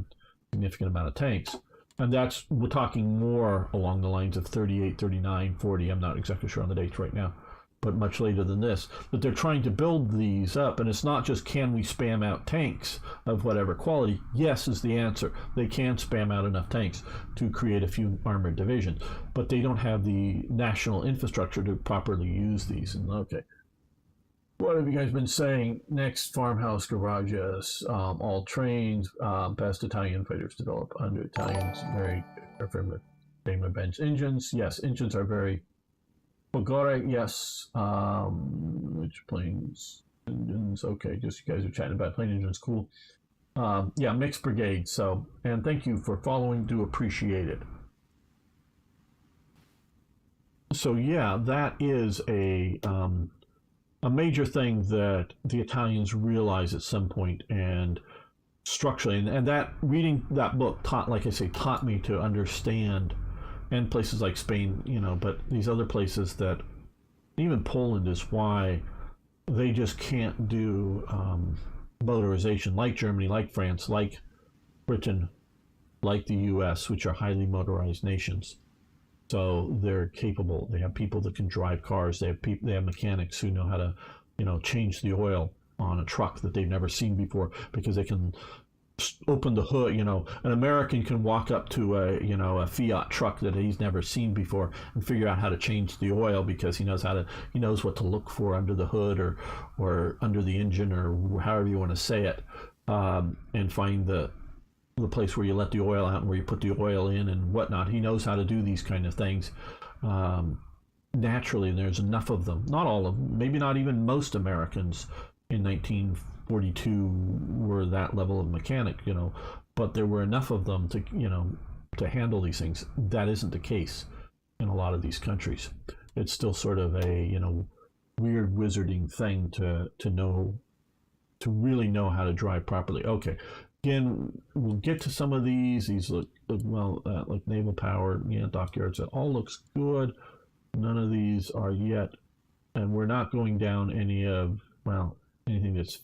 significant amount of tanks. And that's, we're talking more along the lines of 38, 39, 40. I'm not exactly sure on the dates right now, but much later than this. But they're trying to build these up, and it's not just can we spam out tanks of whatever quality. Yes is the answer. They can spam out enough tanks to create a few armored divisions, but they don't have the national infrastructure to properly use these. And okay, what have you guys been saying? Next, farmhouse garages, all trains, best Italian fighters develop under Italians, very affirmative. Daimler Benz engines. Yes, engines are very. Bogore, yes. Which planes? Engines. Okay, just you guys are chatting about plane engines. Cool. Yeah, mixed brigade. So, and thank you for following. Do appreciate it. So yeah, that is a major thing that the Italians realize at some point, and structurally, and that reading that book taught, like I say, taught me to understand, and places like Spain, you know, but these other places that, even Poland, is why they just can't do motorization like Germany, like France, like Britain, like the US, which are highly motorized nations. So they're capable. They have people that can drive cars. They have people. They have mechanics who know how to, you know, change the oil on a truck that they've never seen before, because they can open the hood. You know, an American can walk up to a Fiat truck that he's never seen before and figure out how to change the oil, because he knows what to look for under the hood or under the engine, or however you want to say it, and find the place where you let the oil out and where you put the oil in and whatnot. He knows how to do these kind of things naturally, and there's enough of them. Not all of them, maybe not even most Americans in 1942 were that level of mechanic, you know, but there were enough of them to, you know, to handle these things. That isn't the case in a lot of these countries. It's still sort of a, you know, weird wizarding thing to really know how to drive properly. Okay. Again, we'll get to some of these. These look well, like naval power, yeah, dockyards. It all looks good. None of these are yet, and we're not going down any of, well, anything that's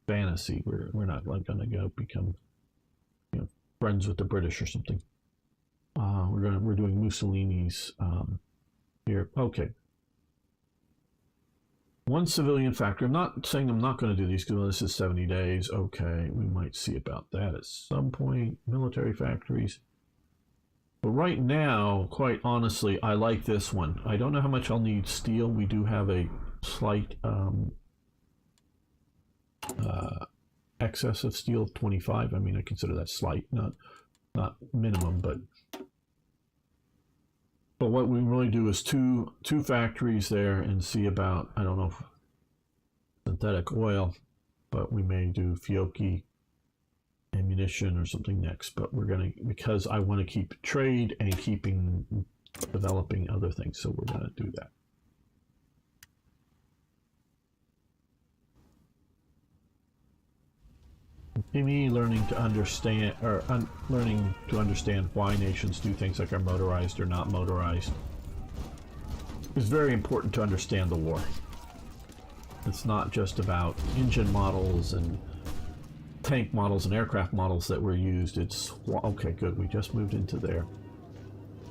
fantasy. We're not like going to go become, you know, friends with the British or something. We're doing Mussolini's here. Okay. One civilian factory. I'm not saying I'm not going to do these, because this is 70 days. Okay, we might see about that at some point. Military factories. But right now, quite honestly, I like this one. I don't know how much I'll need steel. We do have a slight excess of steel, 25. I mean, I consider that slight, not minimum, but what we really do is two factories there and see about, I don't know, synthetic oil, but we may do Fiocchi ammunition or something next. But we're going to, because I want to keep trade and developing other things, so we're going to do that. Me learning to understand, why nations do things like are motorized or not motorized, is very important to understand the war. It's not just about engine models and tank models and aircraft models that were used. It's, okay, good, we just moved into there.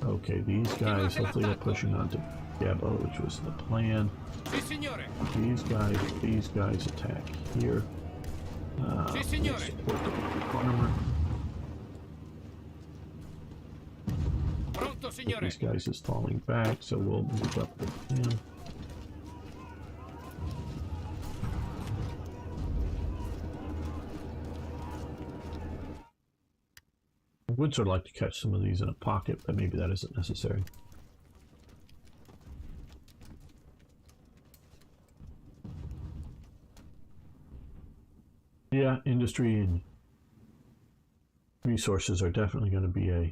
Okay, these guys, hopefully they're pushing on to Gabo, which was the plan. These guys attack here. Support the farmer. These guys is falling back, so we'll move up with him. I would sort of like to catch some of these in a pocket, but maybe that isn't necessary. Yeah, industry and resources are definitely going to be an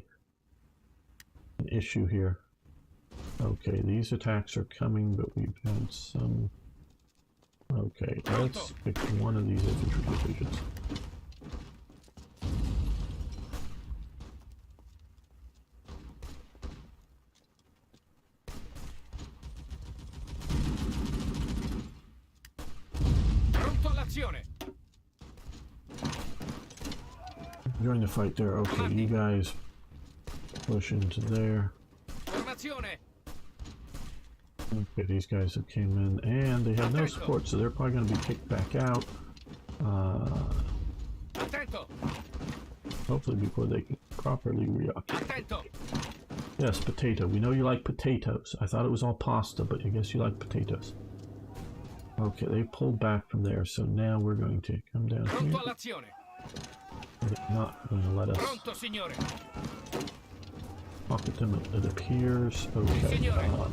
issue here. Okay, these attacks are coming, but we've had some. Okay, let's pick one of these infantry divisions. During the fight there, okay, you guys push into there. Formazione. Okay, these guys have came in and they have no support, so they're probably going to be kicked back out. Attento. Hopefully before they can properly reoccupy. Attento. Yes, potato. We know you like potatoes. I thought it was all pasta, but I guess you like potatoes. Okay, they pulled back from there, so now we're going to come down here. Pronto all'azione. They're not going to let us Pronto, signore. pocket them, it appears. Okay. Signore.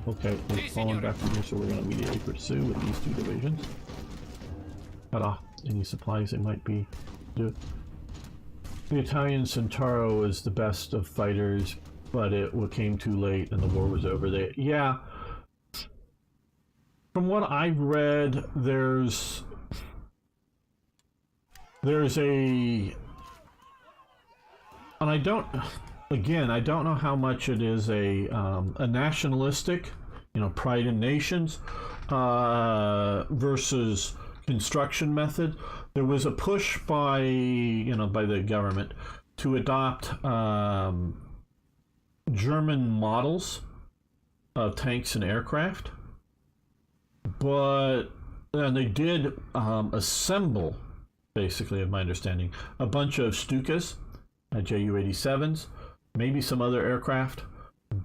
Okay, they're falling back from here, so we're going to immediately pursue with these two divisions. Cut off any supplies they might be do. The Italian Centauro is the best of fighters, but it came too late and the war was over. Yeah. From what I've read, there's a, and I don't know how much it is a nationalistic, pride in nations, versus construction method. There was a push by the government to adopt German models of tanks and aircraft, and they did assemble, basically, of my understanding, a bunch of Stukas, Ju-87s, maybe some other aircraft,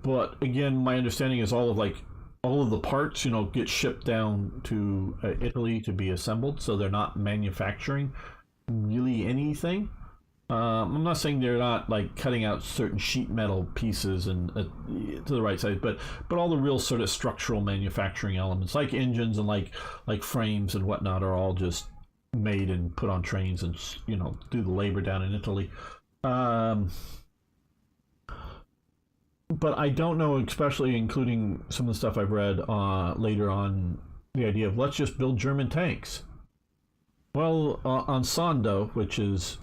but again, my understanding is all of the parts, get shipped down to Italy to be assembled, so they're not manufacturing really anything. I'm not saying they're not cutting out certain sheet metal pieces and to the right size, but all the real sort of structural manufacturing elements, like engines and like frames and whatnot, are all just made and put on trains and do the labor down in Italy. But I don't know, especially including some of the stuff I've read later on, the idea of let's just build German tanks. Well, Ensondo, which is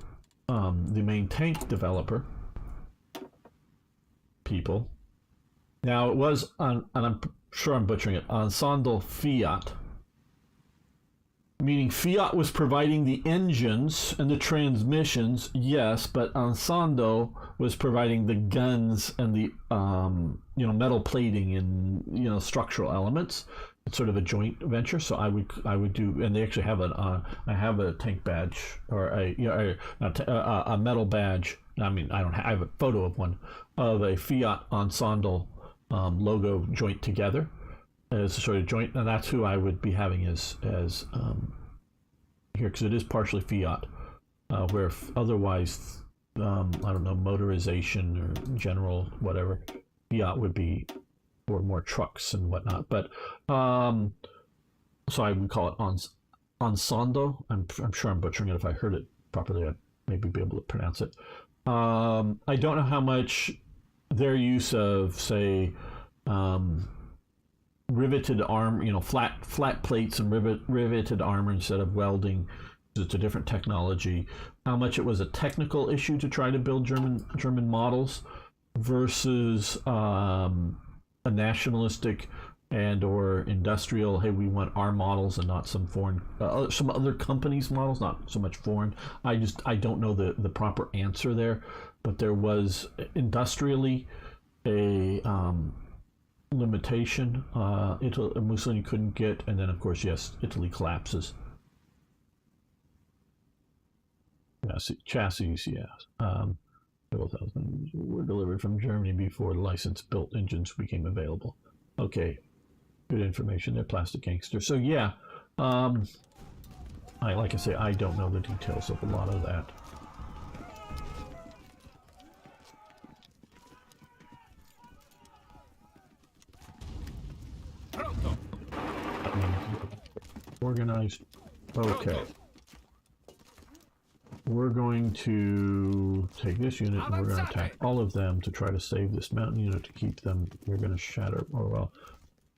the main tank developer, people. Now it was, and I'm sure I'm butchering it, Ensondo Fiat. Meaning Fiat was providing the engines and the transmissions, yes, but Ensondo was providing the guns and the metal plating and structural elements. It's sort of a joint venture. So I would do, and they actually have I have a tank badge or a metal badge. I mean, I have a photo of one of a Fiat Ensondo logo joint together as a sort of joint, and that's who I would be having as here, because it is partially Fiat, where otherwise, I don't know, motorization or general whatever, Fiat would be for more trucks and whatnot. But so I would call it Ensondo. I'm sure I'm butchering it. If I heard it properly, I'd maybe be able to pronounce it. I don't know how much their use of, say, riveted arm, flat plates and riveted armor instead of welding. It's a different technology. How much it was a technical issue to try to build German models versus a nationalistic and or industrial. Hey, we want our models and not some foreign, some other companies' models, not so much foreign. I don't know the proper answer there, but there was industrially a limitation. Mussolini couldn't get, and then of course, yes, Italy collapses. Chassis, yes. Were delivered from Germany before license-built engines became available. Okay, good information there, Plastic Gangster. So yeah, like I say, I don't know the details of a lot of that. Organized. Okay. We're going to take this unit and we're going to attack all of them to try to save this mountain unit, to keep them. We're going to shatter, or well,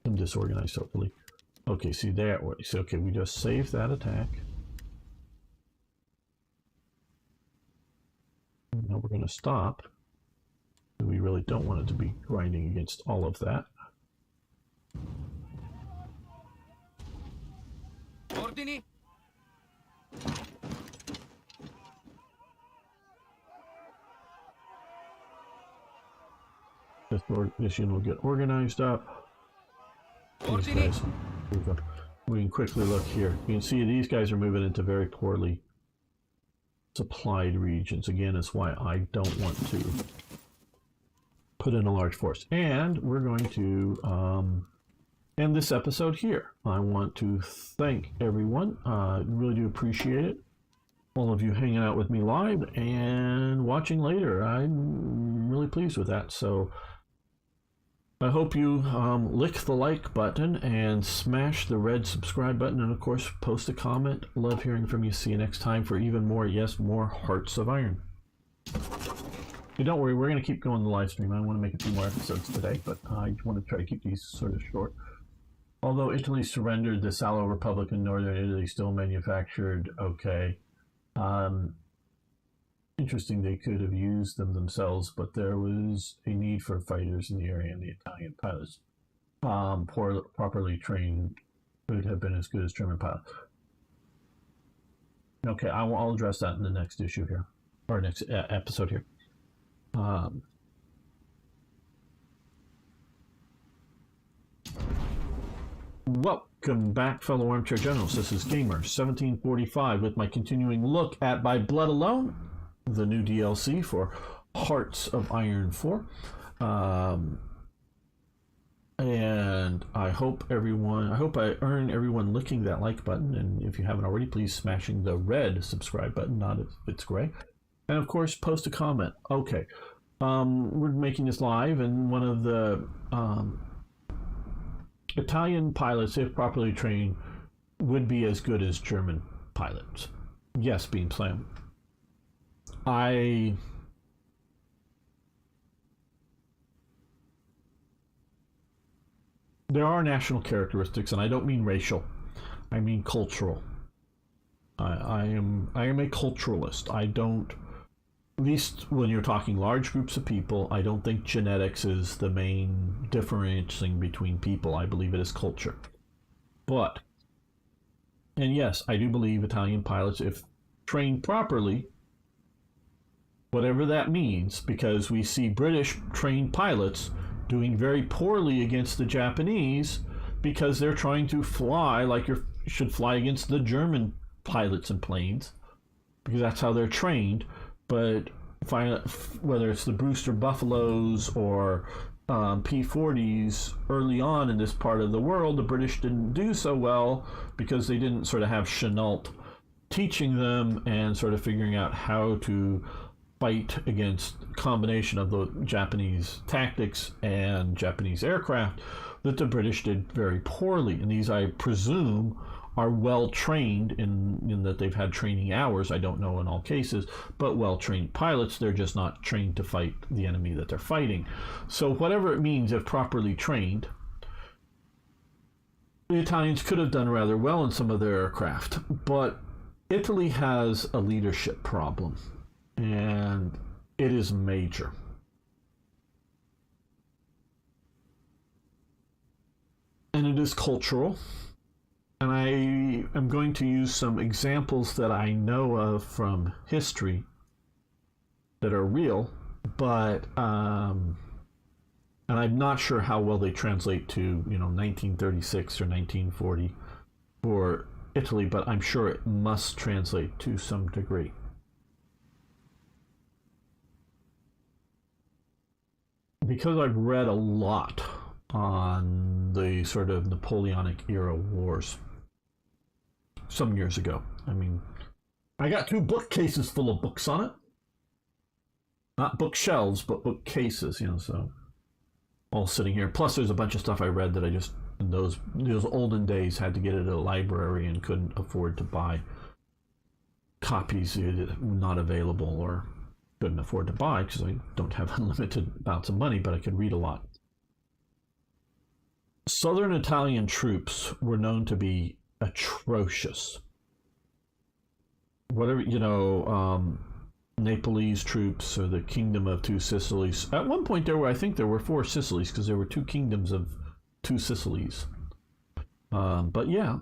them disorganized, hopefully. Okay, see that way. So okay, we just saved that attack. Now we're going to stop. We really don't want it to be grinding against all of that. Ordini? This unit will get organized up. These Ordini. guys, we can quickly look here. You can see these guys are moving into very poorly supplied regions. Again, it's why I don't want to put in a large force. And we're going to end this episode here. I want to thank everyone. Really do appreciate it. All of you hanging out with me live and watching later. I'm really pleased with that. So I hope you lick the like button and smash the red subscribe button, and of course post a comment. Love hearing from you. See you next time for even more, yes, more Hearts of Iron. Hey, don't worry, we're going to keep going the live stream. I want to make a few more episodes today, but I want to try to keep these sort of short. Although Italy surrendered, the Salo Republic in northern Italy still manufactured. Okay. Interesting, they could have used them themselves, but there was a need for fighters in the area, and the Italian pilots, properly trained, could have been as good as German pilots. Okay, I'll address that in the next issue here, or next episode here. Welcome back, fellow armchair generals. This is Gamer 1745 with my continuing look at By Blood Alone, the new DLC for Hearts of Iron 4. And I hope I earn everyone licking that like button, and if you haven't already, please smashing the red subscribe button, not if it's gray. And of course, post a comment. Okay, we're making this live, and one of the Italian pilots, if properly trained, would be as good as German pilots. Yes, Beam Slam. There are national characteristics, and I don't mean racial. I mean cultural. I am a culturalist. I don't, at least when you're talking large groups of people, I don't think genetics is the main differentiating between people. I believe it is culture. But, and yes, I do believe Italian pilots, if trained properly, whatever that means, because we see British trained pilots doing very poorly against the Japanese because they're trying to fly like you should fly against the German pilots and planes, because that's how they're trained. But whether it's the Brewster Buffaloes or P-40s early on in this part of the world, the British didn't do so well because they didn't sort of have Chenault teaching them and sort of figuring out how to fight against a combination of the Japanese tactics and Japanese aircraft that the British did very poorly. And these, I presume, are well trained in that they've had training hours. I don't know in all cases, but well trained pilots. They're just not trained to fight the enemy that they're fighting. So whatever it means, if properly trained, the Italians could have done rather well in some of their aircraft. But Italy has a leadership problem, and it is major. And it is cultural. And I am going to use some examples that I know of from history that are real, but and I'm not sure how well they translate to 1936 or 1940 for Italy, but I'm sure it must translate to some degree. Because I've read a lot on the sort of Napoleonic era wars some years ago. I mean, I got 2 bookcases full of books on it. Not bookshelves, but bookcases, so all sitting here. Plus there's a bunch of stuff I read that I just, in those olden days, had to get at a library and couldn't afford to buy copies not available, or couldn't afford to buy because I don't have unlimited amounts of money, but I could read a lot. Southern Italian troops were known to be atrocious. Whatever, Nepalese troops or the Kingdom of Two Sicilies. At one point I think there were 4 Sicilies, because there were 2 kingdoms of 2 Sicilies. But yeah,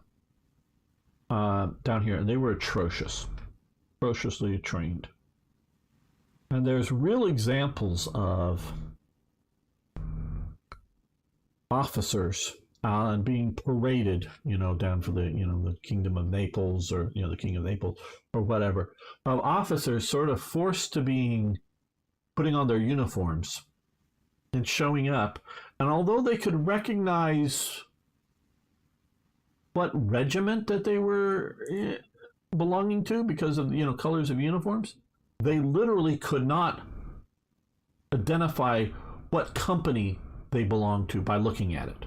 down here, and they were atrociously trained. And there's real examples of officers and being paraded, down for the Kingdom of Naples, or, the King of Naples or whatever, of officers sort of forced to being putting on their uniforms and showing up. And although they could recognize what regiment that they were belonging to because of, colors of uniforms, they literally could not identify what company they belonged to by looking at it.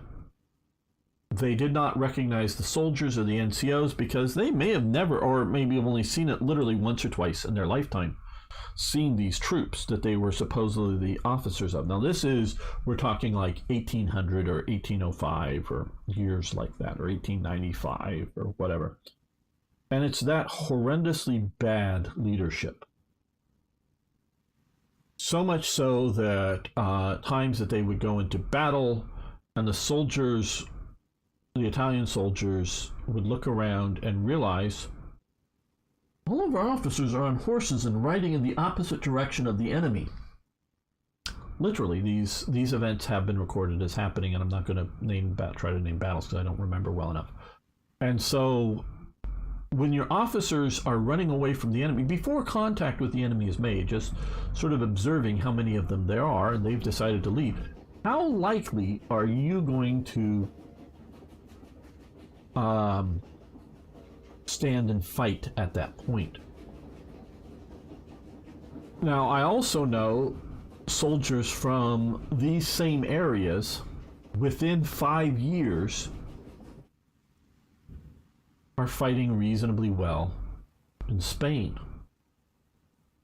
They did not recognize the soldiers or the NCOs because they may have never, or maybe have only seen it literally once or twice in their lifetime, seen these troops that they were supposedly the officers of. Now we're talking like 1800 or 1805 or years like that, or 1895 or whatever. And it's that horrendously bad leadership. So much so that times that they would go into battle and the Italian soldiers would look around and realize all of our officers are on horses and riding in the opposite direction of the enemy. Literally, these events have been recorded as happening, and I'm not going to try to name battles because I don't remember well enough. And so when your officers are running away from the enemy, before contact with the enemy is made, just sort of observing how many of them there are, and they've decided to leave, how likely are you going to stand and fight at that point? Now, I also know soldiers from these same areas within 5 years are fighting reasonably well in Spain.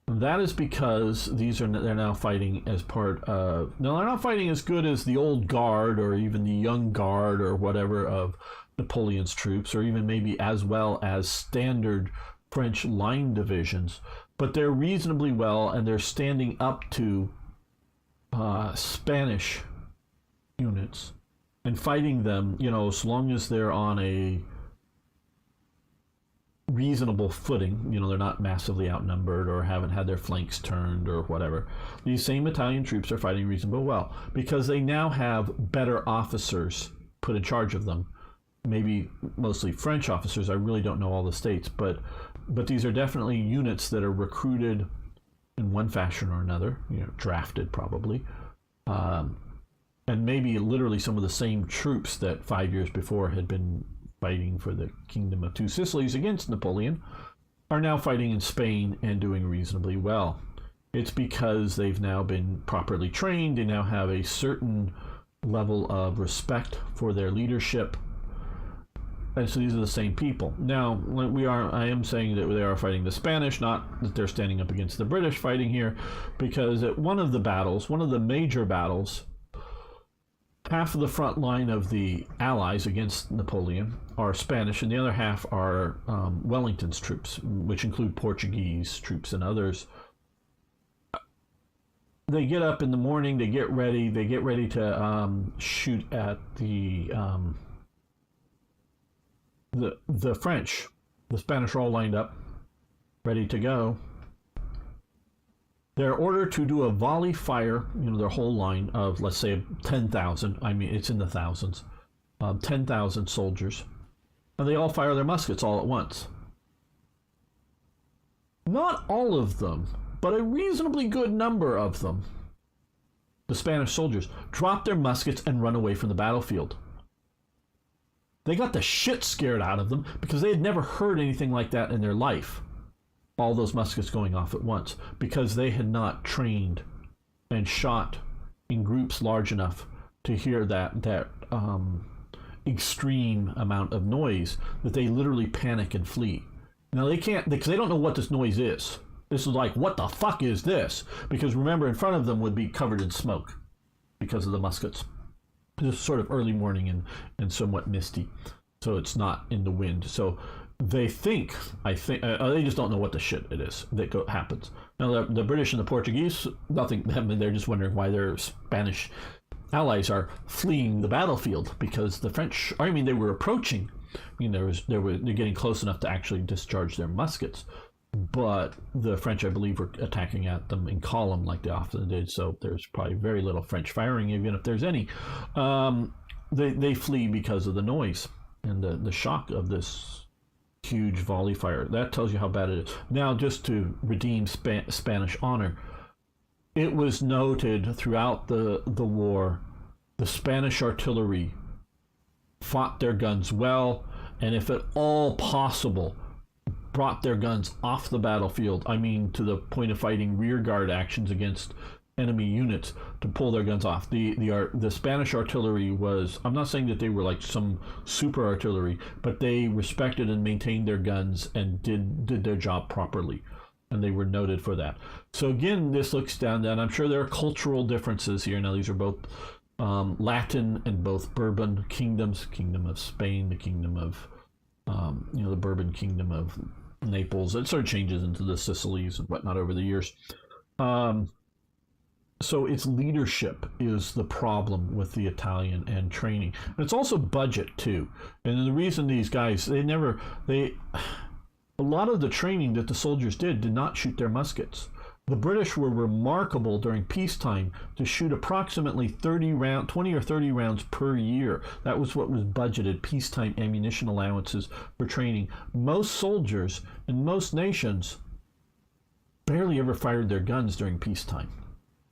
And that is because they're now fighting as part of, no, they're not fighting as good as the old guard or even the young guard or whatever of Napoleon's troops, or even maybe as well as standard French line divisions, but they're reasonably well, and they're standing up to Spanish units and fighting them, as long as they're on a reasonable footing. They're not massively outnumbered or haven't had their flanks turned or whatever. These same Italian troops are fighting reasonably well because they now have better officers put in charge of them. Maybe mostly French officers. I really don't know all the states, but these are definitely units that are recruited in one fashion or another, drafted probably, and maybe literally some of the same troops that 5 years before had been fighting for the Kingdom of Two Sicilies against Napoleon are now fighting in Spain and doing reasonably well. It's because they've now been properly trained. They now have a certain level of respect for their leadership. And so these are the same people. Now, I am saying that they are fighting the Spanish, not that they're standing up against the British fighting here, because at one of the major battles, half of the front line of the Allies against Napoleon are Spanish, and the other half are Wellington's troops, which include Portuguese troops and others. They get up in the morning, they get ready to shoot at the French. The Spanish are all lined up, ready to go. They're ordered to do a volley fire, their whole line of, let's say, 10,000. I mean, it's in the thousands. 10,000 soldiers. And they all fire their muskets all at once. Not all of them, but a reasonably good number of them, the Spanish soldiers, drop their muskets and run away from the battlefield. They got the shit scared out of them because they had never heard anything like that in their life. All those muskets going off at once, because they had not trained and shot in groups large enough to hear that extreme amount of noise that they literally panic and flee. Now they can't, because they don't know what this noise is. This is like, what the fuck is this? Because remember, in front of them would be covered in smoke because of the muskets. It's sort of early morning and somewhat misty, so it's not in the wind. So they think, they just don't know what the shit it is that happens. Now the British and the Portuguese, nothing. I mean, they're just wondering why their Spanish allies are fleeing the battlefield, because the French, they were approaching. They're getting close enough to actually discharge their muskets, but the French, I believe, were attacking at them in column like they often did. So there's probably very little French firing, even if there's any. they flee because of the noise and the shock of this huge volley fire. That tells you how bad it is. Now, just to redeem Spanish honor, it was noted throughout the war, the Spanish artillery fought their guns well, and if at all possible, brought their guns off the battlefield. I mean, to the point of fighting rear guard actions against enemy units to pull their guns off. The Spanish artillery was, I'm not saying that they were like some super artillery, but they respected and maintained their guns and did their job properly, and they were noted for that. So again, this looks down, and I'm sure there are cultural differences here. Now, these are both Latin and both Bourbon kingdoms, Kingdom of Spain, the Kingdom of the Bourbon Kingdom of Naples. It sort of changes into the Sicilies and whatnot over the years. So its leadership is the problem with the Italian, and training. And it's also budget too. And the reason these guys, a lot of the training that the soldiers did not shoot their muskets. The British were remarkable during peacetime to shoot approximately 20 or 30 rounds per year. That was what was budgeted, peacetime ammunition allowances for training. Most soldiers in most nations barely ever fired their guns during peacetime.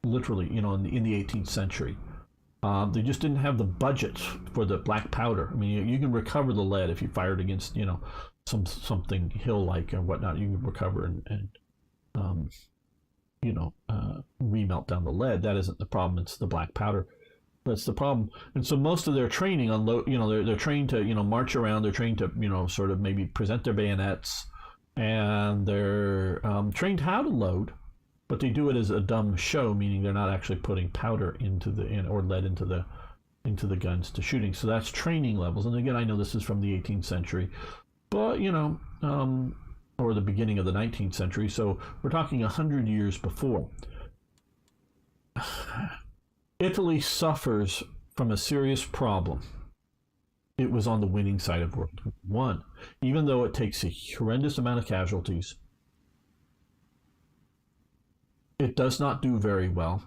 Literally, in the 18th century. They just didn't have the budget for the black powder. I mean, you can recover the lead if you fired against, something hill-like or whatnot. You can recover and remelt down the lead. That isn't the problem. It's the black powder. That's the problem. And so most of their training on they're trained to, march around. They're trained to, sort of maybe present their bayonets, and they're trained how to load. But they do it as a dumb show, meaning they're not actually putting powder or lead into the guns to shooting. So that's training levels. And again, I know this is from the 18th century, but or the beginning of the 19th century. So we're talking 100 years before. Italy suffers from a serious problem. It was on the winning side of World War I, even though it takes a horrendous amount of casualties. It does not do very well.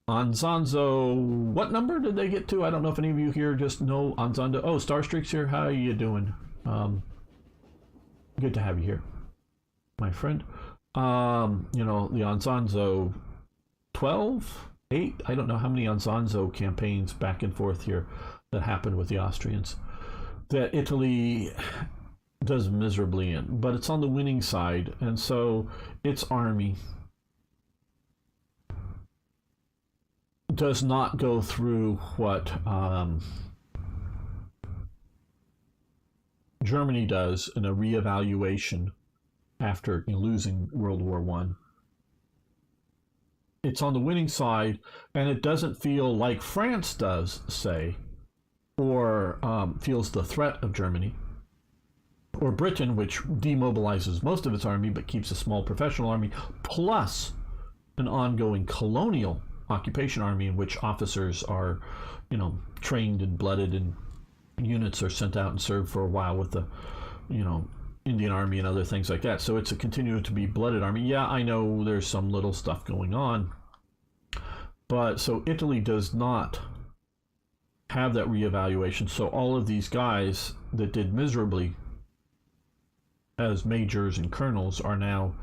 Anzanzo, what number did they get to? I don't know if any of you here just know Anzanzo. Oh, Starstreak's here. How are you doing? Good to have you here, my friend. The Anzanzo 12, 8, I don't know how many Anzanzo campaigns back and forth here that happened with the Austrians that Italy does miserably in, but it's on the winning side, and so its army does not go through what Germany does in a reevaluation after losing World War I. It's on the winning side, and it doesn't feel like France does, say, or feels the threat of Germany, or Britain, which demobilizes most of its army but keeps a small professional army, plus an ongoing colonial occupation army in which officers are, trained and blooded, and units are sent out and serve for a while with the, Indian Army and other things like that. So it's a continuing to be blooded army. Yeah, I know there's some little stuff going on, but so Italy does not have that reevaluation. So all of these guys that did miserably as majors and colonels are now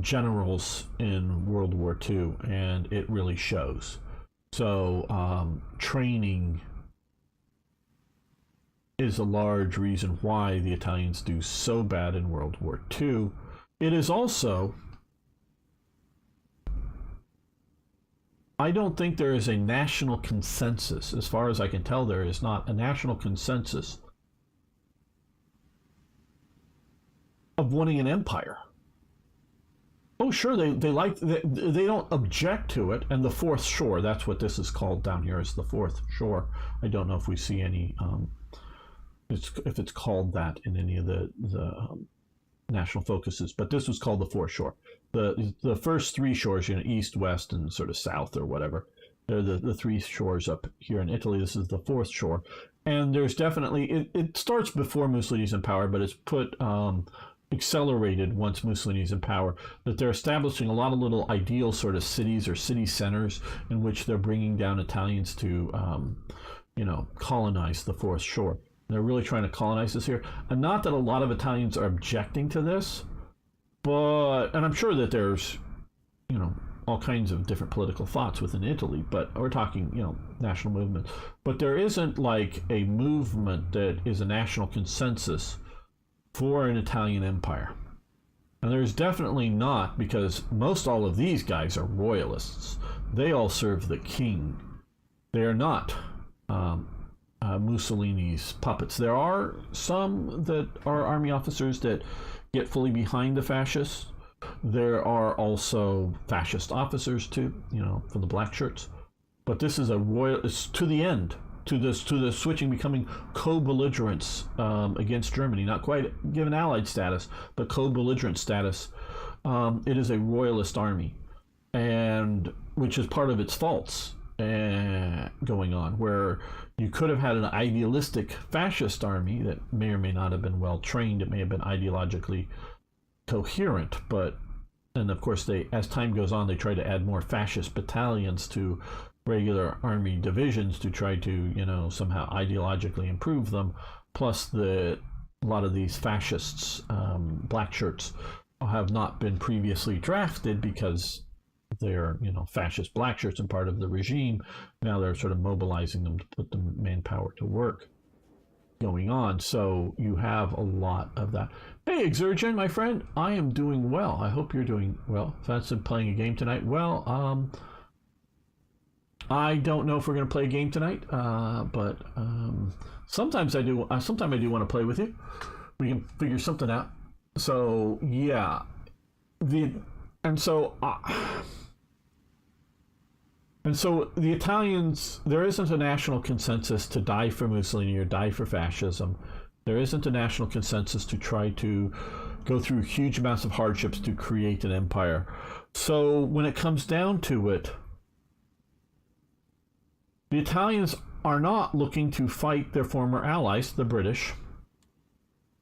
generals in World War II, and it really shows. So training is a large reason why the Italians do so bad in World War II. It is also, I don't think there is a national consensus. As far as I can tell, there is not a national consensus of winning an empire. Oh, sure, they don't object to it. And the Fourth Shore, that's what this is called down here, is the Fourth Shore. I don't know if we see any, if it's called that in any of the national focuses, but this was called the Fourth Shore. The first three shores, east, west, and sort of south or whatever, they're the three shores up here in Italy. This is the Fourth Shore. And there's definitely, it starts before Mussolini's in power, but it's put, accelerated once Mussolini's in power, that they're establishing a lot of little ideal sort of cities or city centers in which they're bringing down Italians to colonize the Fourth Shore. They're really trying to colonize this here. And not that a lot of Italians are objecting to this, and I'm sure that there's, all kinds of different political thoughts within Italy, but we're talking, national movement. But there isn't like a movement that is a national consensus for an Italian empire. And there's definitely not, because most all of these guys are royalists. They all serve the king. They are not Mussolini's puppets. There are some that are army officers that get fully behind the fascists. There are also fascist officers too, for the black shirts. But this is it's to the end, to the switching, becoming co-belligerents against Germany. Not quite given allied status, but co-belligerent status. It is a royalist army, and which is part of its faults going on, where you could have had an idealistic fascist army that may or may not have been well trained. It may have been ideologically coherent, and of course as time goes on, they try to add more fascist battalions to regular army divisions to try to somehow ideologically improve them. Plus a lot of these fascists, black shirts, have not been previously drafted because they're fascist black shirts and part of the regime. Now they're sort of mobilizing them to put the manpower to work going on. So you have a lot of that. Hey, Exergen, my friend, I am doing well. I hope you're doing well. Fancy playing a game tonight? Well, I don't know if we're going to play a game tonight, but sometimes I do. Sometimes I do want to play with you. We can figure something out. So yeah, and so the Italians, there isn't a national consensus to die for Mussolini or die for fascism. There isn't a national consensus to try to go through huge amounts of hardships to create an empire. So when it comes down to it, the Italians are not looking to fight their former allies, the British,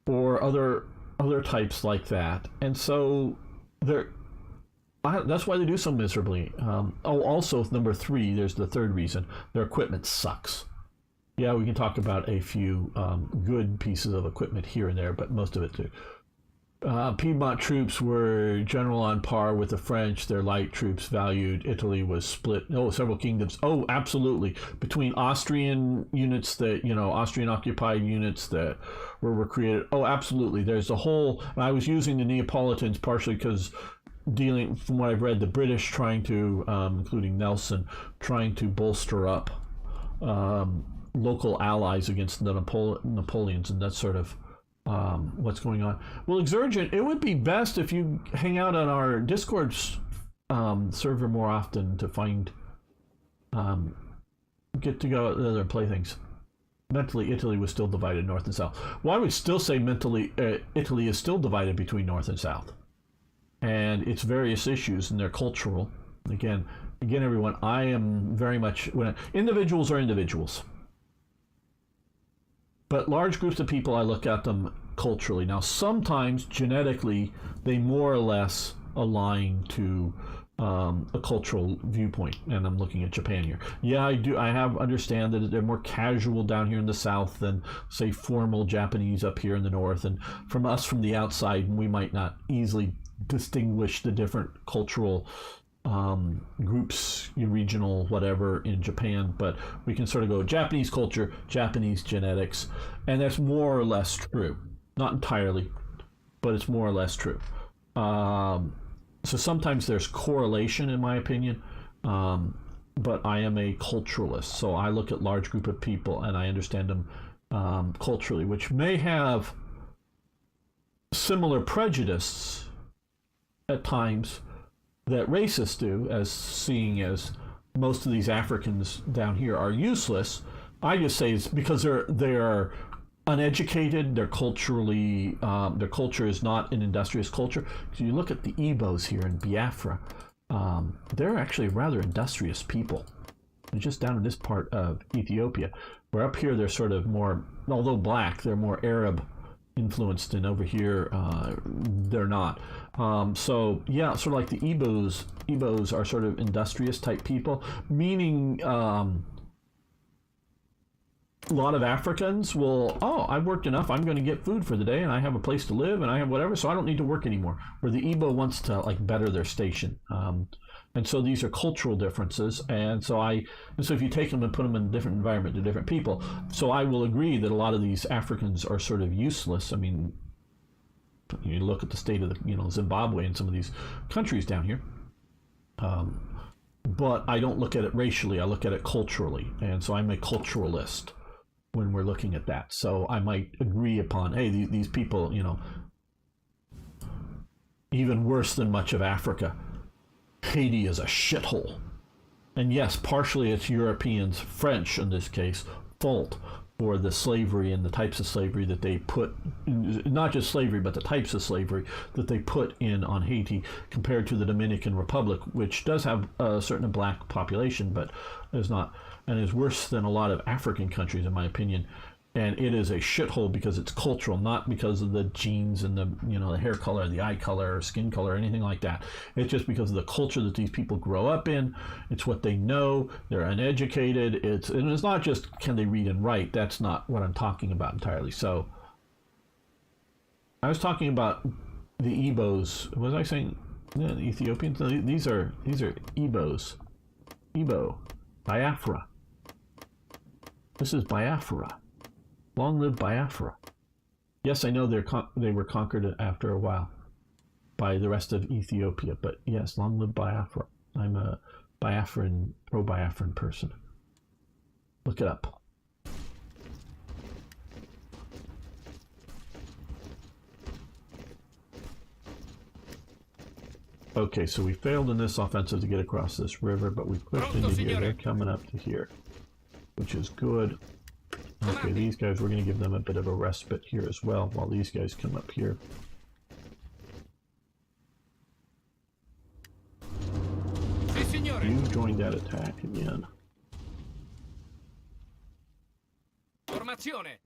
or other types like that. And so that's why they do so miserably. Also, number 3, there's the third reason. Their equipment sucks. Yeah, we can talk about a few good pieces of equipment here and there, but most of it too. Piedmont troops were general on par with the French. Their light troops valued. Italy was split. Several kingdoms. Oh, absolutely. Between Austrian units Austrian occupied units that were created. Oh, absolutely. There's a whole. I was using the Neapolitans partially because from what I've read, the British trying to, including Nelson, trying to bolster up local allies against the Napoleons, and that's sort of what's going on. Well, Exergent, it would be best if you hang out on our Discord server more often to get to go there and play things. Mentally, Italy was still divided north and south. Well, I would still say mentally, Italy is still divided between north and south, and its various issues, and they're cultural. Again, everyone, I am very much individuals are individuals. But large groups of people, I look at them culturally. Now, sometimes genetically, they more or less align to a cultural viewpoint, and I'm looking at Japan here. Yeah, I understand that they're more casual down here in the south than, say, formal Japanese up here in the north. And from us, from the outside, we might not easily distinguish the different cultural groups, regional, whatever, in Japan, but we can sort of go Japanese culture, Japanese genetics, and that's more or less true. Not entirely, but it's more or less true. So sometimes there's correlation, in my opinion, but I am a culturalist, so I look at large group of people and I understand them culturally, which may have similar prejudice at times that racists do, as seeing as most of these Africans down here are useless. I just say it's because they're uneducated. They're culturally their culture is not an industrious culture. So you look at the Igbos here in Biafra, they're actually rather industrious people. And just down in this part of Ethiopia, where up here they're sort of more, although black, they're more Arab influenced, and over here they're not. So yeah, sort of like the Igbos are sort of industrious type people, meaning a lot of Africans will, oh, I've worked enough, I'm going to get food for the day, and I have a place to live, and I have whatever, so I don't need to work anymore. Where the Igbo wants to like better their station. And so these are cultural differences, and so if you take them and put them in a different environment to different people, so I will agree that a lot of these Africans are sort of useless. I mean, you look at the state of the, Zimbabwe and some of these countries down here, but I don't look at it racially. I look at it culturally, and so I'm a culturalist when we're looking at that. So I might agree upon, hey, these people, even worse than much of Africa. Haiti is a shithole. And yes, partially it's Europeans, French in this case, fault for the slavery and the types of slavery that they put, not just slavery, but the types of slavery that they put in on Haiti compared to the Dominican Republic, which does have a certain black population, but is not, and is worse than a lot of African countries, in my opinion. And it is a shithole because it's cultural, not because of the genes and the hair color, the eye color, or skin color, or anything like that. It's just because of the culture that these people grow up in. It's what they know. They're uneducated. And it's not just can they read and write. That's not what I'm talking about entirely. So I was talking about the Igbos. Was I saying the Ethiopians? No, these are Igbos. Igbo, Biafra. This is Biafra. Long live Biafra. Yes, I know they were conquered after a while by the rest of Ethiopia, but yes, long live Biafra. I'm a Biafran, pro-Biafran person. Look it up. Okay, so we failed in this offensive to get across this river, but we pushed into here. They're coming up to here, which is good. Okay, these guys, we're going to give them a bit of a respite here as well, while these guys come up here. You joined that attack again. Formazione.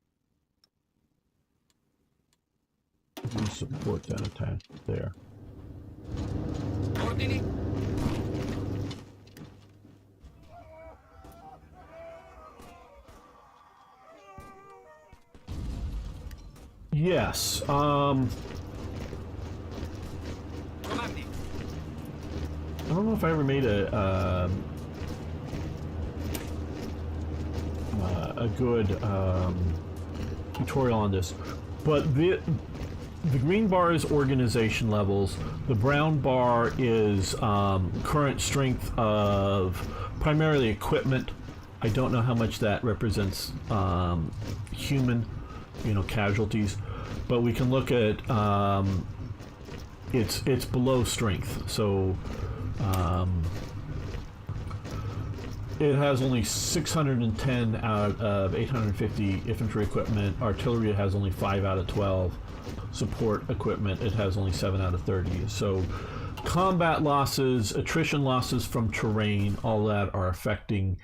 You support that attack there. Ordini. Yes. Comandi. I don't know if I ever made a good tutorial on this, but the green bar is organization levels. The brown bar is current strength of primarily equipment. I don't know how much that represents human, casualties, but we can look at it's below strength. So it has only 610 out of 850 infantry equipment. Artillery has only 5 out of 12. Support equipment, it has only 7 out of 30. So combat losses, attrition losses from terrain, all that are affecting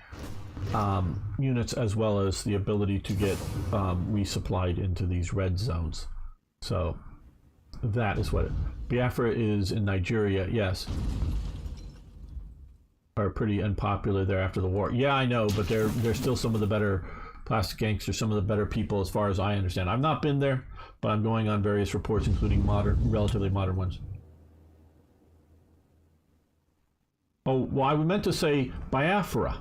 units, as well as the ability to get resupplied into these red zones. So that is what Biafra is in Nigeria. Yes, are pretty unpopular there after the war. Yeah, I know, but they're still some of the better plastic gangsters, some of the better people as far as I understand. I've not been there, but I'm going on various reports, including relatively modern ones. Oh, well, I meant to say Biafra.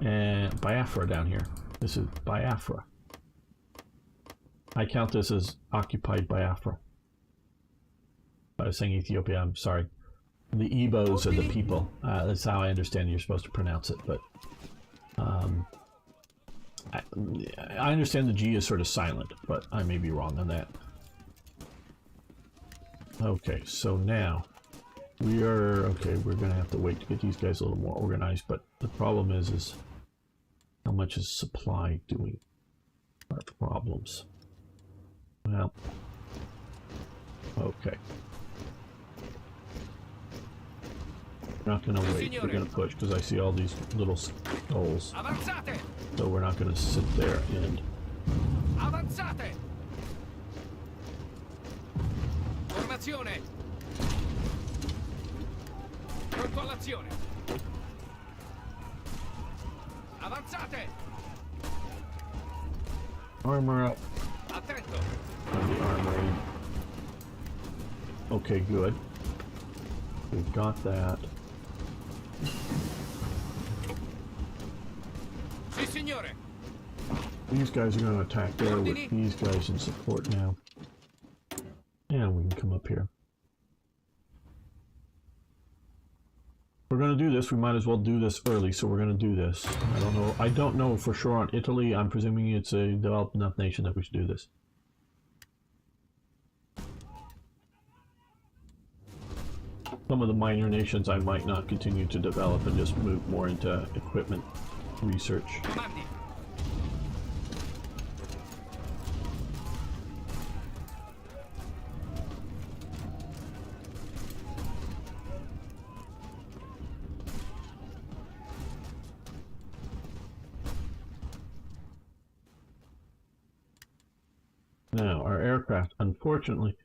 And Biafra down here. This is Biafra. I count this as occupied Biafra. I was saying Ethiopia, I'm sorry. The Igbos are the people. That's how I understand you're supposed to pronounce it, but I understand the G is sort of silent, but I may be wrong on that. Okay, so now we're gonna have to wait to get these guys a little more organized, but the problem is how much is supply doing our problems? Well, okay. We're not gonna wait, we're gonna push, because I see all these little skulls. Avanzate. So we're not gonna sit there and... Avanzate. Formazione. Pronto all'azione. Avanzate. Armor up. Attento. And the armory. Okay, good. We've got that. Sì, signore. These guys are going to attack there with these guys in support now. And we can come up here. If we're going to do this, we might as well do this early, so we're going to do this. I don't know for sure on Italy. I'm presuming it's a developed enough nation that we should do this. Some of the minor nations I might not continue to develop and just move more into equipment research. Comandi. Now, our aircraft, unfortunately,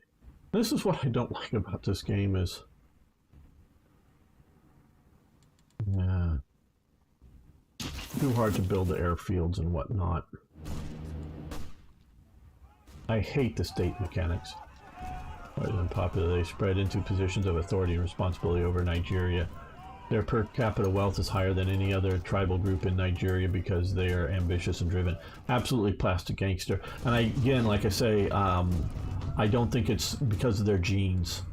this is what I don't like about this game is... Yeah. Too hard to build the airfields and whatnot. I hate the state mechanics. Rather than popular, they spread into positions of authority and responsibility over Nigeria. Their per capita wealth is higher than any other tribal group in Nigeria because they are ambitious and driven. Absolutely plastic gangster. And again, like I say, I don't think it's because of their genes.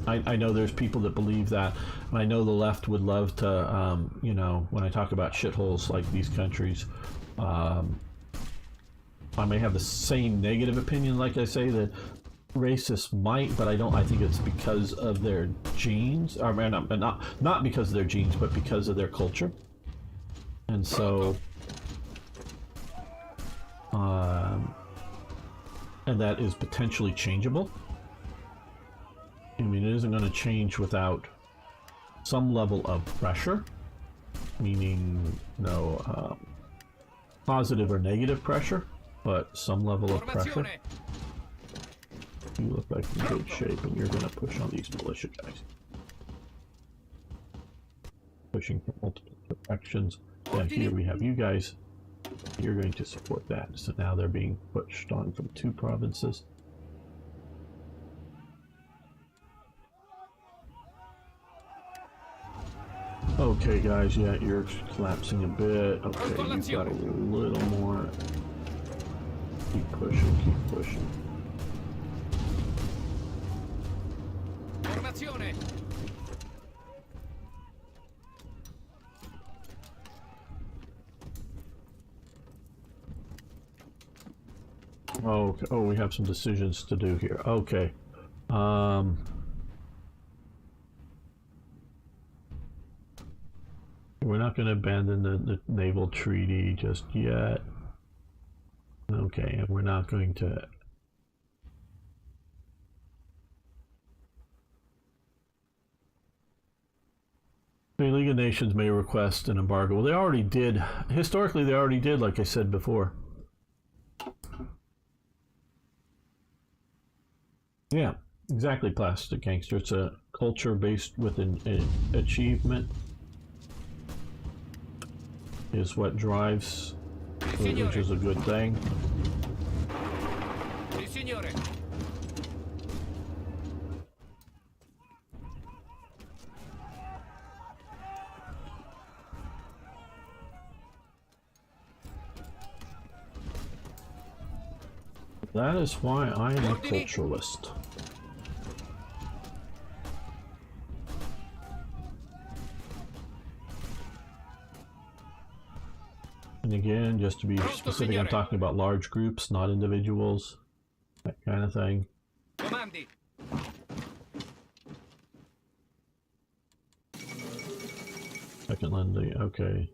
I know there's people that believe that. And I know the left would love to, you know, when I talk about shitholes like these countries, I may have the same negative opinion, like I say, that racists might, but I think it's because of their genes, or not because of their genes, but because of their culture. And so, and that is potentially changeable. I mean, it isn't going to change without some level of pressure, meaning no positive or negative pressure, but some level of pressure. You look like in good shape, and you're going to push on these militia guys. Pushing from multiple directions. And here we have you guys. You're going to support that. So now they're being pushed on from 2 provinces. Okay, guys, yeah, you're collapsing a bit. Okay, you've got a little more. Keep pushing, keep pushing. Formazione. Oh, okay. Oh, we have some decisions to do here. Okay. We're not going to abandon the naval treaty just yet. Okay, and we're not going to... The League of Nations may request an embargo. Well, they already did. Historically, they already did, like I said before. Yeah, exactly, Plastic Gangster. It's a culture based with an achievement is what drives, which is a good thing. Sì, signore. That is why I am a culturalist. And again, just to be specific, I'm talking about large groups, not individuals. That kind of thing. Comandi. Second Lundy, okay.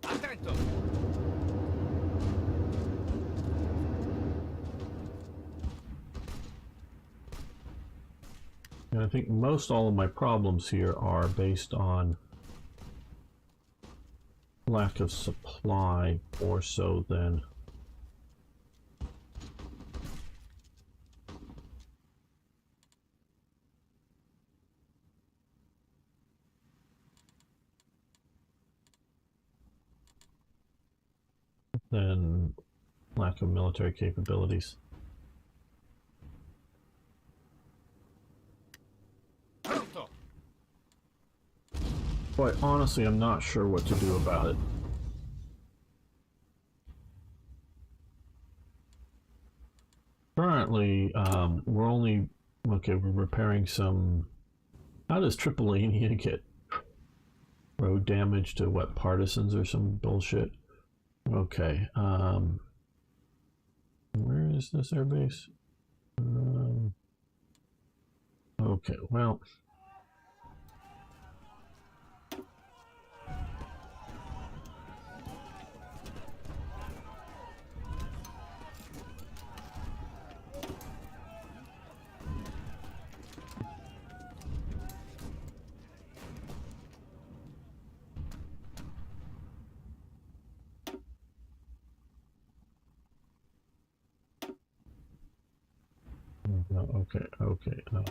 Attento. And I think most all of my problems here are based on lack of supply more so than lack of military capabilities. Pronto. But honestly, I'm not sure what to do about it. Currently, we're only... Okay, we're repairing some... How does Tripolinia get road damage to, what, partisans or some bullshit? Okay, where is this airbase? Okay, well... No, okay, okay, no.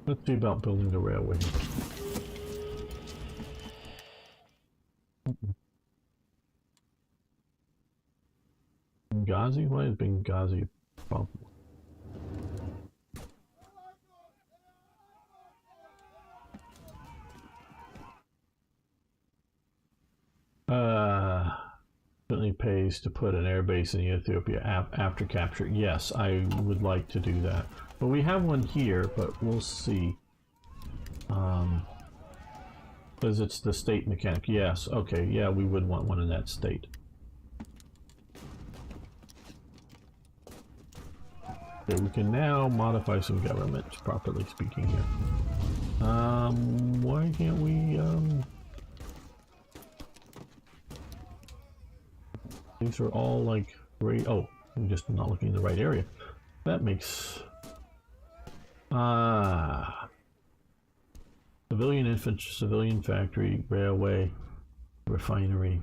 Let's see about building the railway. Benghazi? Why is Benghazi a problem? Certainly pays to put an airbase in Ethiopia after capture. Yes, I would like to do that. But we have one here, but we'll see. Because it's the state mechanic. Yes, okay, yeah, we would want one in that state. Okay, we can now modify some government, properly speaking here. Why can't we, these are all like great. Oh, I'm just not looking in the right area. That makes civilian infantry, civilian factory, railway, refinery.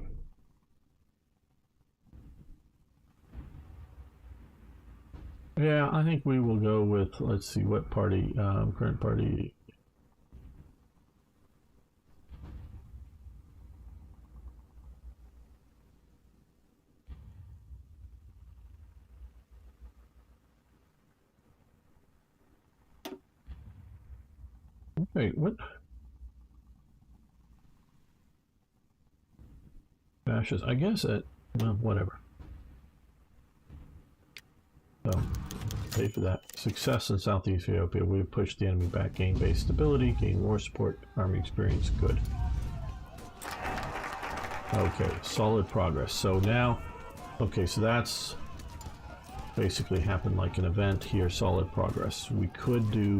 Yeah, I think we will go with, let's see, what party, current party. Wait, what? Fascist, I guess it, well, whatever. So, pay for that. Success in Southeast Ethiopia. We've pushed the enemy back, gain base stability, gain war support, army experience, good. Okay, solid progress. So now, okay, so that's basically happened like an event here, solid progress. We could do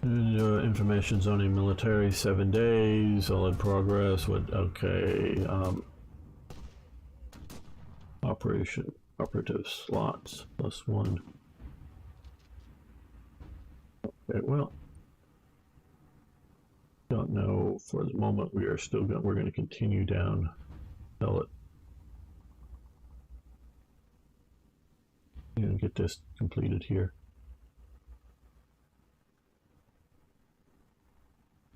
information zoning military, 7 days, solid progress, what, okay, operative slots, +1. Okay, well, don't know for the moment. We are still going, we're going to continue down, sell it. And get this completed here.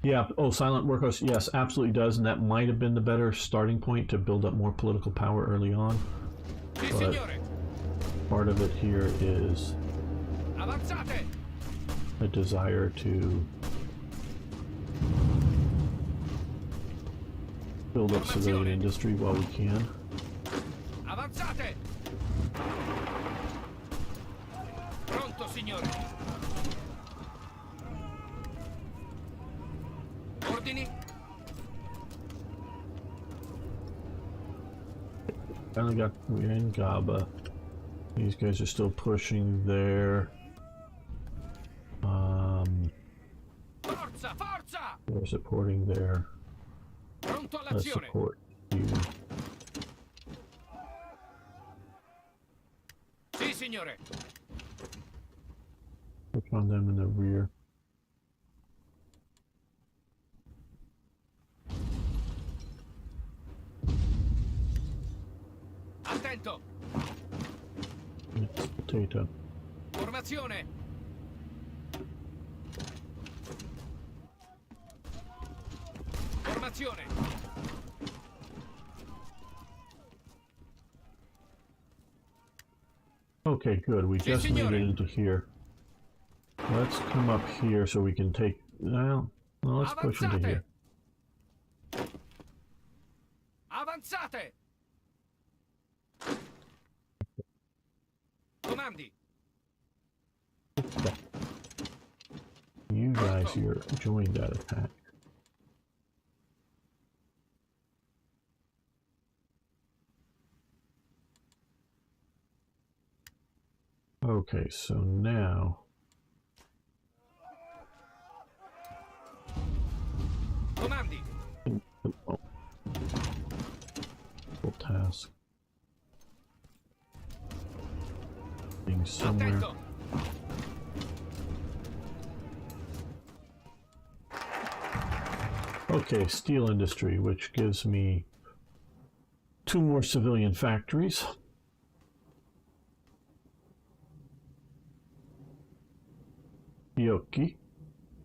Yeah, oh, silent workhouse, yes, absolutely does, and that might have been the better starting point to build up more political power early on. But part of it here is a desire to build up civilian industry while we can. Avanzate! Pronto, signore. Ordini? Finally got, we're in Gaba. These guys are still pushing there. Forza, forza! We're supporting there. Pronto all'azione. support you. Sì, signore. Work on them in the rear. Attento. It's potato. Formazione. Formazione. Okay, good. We Sì, just made signore. it into here. Let's come up here so we can take. Well, let's push into Avanzate. here. Avanzate. Comandi. You guys here joined that attack. Okay, so now Comandi. oh, full task being somewhere. Attento. Okay, steel industry, which gives me 2 more civilian factories. Fiocchi.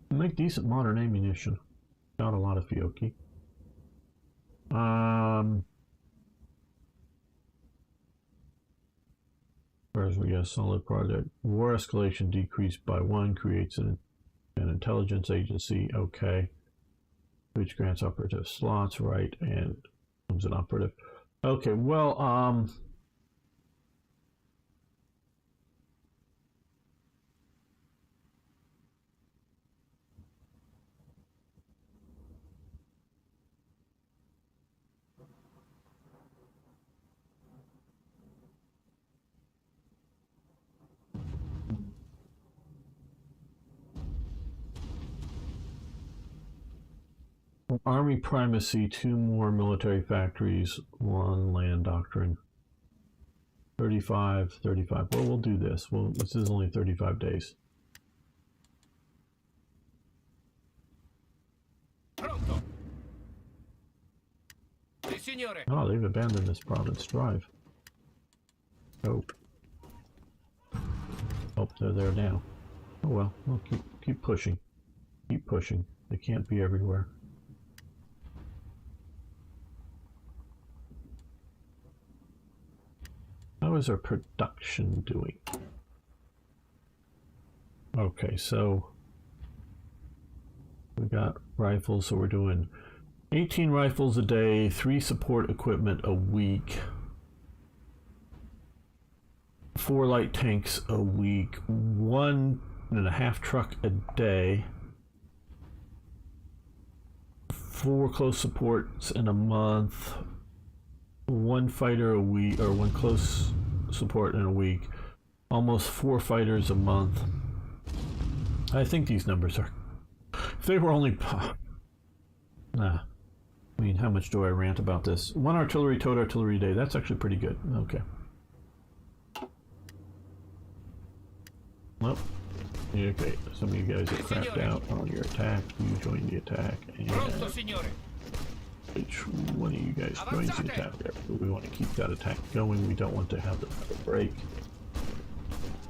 Make decent modern ammunition. Not a lot of Fiocchi. Whereas we got a solid project. War escalation decreased by 1, creates an intelligence agency. Okay. Which grants operative slots, right, and becomes an operative. Okay, well, Army primacy, 2 more military factories, 1 land doctrine. 35, 35. Well, we'll do this. Well, this is only 35 days. Pronto. Sì, signore. Oh, they've abandoned this province. Drive. Oh. Oh, they're there now. Oh well, we'll keep pushing. Keep pushing. They can't be everywhere. How is our production doing? Okay, so we got rifles, so we're doing 18 rifles a day, 3 support equipment a week, 4 light tanks a week, 1.5 truck a day, 4 close supports in a month, 1 fighter a week, or 1 close support in a week, almost 4 fighters a month. I think these numbers are, if they were only, nah, I mean, how much do I rant about this? 1 artillery, towed artillery a day, that's actually pretty good. Okay. Well, okay, some of you guys are crapped out on your attack. You join the attack, and Pronto, signore. which one of you guys joins the attack there? We want to keep that attack going. We don't want to have them have a break.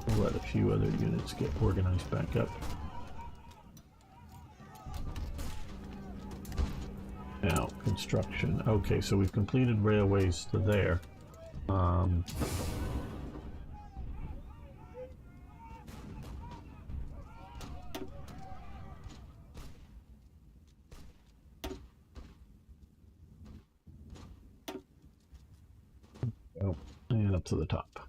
We'll let a few other units get organized back up. Now, construction. Okay, so we've completed railways to there. Oh, and up to the top.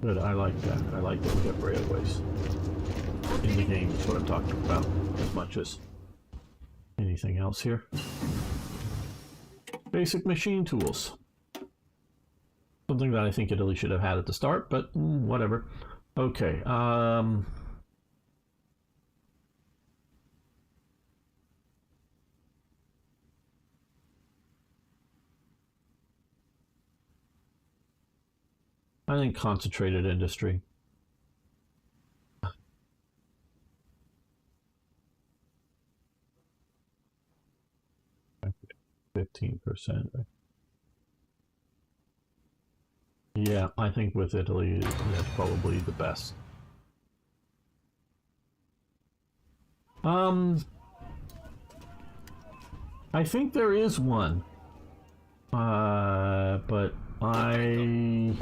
Good, I like that. I like that we have railways in the game. That's what I'm talking about as much as anything else here. Basic machine tools. Something that I think Italy should have had at the start, but whatever. Okay. I think concentrated industry. 15%. Yeah, I think with Italy, that's probably the best. I think there is one. But been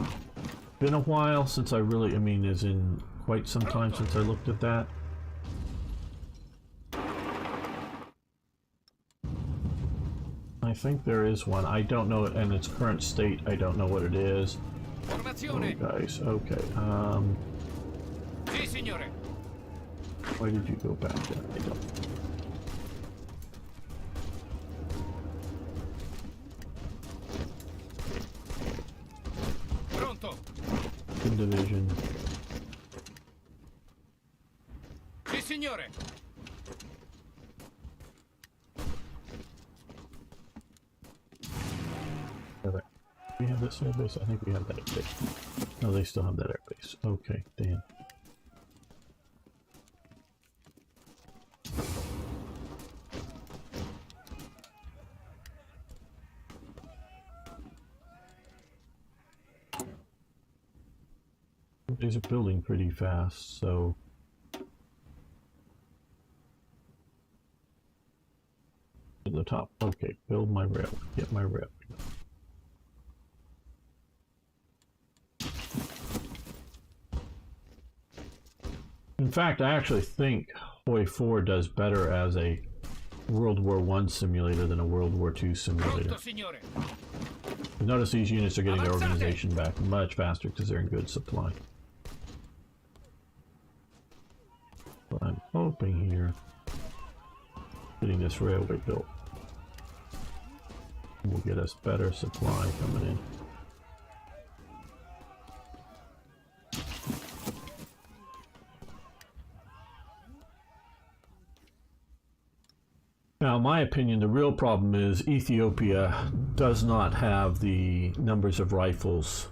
a while since I really, I mean, as in quite some time since I looked at that. I think there is one. I don't know it in its current state. I don't know what it is. Oh, guys, okay. Sì, signore. Why did you go back there? I don't. Pronto. Division. Sì, signore. We have this airbase? I think we have that airbase. No, they still have that airbase. Okay, damn. These are building pretty fast, so... To the top. Okay, build my rail. Get my rail. In fact, I actually think HOI IV does better as a World War I simulator than a World War II simulator. Pronto, signore. Notice these units are getting their organization back much faster because they're in good supply. But I'm hoping here, getting this railway built will get us better supply coming in. Now, in my opinion, the real problem is Ethiopia does not have the numbers of rifles,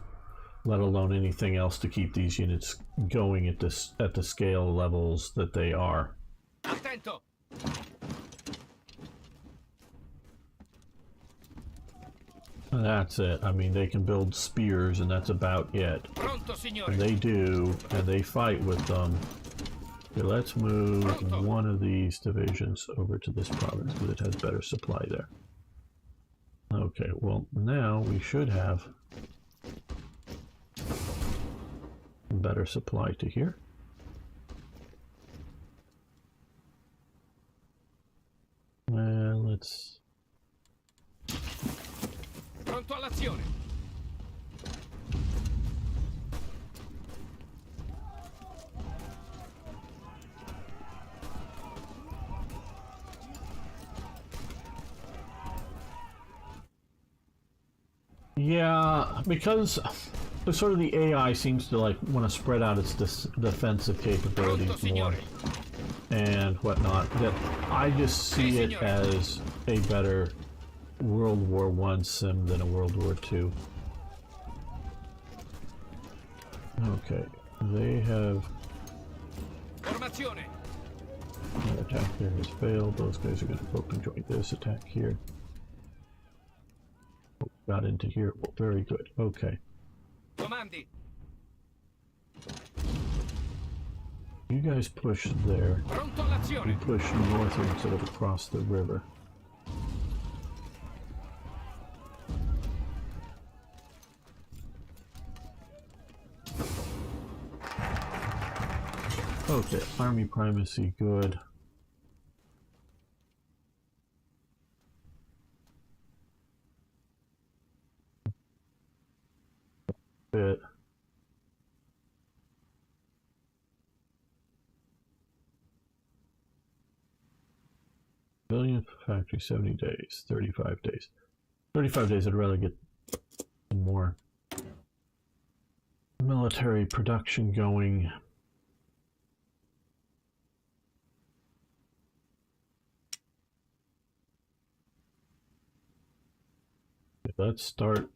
let alone anything else, to keep these units going at the scale levels that they are. Attento. And that's it. I mean, they can build spears, and that's about it. Pronto, signore. And they do, and they fight with them. Okay, let's move one of these divisions over to this province because it has better supply there. Okay, well, now we should have better supply to here. And let's... Pronto all'azione. Yeah, because the sort of the AI seems to like want to spread out its defensive capabilities more and whatnot. That I just see it as a better World War I sim than a World War II. Okay, they have Formazione. that attack there has failed. Those guys are going to open join this attack here. Got into here. Well, very good. Okay. Comandi. You guys push there. Pronto all'azione. You push north instead of across the river. Okay, army primacy, good. Bit. Civilian factory 70 days, 35 days. 35 days, I'd rather get more military production going. Let's start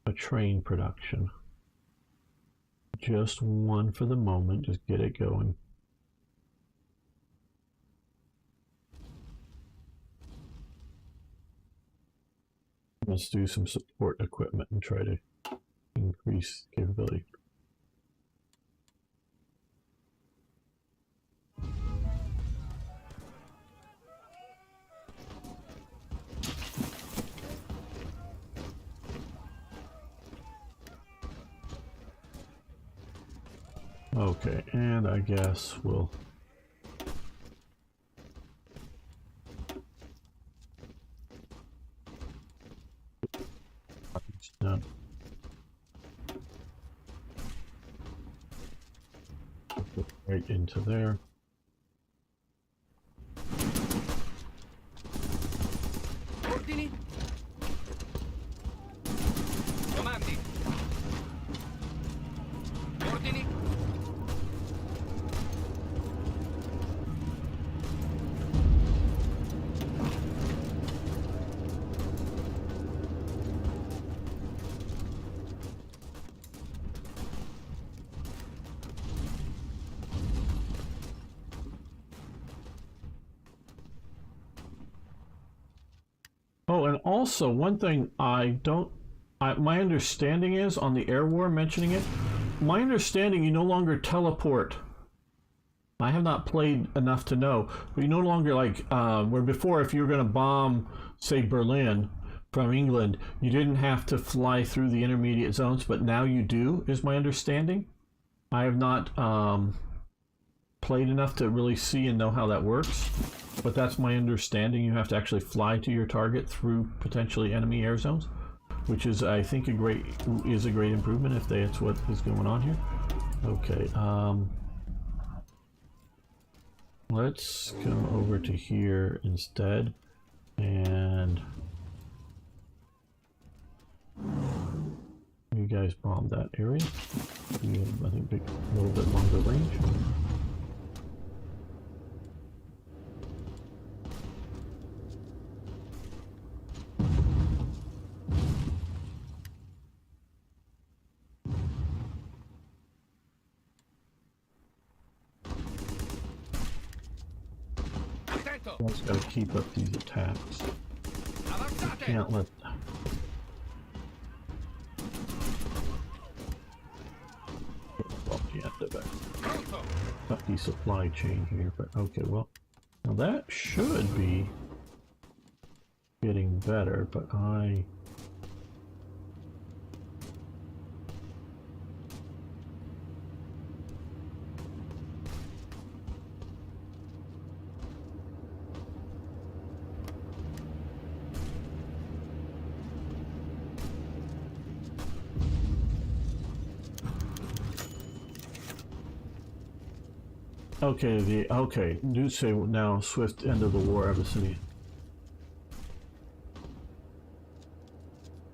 a train production. Just one for the moment, just get it going. Let's do some support equipment and try to increase capability. Okay, and I guess we'll no. Put right into there. Ordini. Comandi. Ordini. Oh, and also one thing my understanding is on the air war mentioning it, my understanding you no longer teleport. I have not played enough to know, but you no longer like where before if you were going to bomb, say Berlin from England, you didn't have to fly through the intermediate zones, but now you do, is my understanding. I have not played enough to really see and know how that works. But that's my understanding. You have to actually fly to your target through potentially enemy air zones, which is, I think, a great improvement if that's what is going on here. Okay, let's come over to here instead, and you guys bomb that area. You have, I think, a little bit longer range. Just got to keep up these attacks. Can't let the end of it. Got the supply chain here, but okay, well, now that should be getting better, but I okay, do say now swift end of the war, Abyssinia.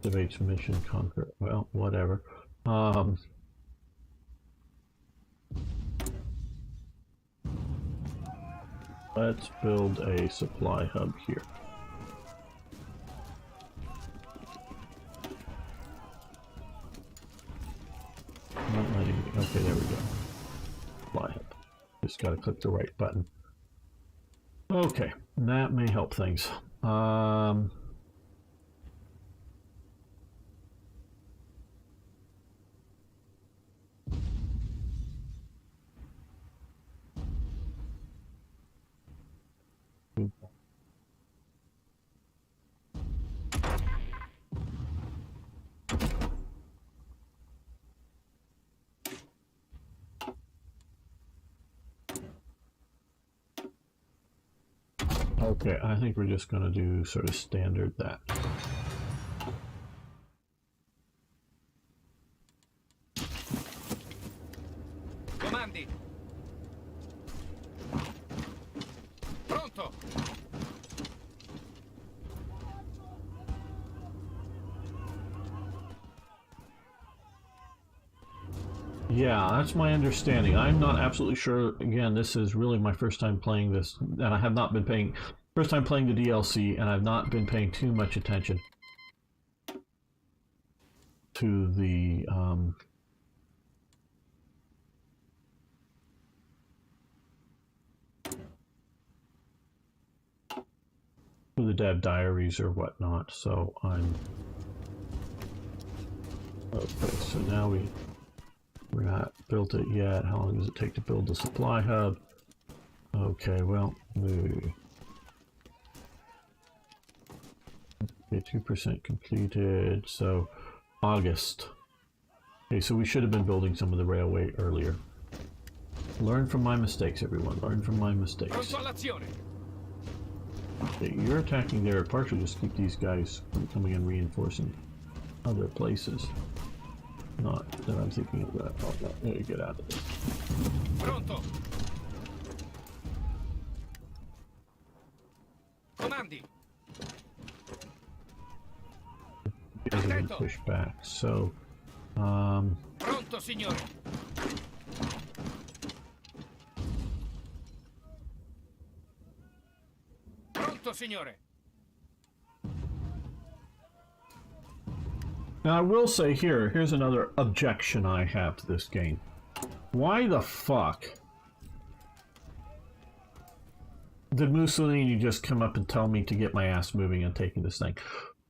Activates mission conquer. Well, whatever. Let's build a supply hub here. Not letting me. Okay, there we go. Supply hub. Just got to click the right button. Okay, that may help things. Okay, I think we're just going to do sort of standard that. Comandi. Pronto. Yeah, that's my understanding. I'm not absolutely sure. Again, this is really my first time playing this, and I have not been paying. First time playing the DLC, and I've not been paying too much attention to the dev diaries or whatnot. So I'm okay. So now we're not built it yet. How long does it take to build the supply hub? Okay, well, okay, 2% completed. So August. Okay, so we should have been building some of the railway earlier. Learn from my mistakes, everyone. Learn from my mistakes. Pronto all'azione. Okay, you're attacking there partially just keep these guys from coming and reinforcing other places. Not that I'm thinking of that. Oh, no, there you get out of this. Pronto. Comandi. You guys are going to push back. So, Pronto, signore. Pronto, signore. now I will say here's another objection I have to this game. Why the fuck did Mussolini just come up and tell me to get my ass moving and taking this thing?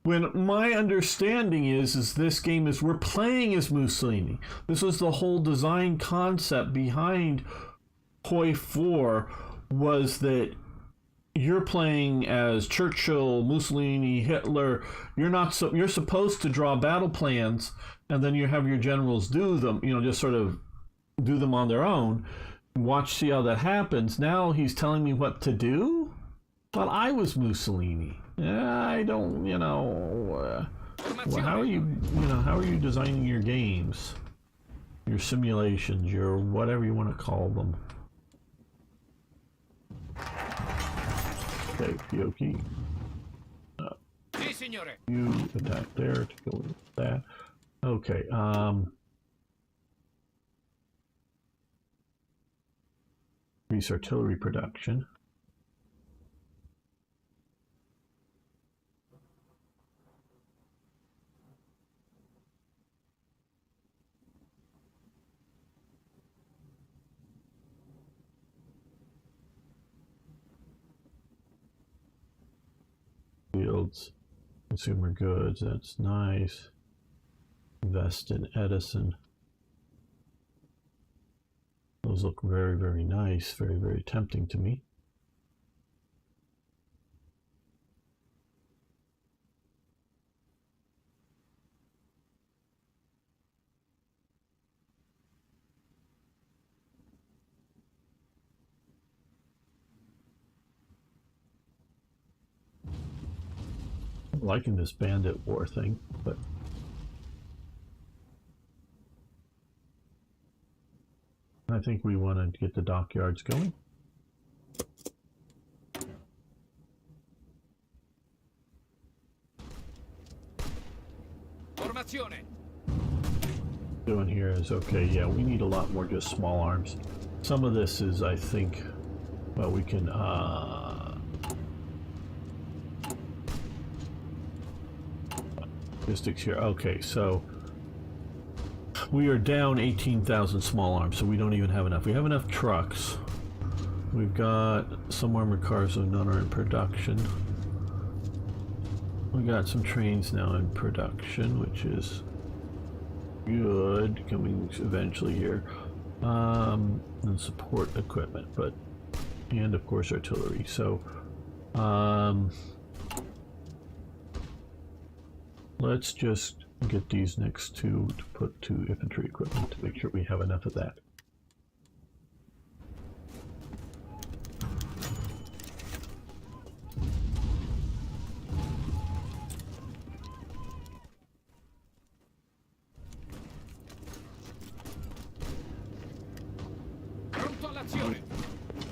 When my understanding is this game is we're playing as Mussolini. This was the whole design concept behind HOI IV, was that you're playing as Churchill, Mussolini, Hitler. You're supposed to draw battle plans, and then you have your generals do them. You know, just sort of do them on their own. See how that happens. Now he's telling me what to do. But I was Mussolini. I don't, well, how are you designing your games, your simulations, your whatever you want to call them? Okay, Fioki. Sì, signore. You attack there to go with that. Okay, increase artillery production. Fields, consumer goods, that's nice. Invest in Edison. Those look very, very nice, very, very tempting to me. I'm liking this bandit war thing, but I think we want to get the dockyards going. Formazione. Doing here is okay. Yeah, we need a lot more just small arms. Some of this is, I think, well, we can statistics here. Okay, so we are down 18,000 small arms, so we don't even have enough. We have enough trucks. We've got some armored cars, so none are in production. We got some trains now in production, which is good, coming eventually here. And support equipment, and of course artillery. So let's just get these next two to put to infantry equipment to make sure we have enough of that. Pronto all'azione.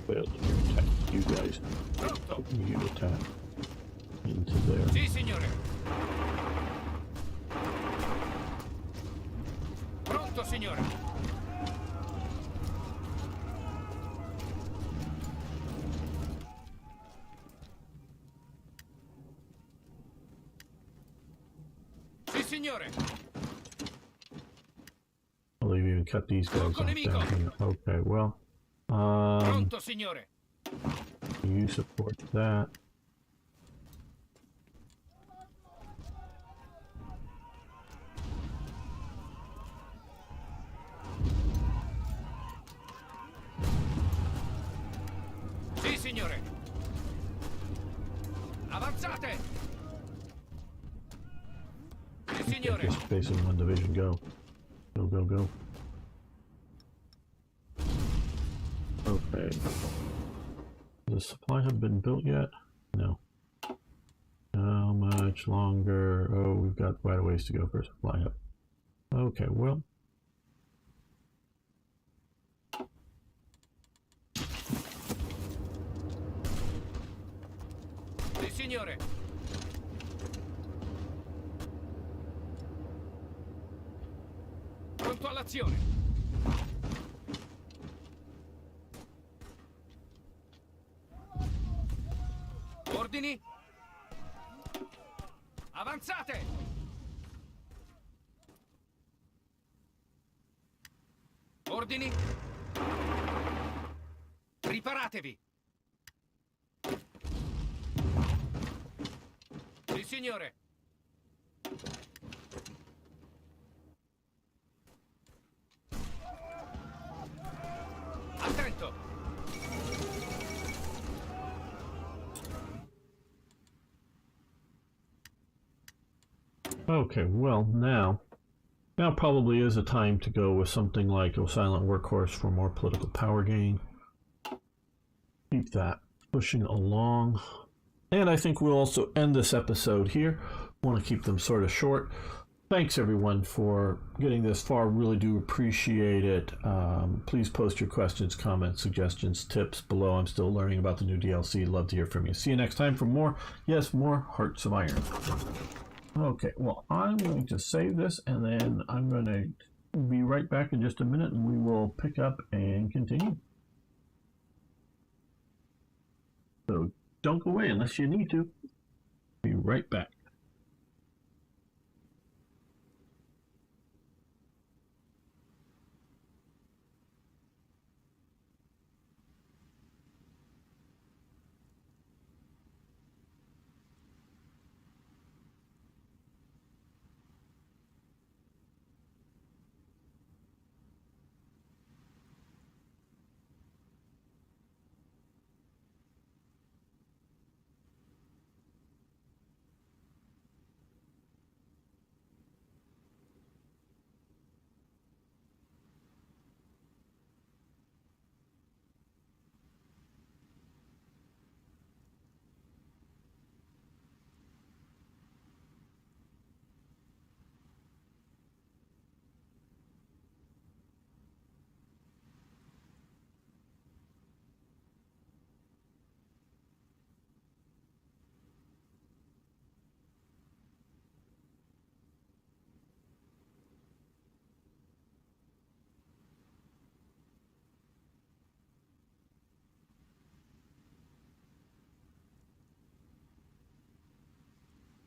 Failed to attack you guys. Pronto. You attack into there. Sì, signore. Pronto, signore. cut these guys Fuoco off nemico. down here. Okay, well, Pronto, signore. you support that. Sì, signore. Avanzate. Sì, signore. Just basically one division, go. Go, go, go. Okay. Has the supply hub been built yet? No. How much longer? Oh, we've got quite a ways to go for a supply hub. Okay, well. Sì, signore. Pronto all'azione. Ordini. Avanzate. Ordini. Preparatevi. Sì, signore. Attento. Okay, well, now probably is a time to go with something like a silent workhorse for more political power gain. Keep that pushing along. And I think we'll also end this episode here. Want to keep them sort of short. Thanks everyone for getting this far. Really do appreciate it. Please post your questions, comments, suggestions, tips below. I'm still learning about the new DLC. Love to hear from you. See you next time for more, yes, more Hearts of Iron. Okay, well, I'm going to save this and then I'm going to be right back in just a minute and we will pick up and continue. So don't go away unless you need to. Be right back.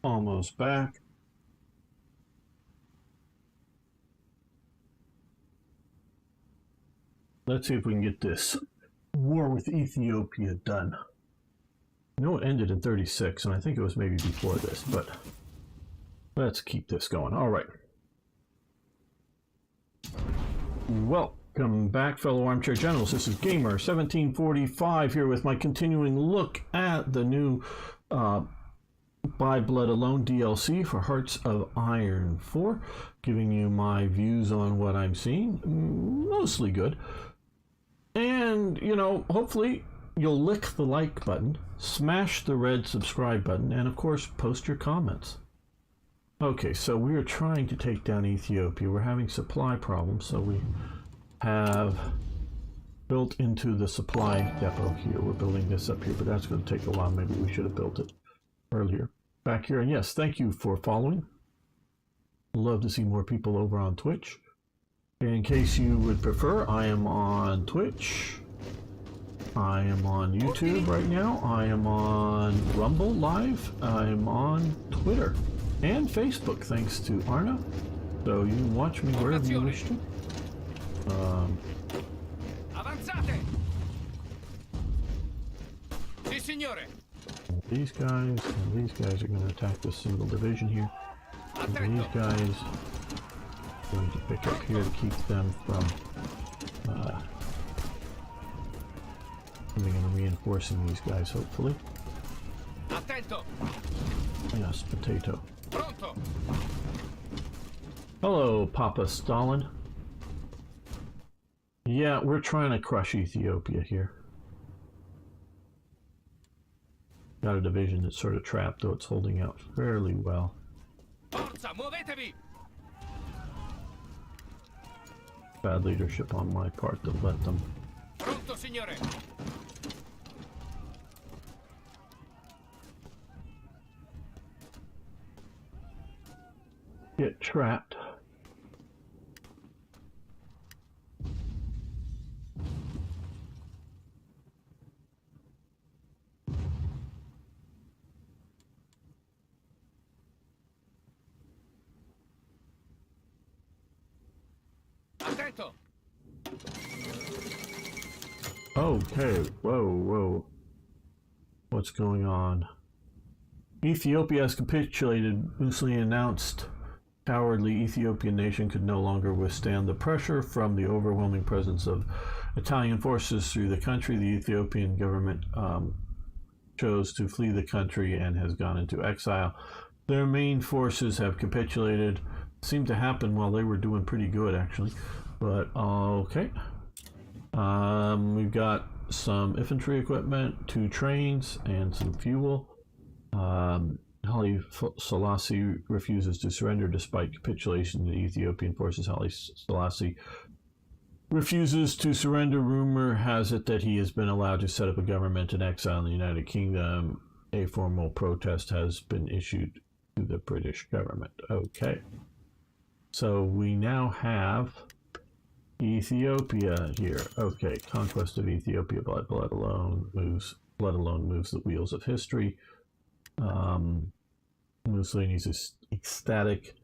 Almost back. Let's see if we can get this war with Ethiopia done. I know it ended in 36, and I think it was maybe before this, but let's keep this going. All right. Welcome back, fellow armchair generals. This is Gamer 1745 here with my continuing look at the new By Blood Alone DLC for Hearts of Iron 4, giving you my views on what I'm seeing. Mostly good. And, you know, hopefully you'll lick the like button, smash the red subscribe button, and of course, post your comments. Okay, so we are trying to take down Ethiopia. We're having supply problems, so we have built into the supply depot here. We're building this up here, but that's going to take a while. Maybe we should have built it earlier. Back here, and yes, thank you for following. Love to see more people over on Twitch. In case you would prefer, I am on Twitch. I am on YouTube right now. I am on Rumble Live. I am on Twitter and Facebook, thanks to Arna. So you can watch me wherever you wish to. Avanzate! Sì, signore! These guys and these guys are going to attack this single division here. And these Attento! guys are going to pick up here to keep them from coming and reinforcing these guys, hopefully. Attento! Yes, potato. Pronto! Hello, Papa Stalin. Yeah, we're trying to crush Ethiopia here. Got a division that's sort of trapped, though it's holding out fairly well. Forza, muovetevi! Bad leadership on my part to let them. Pronto, signore! Get trapped. Attento! Okay, whoa. What's going on? Ethiopia has capitulated. Mussolini announced cowardly Ethiopian nation could no longer withstand the pressure from the overwhelming presence of Italian forces through the country. The Ethiopian government chose to flee the country and has gone into exile. Their main forces have capitulated. Seemed to happen while they were doing pretty good, actually. But okay. We've got some infantry equipment, 2 trains, and some fuel. Haile Selassie refuses to surrender despite capitulation. The Ethiopian forces, Haile Selassie refuses to surrender. Rumor has it that he has been allowed to set up a government in exile in the United Kingdom. A formal protest has been issued to the British government. Okay. So we now have Ethiopia here. Okay, conquest of Ethiopia by blood alone moves the wheels of history. Mussolini's ecstatic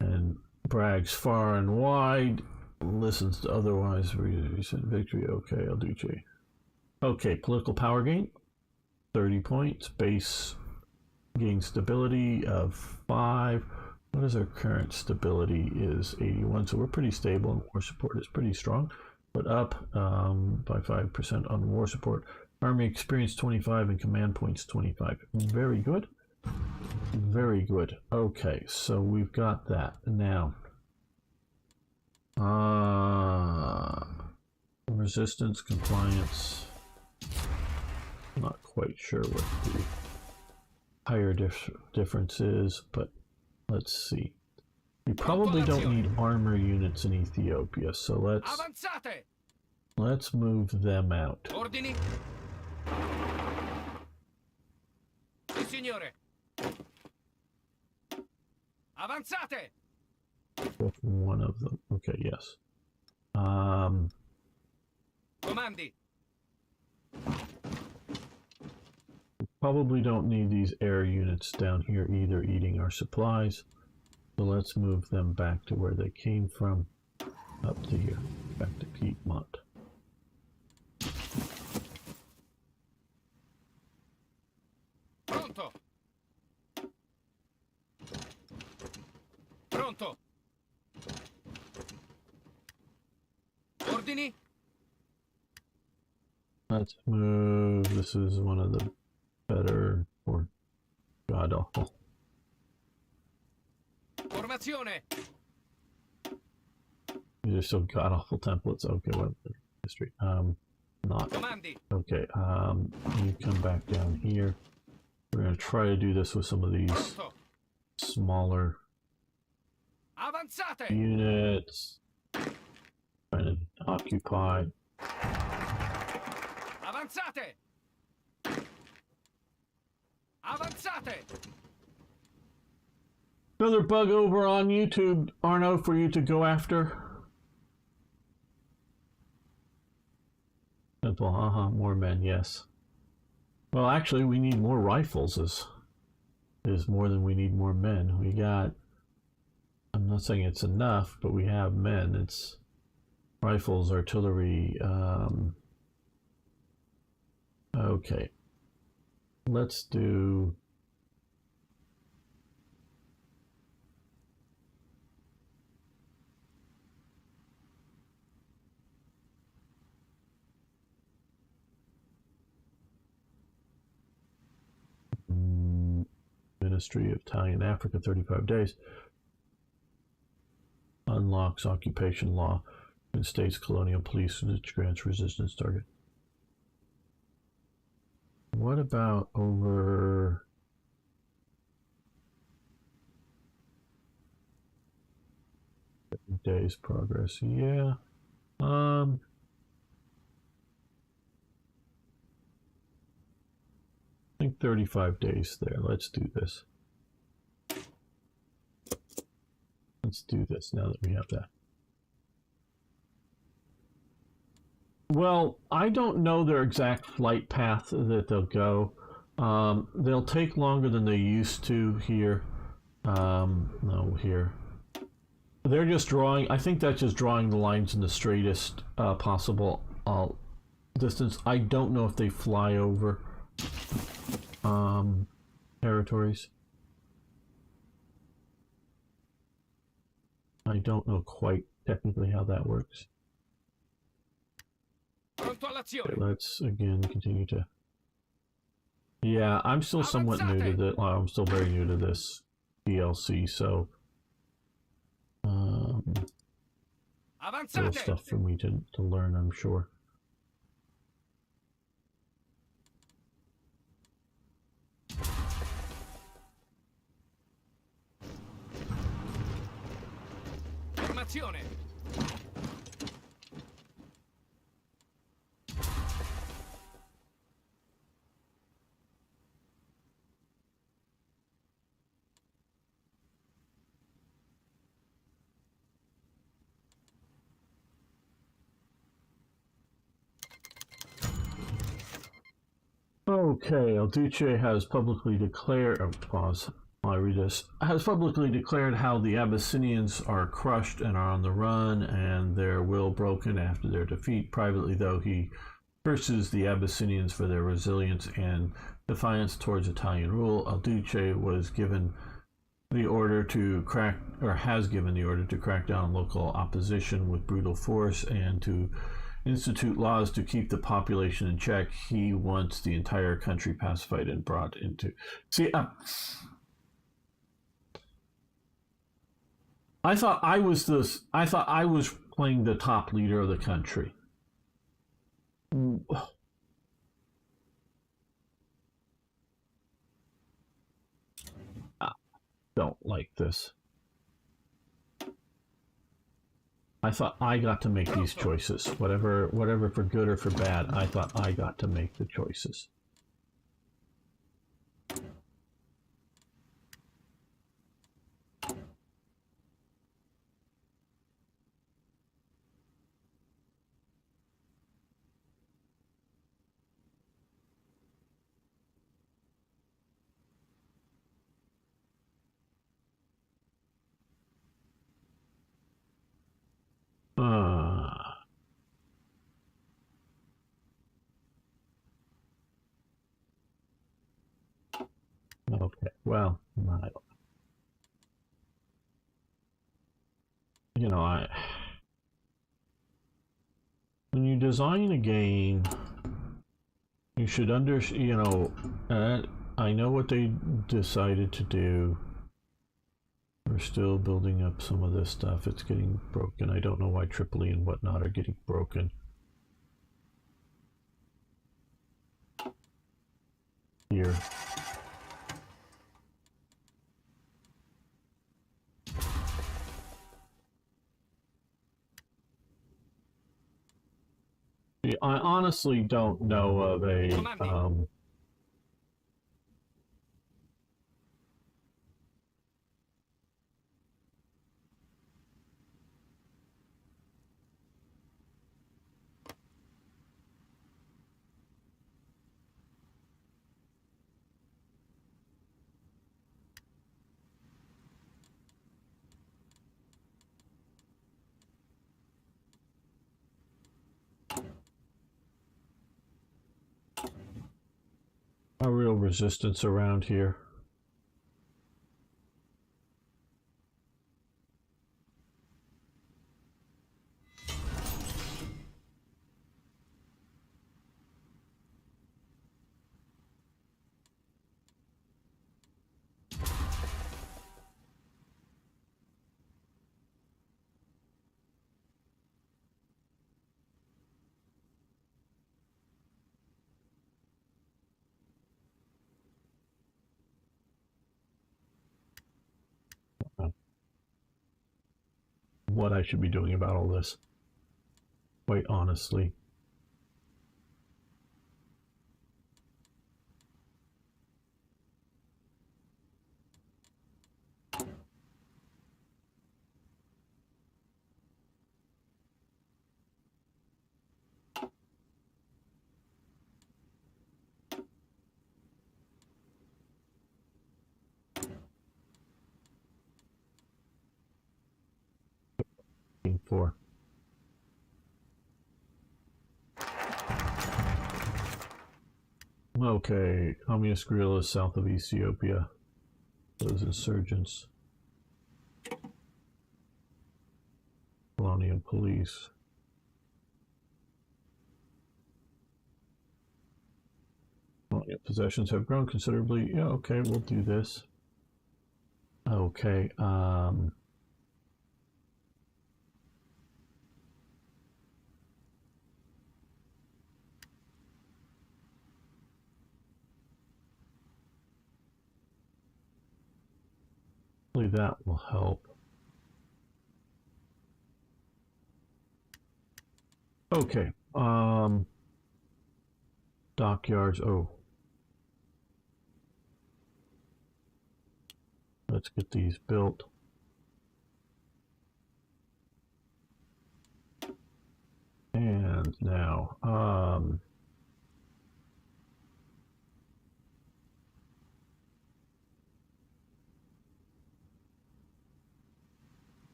and brags far and wide. Listens to otherwise recent victory. Okay, I'll do J. Okay, political power gain, 30 points. Base gain stability of 5. What is our current stability? Is 81, so we're pretty stable, and war support is pretty strong, but up by 5% on war support. Army experience 25 and command points 25. Very good. Very good. Okay, so we've got that. Now, resistance, compliance. I'm not quite sure what the higher difference is, but let's see. We probably don't need armor units in Ethiopia, so let's move them out. Ordini? Sì, signore! Avanzate! With one of them. Okay, yes. Comandi! Probably don't need these air units down here either, eating our supplies. So let's move them back to where they came from, up to here, back to Piedmont. Pronto! Pronto! Ordini? Let's move. This is one of the better, or god awful. Formazione! These are so god awful templates. Okay, what history? Not. Comandi! Okay, you come back down here. We're gonna try to do this with some of these Pronto! smaller Avanzate! units. Trying to occupy. Avanzate! Avanzate! Another bug over on YouTube, Arno, for you to go after. Simple, more men, yes. Well, actually, we need more rifles is more than we need more men. We got, I'm not saying it's enough, but we have men. It's Rifles, artillery. Okay. Let's do... Ministry of Italian Africa, 35 days. Unlocks occupation law and states colonial police, which grants resistance target. What about over... days progress? Yeah. I think 35 days there. Let's do this. Let's do this now that we have that. Well, I don't know their exact flight path that they'll go. They'll take longer than they used to here. No, here. They're just drawing, I think that's just drawing the lines in the straightest possible distance. I don't know if they fly over territories. I don't know quite technically how that works. Okay, let's again continue to... Yeah, I'm still somewhat new to this. Well, I'm still very new to this DLC, so little stuff for me to learn, I'm sure. Formazione. Okay, El Duce has publicly declared... Oh, pause. I read this. Has publicly declared how the Abyssinians are crushed and are on the run, and their will broken after their defeat. Privately, though, he curses the Abyssinians for their resilience and defiance towards Italian rule. El Duce was given the order to crack, or has given the order to crack down on local opposition with brutal force and to institute laws to keep the population in check. He wants the entire country pacified and brought into... See, I thought I was playing the top leader of the country. I don't like this. I thought I got to make these choices. Whatever for good or for bad, I thought I got to make the choices. Okay, well, when you design a game, you should I know what they decided to do. We're still building up some of this stuff. It's getting broken. I don't know why Tripoli and whatnot are getting broken. Here. I honestly don't know of a a real resistance around here. What I should be doing about all this, quite honestly. For okay, communist guerrillas south of Ethiopia, those insurgents, colonial police. Colonial possessions have grown considerably. Yeah, okay, we'll do this. Okay, hopefully that will help. Okay, dockyards. Oh, let's get these built. And now,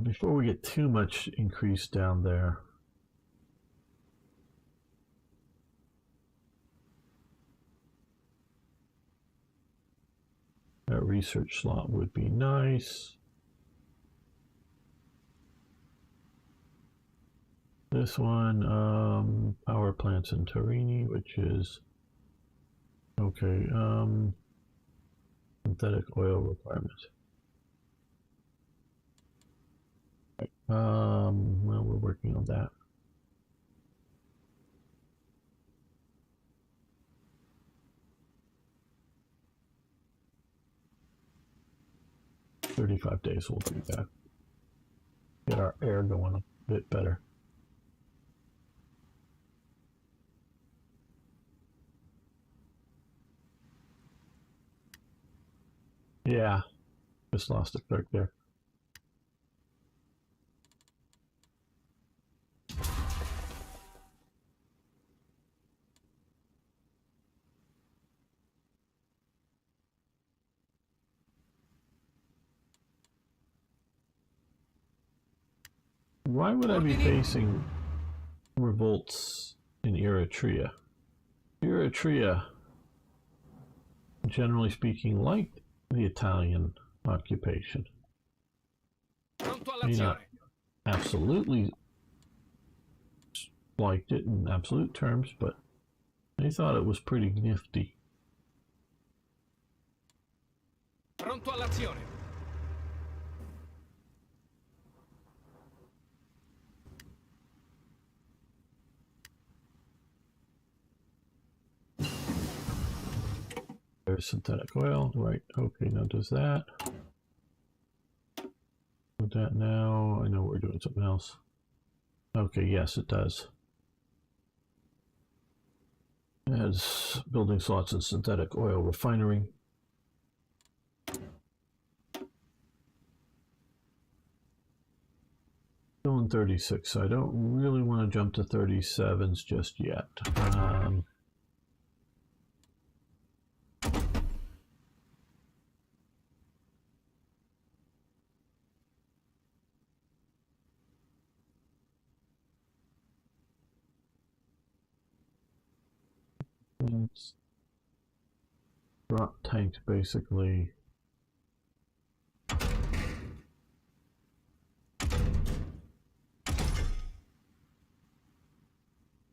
before we get too much increase down there, that research slot would be nice. This one, power plants in Torini, which is okay. Synthetic oil requirements. Well, we're working on that. "35 days we'll do that. Get our air going a bit better. Yeah, just lost a clerk there. Why would I be facing revolts in Eritrea? Eritrea, generally speaking, liked the Italian occupation. May not absolutely liked it in absolute terms, but they thought it was pretty nifty. Pronto all'azione. There's synthetic oil, right? Okay, now does that. With that now, I know we're doing something else. Okay, yes, it does. It has building slots and synthetic oil refinery. Still in 36, so I don't really want to jump to 37s just yet. It's drop tanks basically.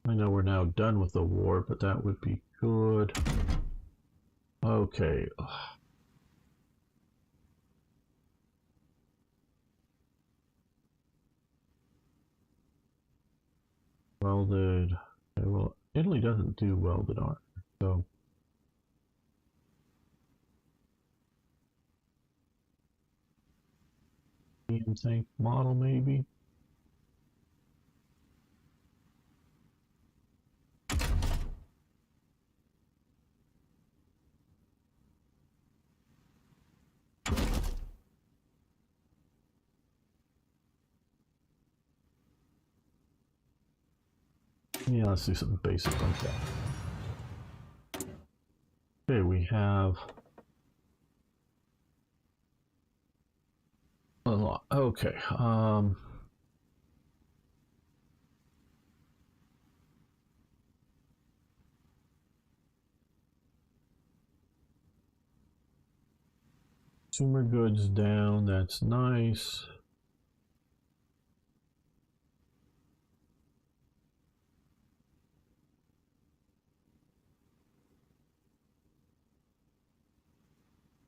I know we're now done with the war, but that would be good. Okay. Welded. Okay, well, Italy doesn't do welded armor, so. Medium tank model, maybe. Yeah, let's do something basic like that. Okay, we have a lot. Okay, consumer goods down, that's nice.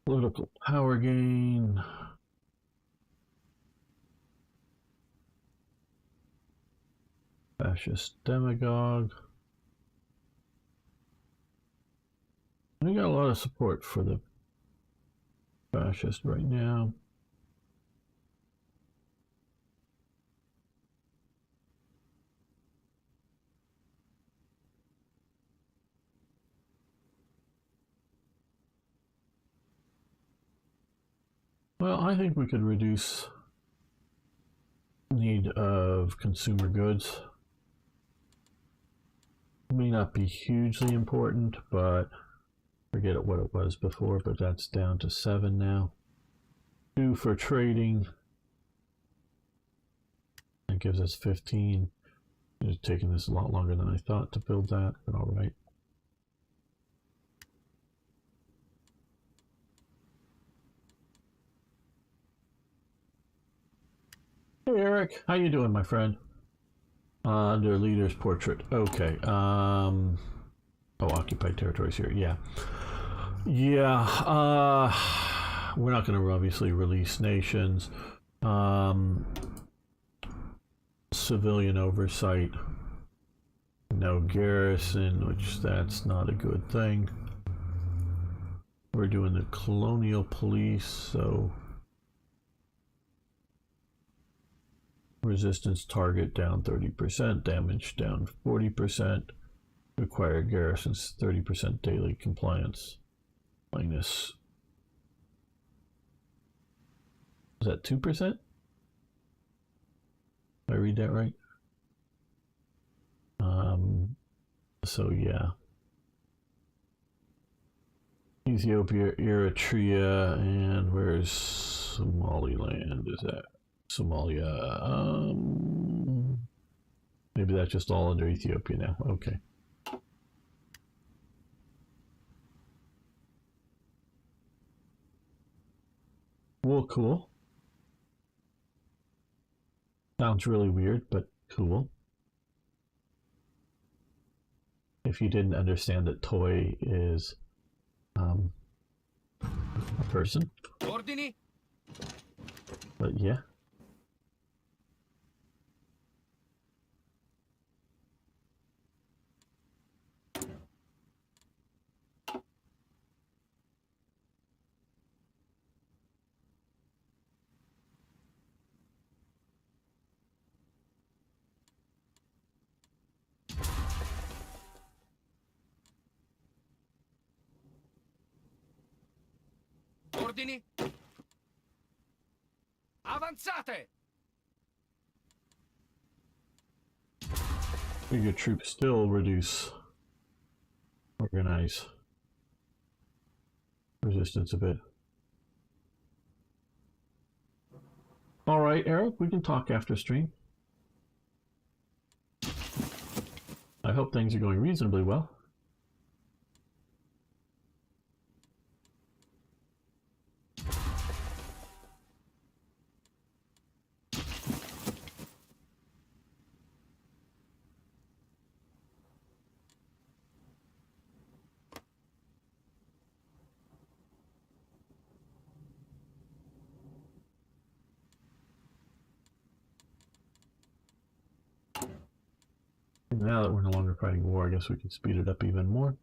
Political power gain. Fascist demagogue. We got a lot of support for the fascist right now. Well, I think we could reduce need of consumer goods. May not be hugely important, but forget what it was before, but that's down to 7 now. 2 for trading. That gives us 15. It's taking this a lot longer than I thought to build that, but all right. Hey Eric, how you doing, my friend? Under leader's portrait. Okay. Oh, occupied territories here. Yeah. Yeah. We're not going to obviously release nations. Civilian oversight. No garrison, which that's not a good thing. We're doing the colonial police, so resistance target down 30%, damage down 40%, required garrisons 30% daily compliance minus. Is that 2%? Did I read that right? So yeah. Ethiopia, Eritrea, and where's Somaliland? Is that Somalia? Maybe that's just all under Ethiopia now. Okay. Well, cool. Sounds really weird, but cool. If you didn't understand that toy is a person. Ordini? But yeah. Ordini? Avanzate! Your troops still reduce, organize resistance a bit. All right, Eric, we can talk after stream. I hope things are going reasonably well. Now that we're no longer fighting war, I guess we can speed it up even more.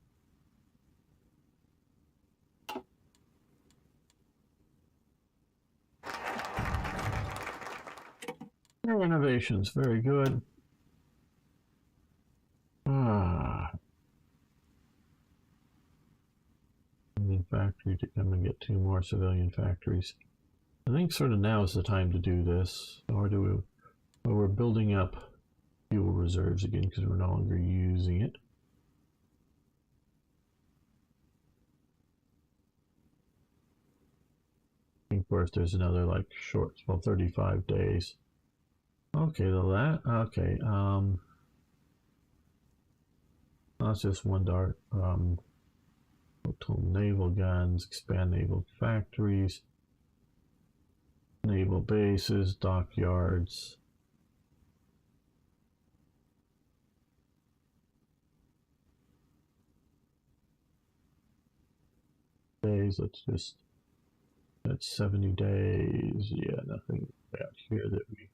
Renovations, very good. Factory to come and get 2 more civilian factories. I think sort of now is the time to do this. Or do we? Well, we're building up fuel reserves again because we're no longer using it. Of course, there's another like short, well, 35 days. Okay, okay. That's just one dart. Total naval guns, expand naval factories, naval bases, dockyards. Days, that's 70 days. Yeah, nothing out here that we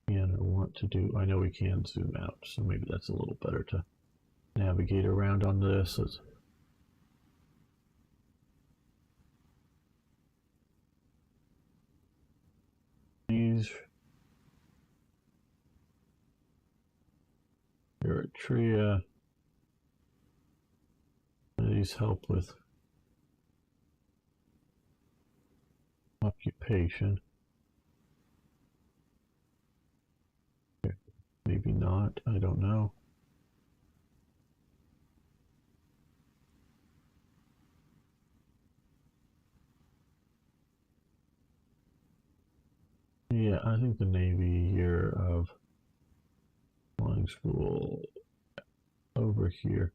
can or want to do. I know we can zoom out, so maybe that's a little better to navigate around on this. These Eritrea. These help with occupation. Maybe not, I don't know. Yeah, I think the Navy here of flying school over here.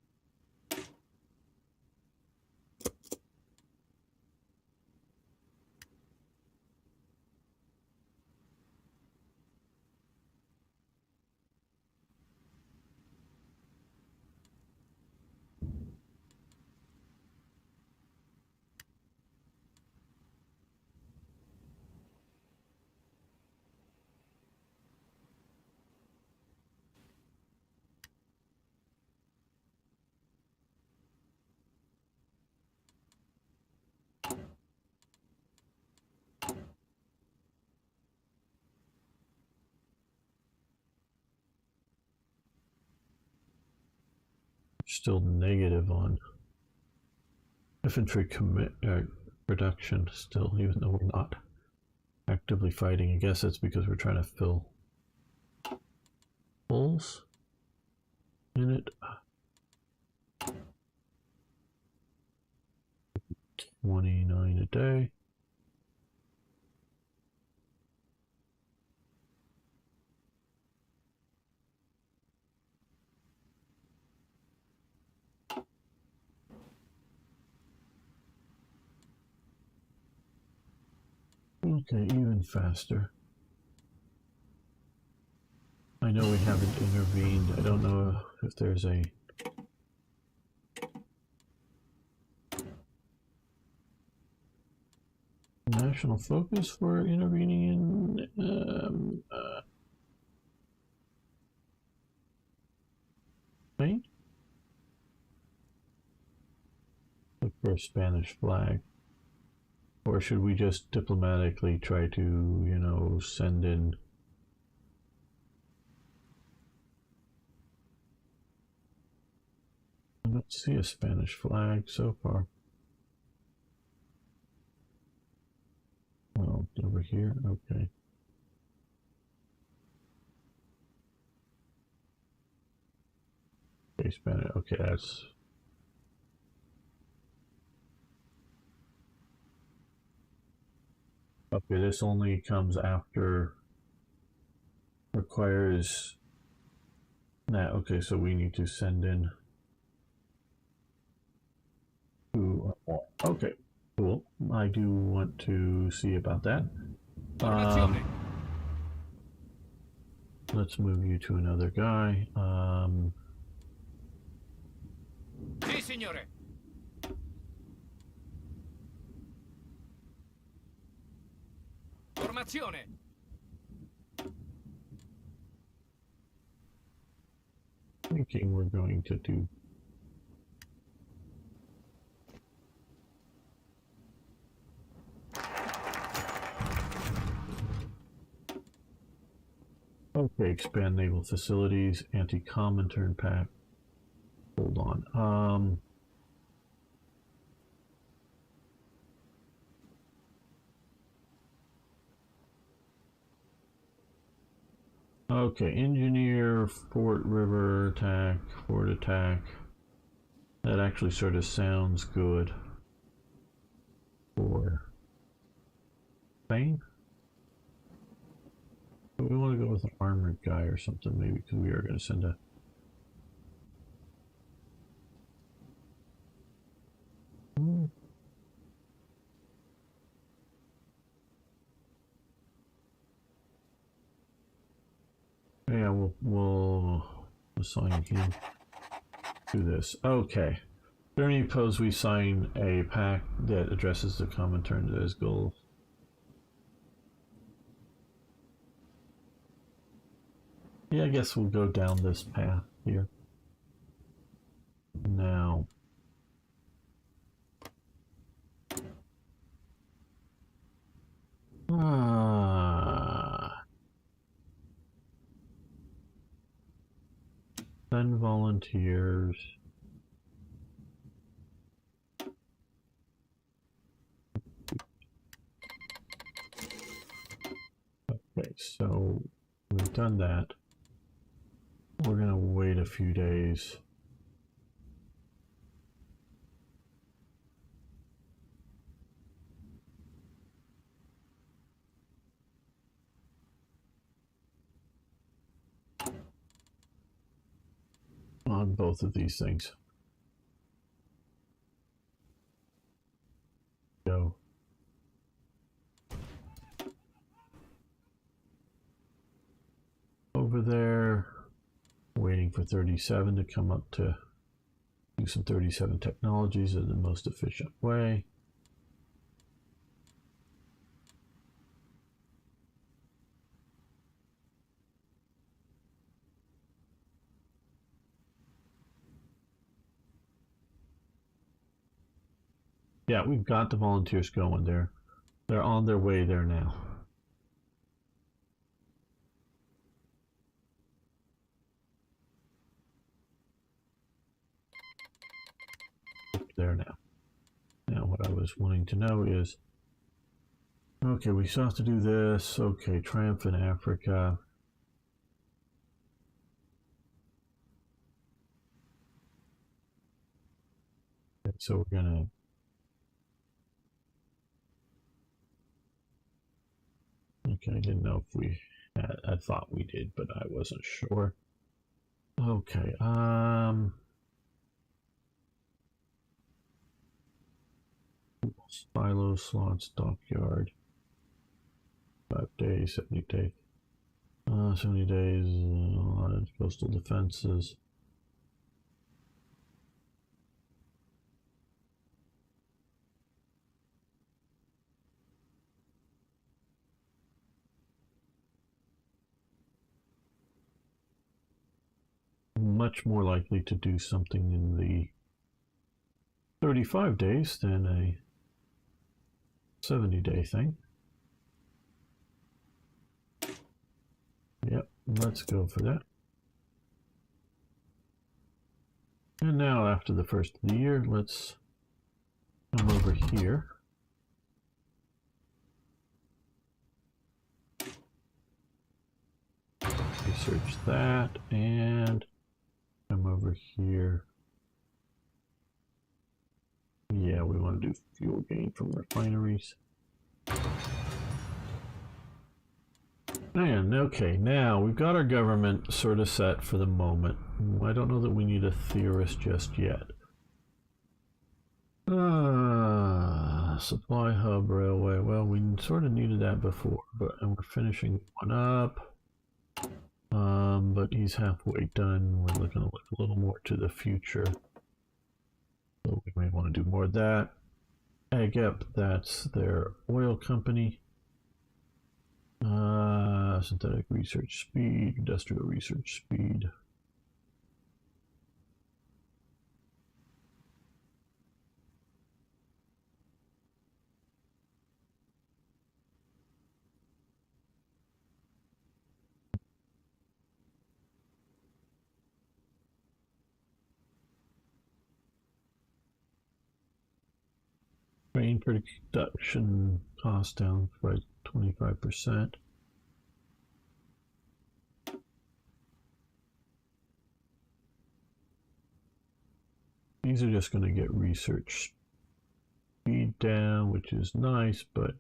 Still negative on infantry production still, even though we're not actively fighting. I guess it's because we're trying to fill holes in it. 29 a day. Okay, even faster. I know we haven't intervened. I don't know if there's a national focus for intervening in Spain. Look for a Spanish flag. Or should we just diplomatically try to, you know, send in I don't see a Spanish flag so far. Well, over here, okay. Okay, Spanish, okay, that's... Okay, this only comes after... Requires... Nah, okay, so we need to send in... Okay, cool. I do want to see about that. Let's move you to another guy. Sì, signore. Formazione. thinking we're going to do. Okay, expand naval facilities, anti-Comintern pact. Hold on. Okay, engineer, Fort River attack, fort attack. That actually sort of sounds good for Spain. But we want to go with an armored guy or something, maybe, because we are going to send a. Yeah, we'll assign him to this. Okay. Germany propose we sign a pact that addresses the Comintern as goals. Yeah, I guess we'll go down this path here. Now. Send volunteers. Okay, so we've done that. We're gonna wait a few days. On both of these things. Go. Over there, waiting for 37 to come up to do some 37 technologies in the most efficient way. Yeah, we've got the volunteers going there. They're on their way there now. There now. Now what I was wanting to know is, okay, we still have to do this. Okay, Triumph in Africa. Okay, so we're gonna. Okay, I didn't know if we had, I thought we did, but I wasn't sure. Okay, silo slots, dockyard. 5 days, 70 days. 70 days, coastal defenses. Much more likely to do something in the 35 days than a 70-day thing. Yep, let's go for that. And now after the first of the year, let's come over here. Research that and come over here. Yeah, we want to do fuel gain from refineries. And okay, now we've got our government sort of set for the moment. I don't know that we need a theorist just yet. Supply hub railway. Well, we sort of needed that before, and we're finishing one up. But he's halfway done. We're looking to look a little more to the future. So we may want to do more of that. AGEP, that's their oil company. Synthetic research speed, industrial research speed. Grain production cost down by 25%. These are just going to get research speed down, which is nice, but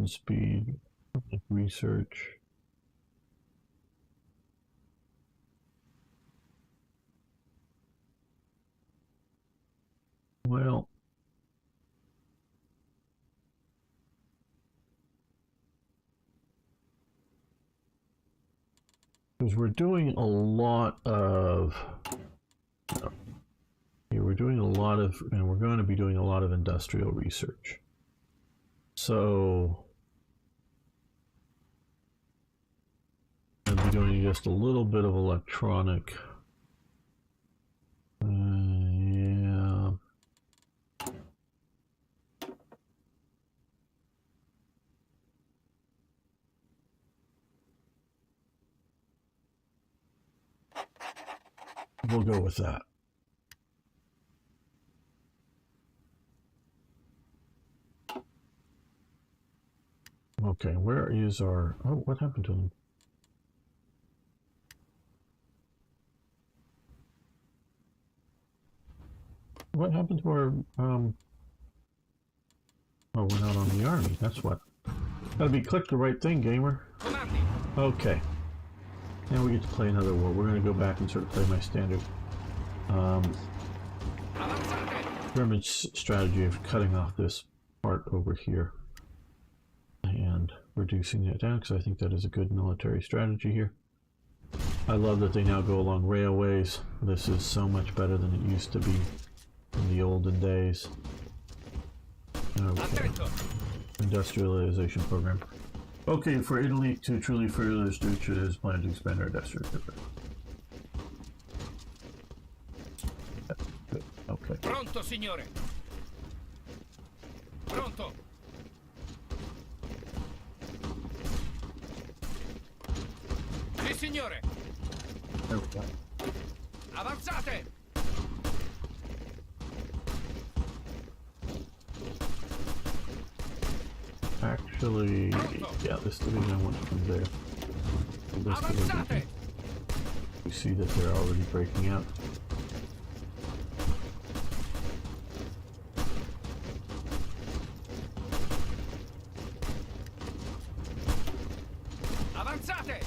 speed, research. Well, because we're doing a lot of, yeah, we're doing a lot of, and we're going to be doing a lot of industrial research. So I'll be doing just a little bit of electronic. Yeah. We'll go with that. Okay, where is our... Oh, what happened to them? What happened to our... Oh, we're not on the army. That's what. Gotta be click the right thing, gamer. Okay. Now we get to play another war. We're going to go back and sort of play my standard pyramid strategy of cutting off this part over here and reducing it down, because I think that is a good military strategy here. I love that they now go along railways. This is so much better than it used to be in the olden days. Okay. Industrialization program. Okay, for Italy to truly further its future, it is planned to expand our industrial footprint. Okay. Pronto, signore. Pronto. Sì, signore. Okay. Avanzate. Actually, yeah, this division wants to come there. This division, you see that they're already breaking out. Avanzate.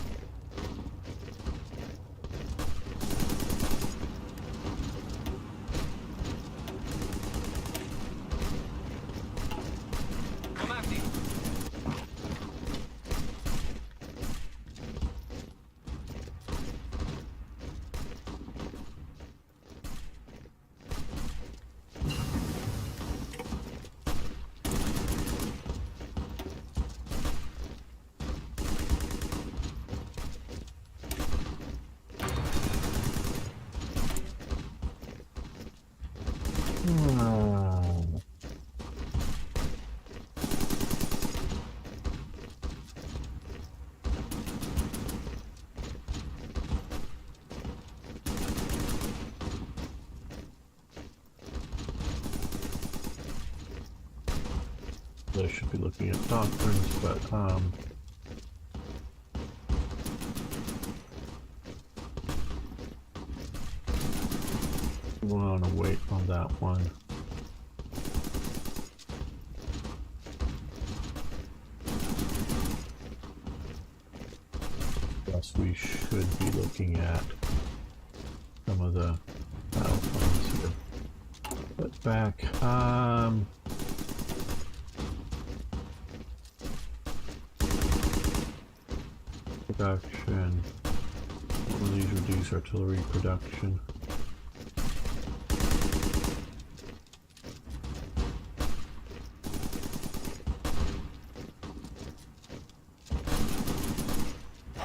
I should be looking at doctrines, but we want to wait on that one. Plus, we should be looking at some of the battle plans here. But back, production. One of these reduce artillery production.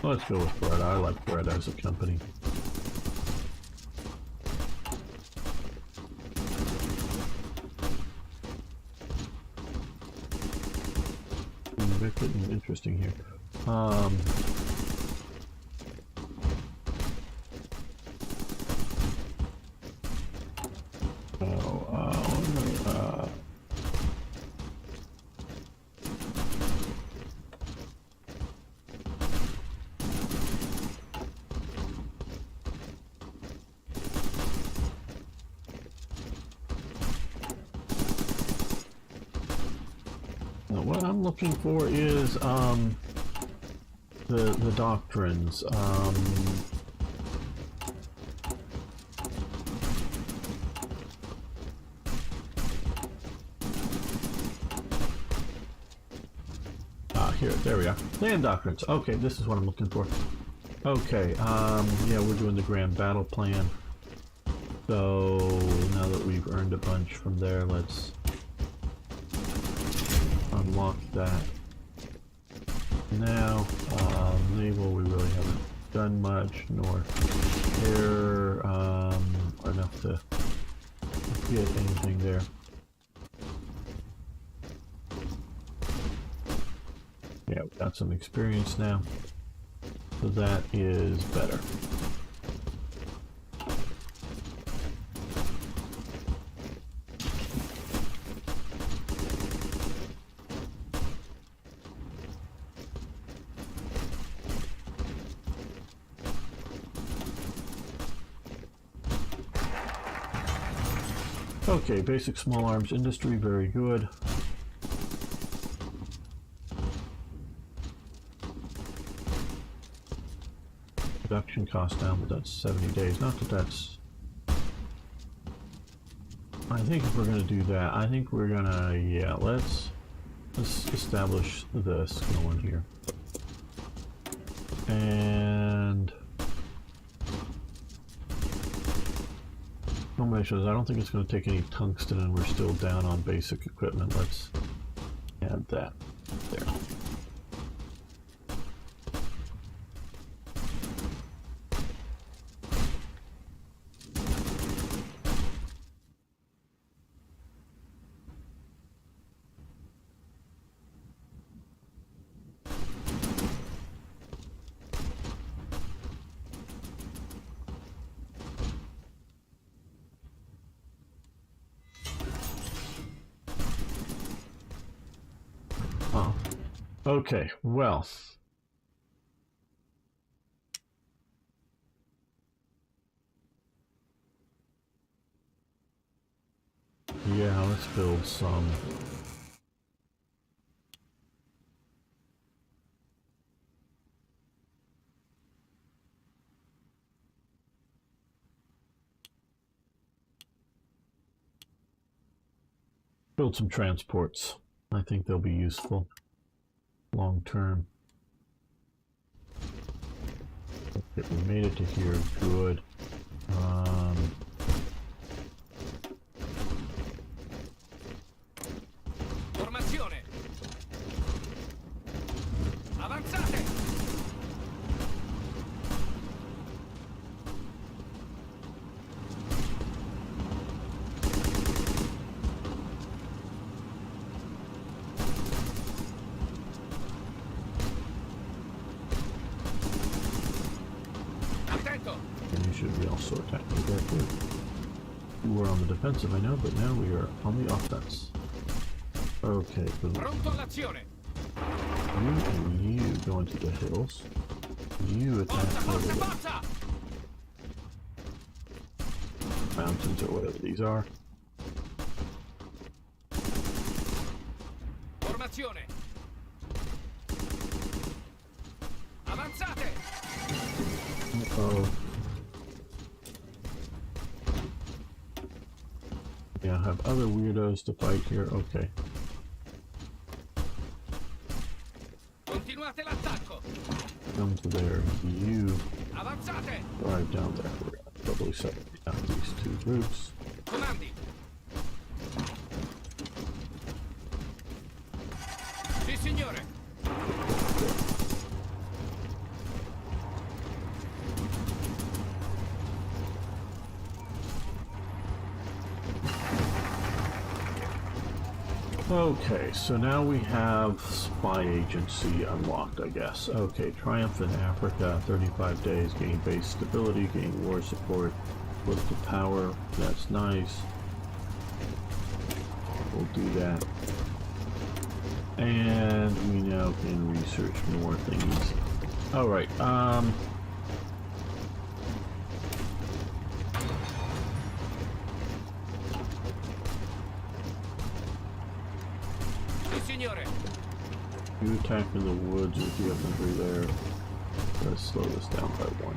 Let's go with bread. I like bread as a company. we're getting interesting here. What I'm looking for is the doctrines. Here, there we are. Land doctrines. Okay, this is what I'm looking for. Okay, yeah, we're doing the grand battle plan. So now that we've earned a bunch from there, let's unlock that. Now, naval, we really haven't done much, nor air enough to get anything there. Yeah, we've got some experience now, so that is better. Okay, basic small arms industry, very good. Production cost down, but that's 70 days. Not that that's... I think if we're going to do that, I think we're going to... Yeah, let's establish this going here. And... Measures. I don't think it's going to take any tungsten, and we're still down on basic equipment. Let's add that there. Okay, well, yeah, let's build some. Build some transports. I think they'll be useful long term. Okay, we made it to here, good. Formazione. Avanzate. And you should be also attacking that good. We were on the defensive, I know, but now we are on the offense. Okay, good. Pronto all'azione. You and you go into the hills. You attack the mountains or whatever these are. Formazione. Avanzate. Uh-oh. Yeah, I have other weirdos to fight here. Okay. Continuate l'attacco. Come to there. You Avanzate. drive down there. We're gonna probably separate out these two groups. Comandi. Sì, signore. Okay, so now we have spy agency unlocked, I guess. Okay, Triumph in Africa, 35 days, gain base stability, gain war support, political power, that's nice. We'll do that. And we now can research more things. Alright, Signore. you attack in the woods with the infantry there. Let's slow this down by one.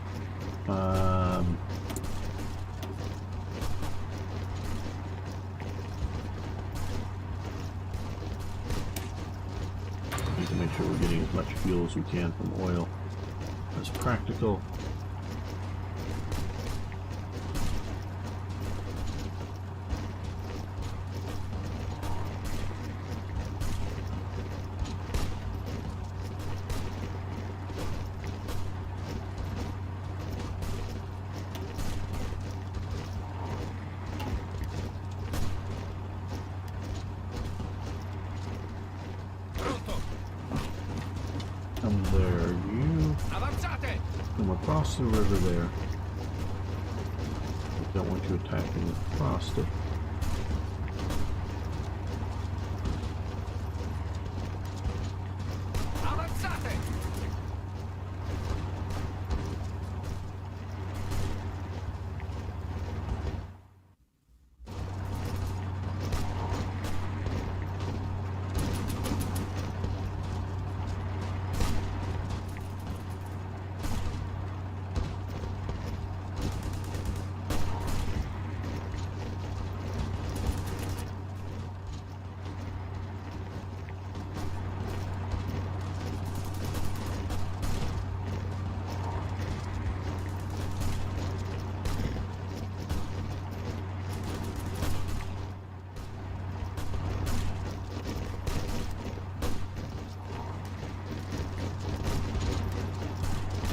Need to make sure we're getting as much fuel as we can from oil as practical. Come there, you. Avanzate! Come across the river there. I don't want you attacking across it. Avanzate!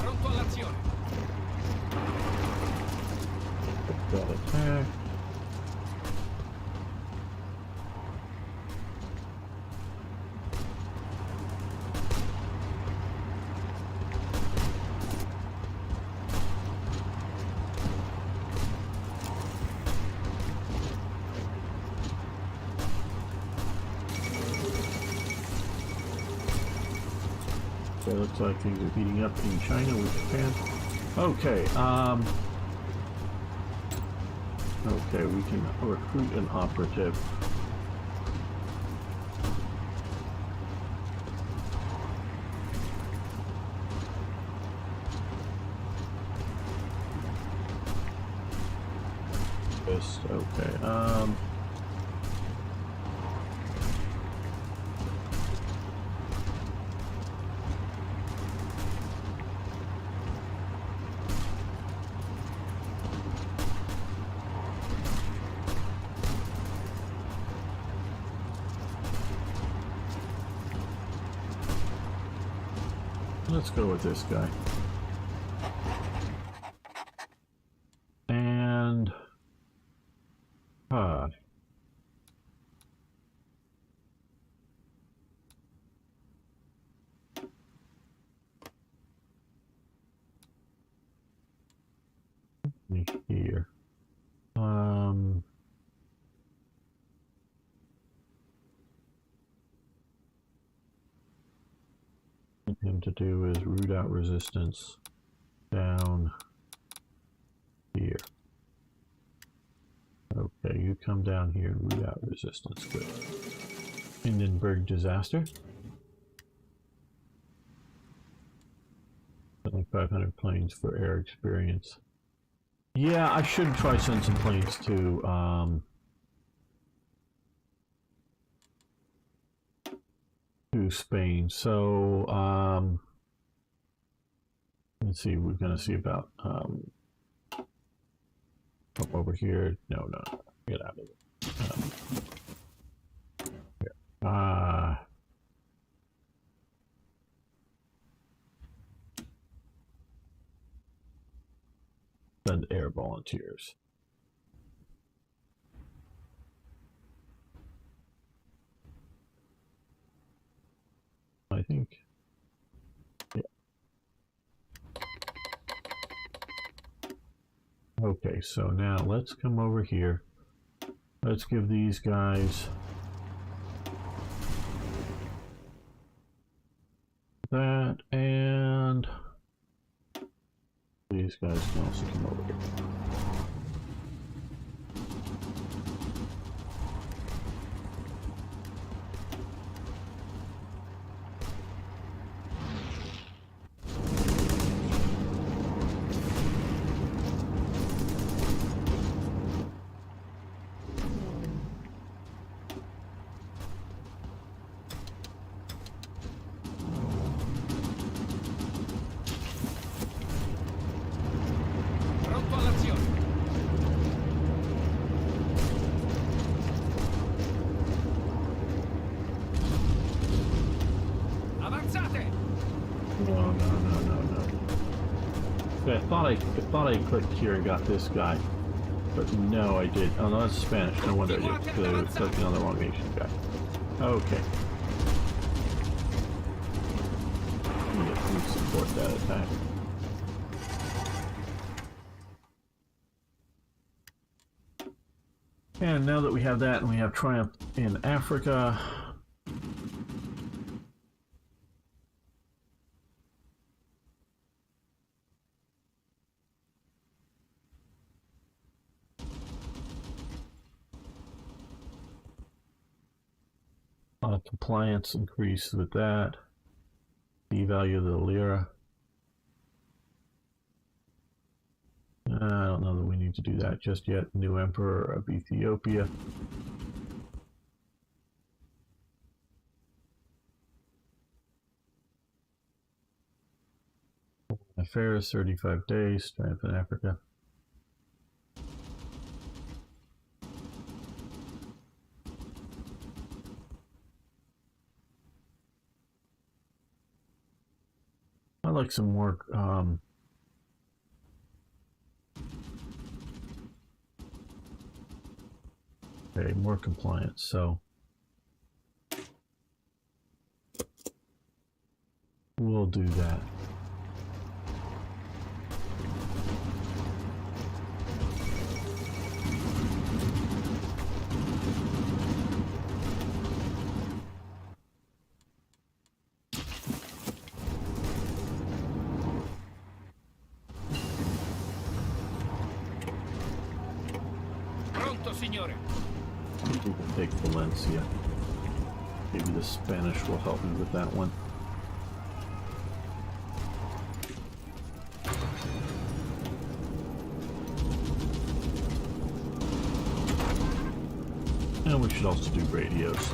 Pronto all'azione! That attack. Okay, looks like things are heating up in China with Japan. Okay, okay, we can recruit an operative. Just, okay, let's go with this guy. And here. What him to do is root out resistance down here. Okay, you come down here and root out resistance. Good. Hindenburg disaster. Like 500 planes for air experience. Yeah, I should try send some planes to Spain. So let's see. We're gonna see about up over here. No, get out of it. Here. Send air volunteers. think. Yeah. Okay, so now let's come over here. Let's give these guys that, and these guys can also come over here. Pronto all'azione. Avanzate! No. Okay, I thought I clicked here and got this guy, but no, I did. Oh no, that's Spanish. No wonder I did, because I was clicking on the wrong Asian guy. Okay. Yeah, we support that attack. And now that we have that and we have Triumph in Africa, compliance increase with that, the value of the lira. I don't know that we need to do that just yet. New Emperor of Ethiopia. Affairs, 35 days, Triumph in Africa. I'd like some more okay, more compliance, so we'll do that. Pronto, signore. We can take Valencia. Maybe the Spanish will help me with that one. And we should also do radios.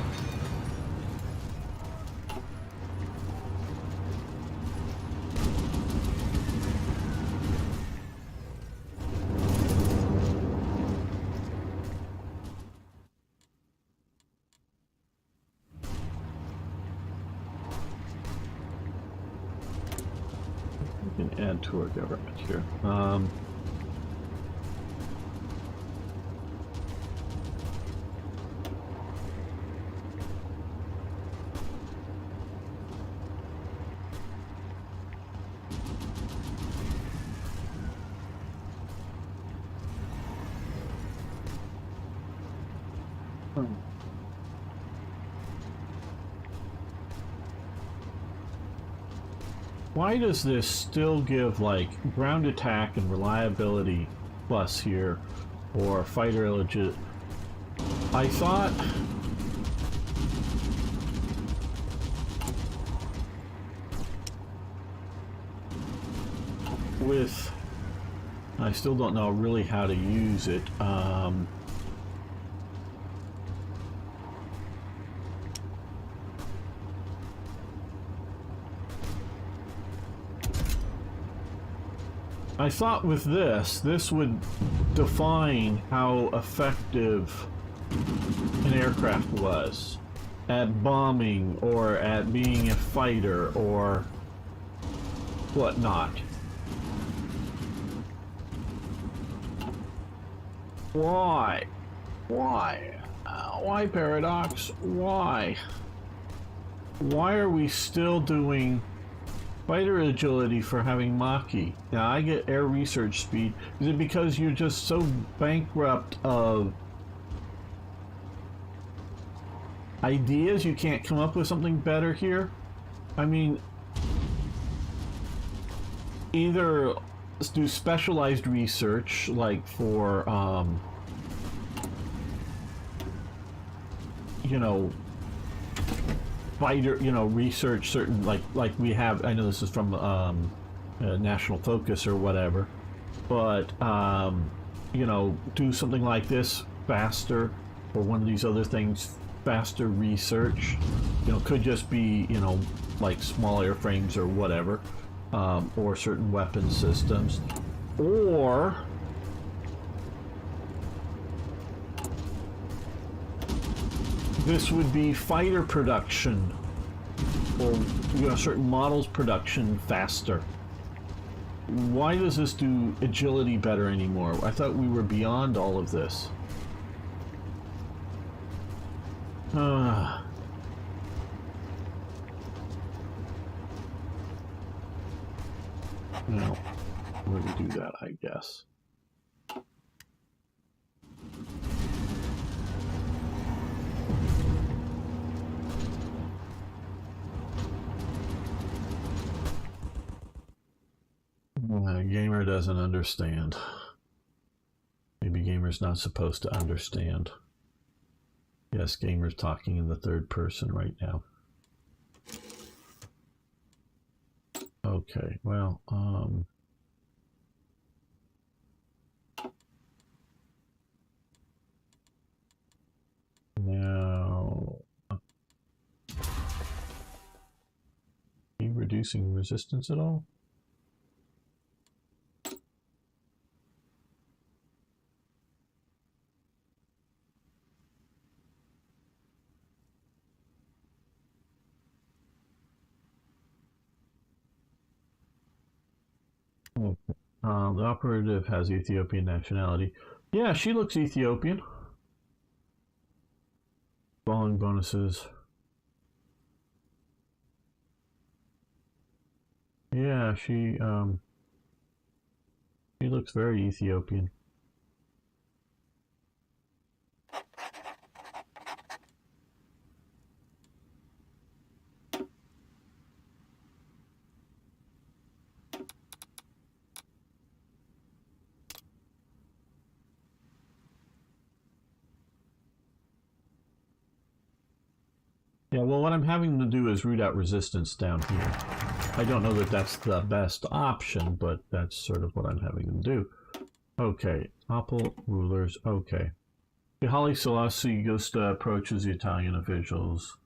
We can add to our government here. Why does this still give like ground attack and reliability plus here, or fighter legit? I thought with, I still don't know really how to use it. I thought with this would define how effective an aircraft was at bombing or at being a fighter or whatnot. Why? Why? Why, Paradox? Why? why are we still doing fighter agility for having Maki? Now I get air research speed. Is it because you're just so bankrupt of ideas you can't come up with something better here? I mean, either do specialized research like for you know, fighter, you know, research certain like we have. I know this is from National Focus or whatever, but you know, do something like this faster, or one of these other things faster research. You know, could just be, you know, like small airframes or whatever, or certain weapon systems, or this would be fighter production, or, you know, certain models production faster. Why does this do agility better anymore? I thought we were beyond all of this. Now, we're gonna do that, I guess. Gamer doesn't understand. Maybe Gamer's not supposed to understand. Yes, Gamer's talking in the third person right now. Okay, well, now, are you reducing resistance at all? Okay. The operative has Ethiopian nationality. Yeah, she looks Ethiopian. Following bonuses. Yeah, she looks very Ethiopian. Yeah, well, what I'm having to do is root out resistance down here. I don't know that that's the best option, but that's sort of what I'm having to do. Okay, Opal rulers, okay. The Haile Selassie goes to approaches the Italian officials,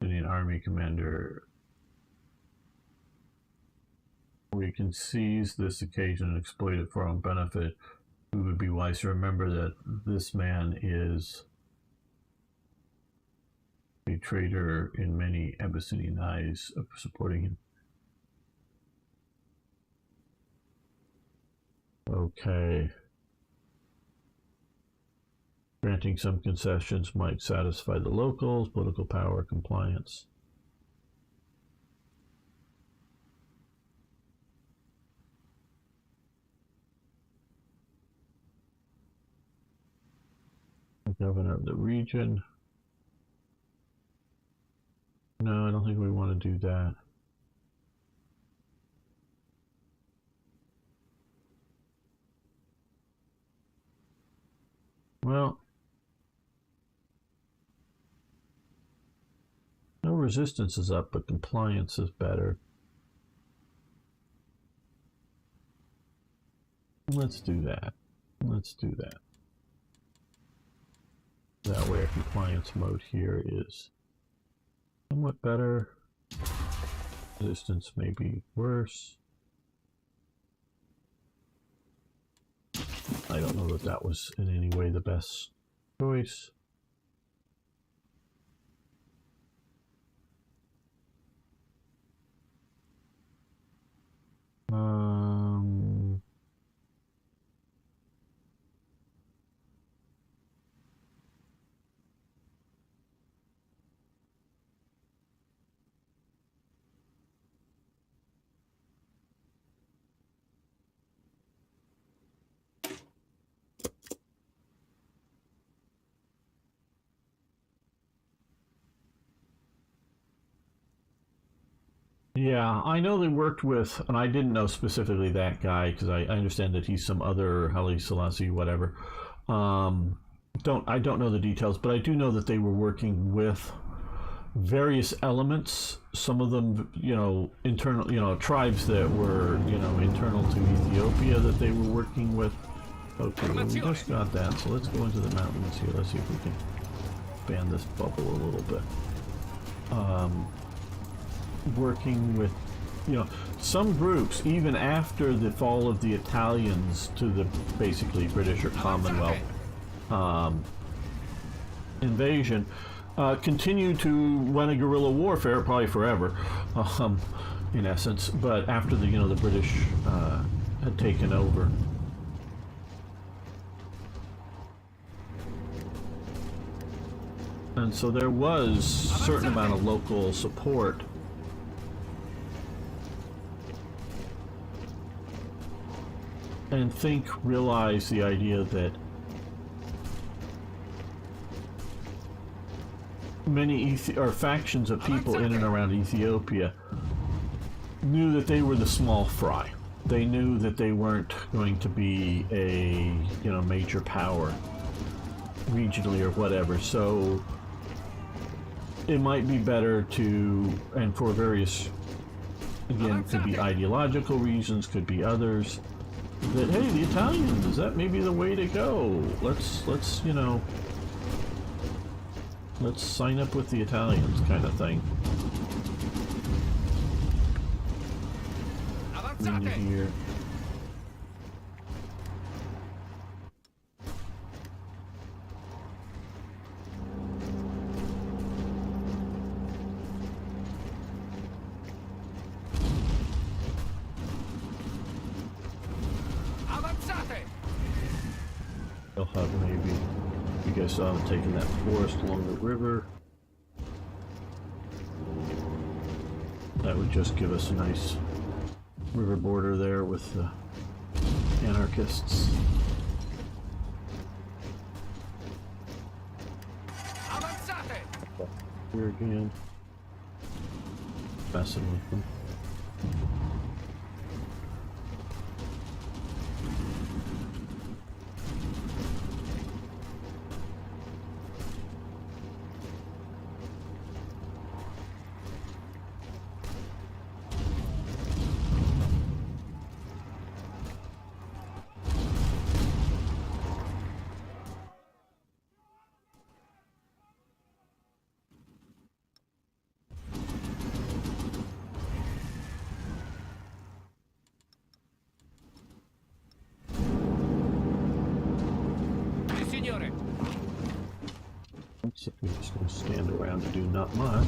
Indian army commander. We can seize this occasion and exploit it for our own benefit. We would be wise to remember that this man is a traitor in many Abyssinian eyes of supporting him. Okay. Granting some concessions might satisfy the locals, political power, compliance. The governor of the region. No, I don't think we want to do that. Well, no resistance is up, but compliance is better. Let's do that. Let's do that. That way our compliance mode here is somewhat better. Resistance may be worse. I don't know that that was in any way the best choice. Yeah, I know they worked with, and I didn't know specifically that guy because I understand that he's some other Haile Selassie, whatever. I don't know the details, but I do know that they were working with various elements. Some of them, internal, tribes that were, internal to Ethiopia that they were working with. Okay, well, we just got that, so let's go into the mountains here. Let's see if we can expand this bubble a little bit. Working with, some groups, even after the fall of the Italians to the basically British or Commonwealth invasion, continued to run a guerrilla warfare, probably forever, in essence. But after the British had taken over. And so there was a certain amount of local support. And realize the idea that many factions of people in and around Ethiopia knew that they were the small fry. They knew that they weren't going to be a major power regionally or whatever. So it might be better to, and for various, again, could be ideological reasons, could be others, that hey, the Italians, that may be the way to go. Let's sign up with the Italians, kind of thing. Into here. They'll have maybe, you guys saw them taking that forest along the river. That would just give us a nice river border there with the anarchists. Here again. Messing with them. We're just going to stand around and do not much.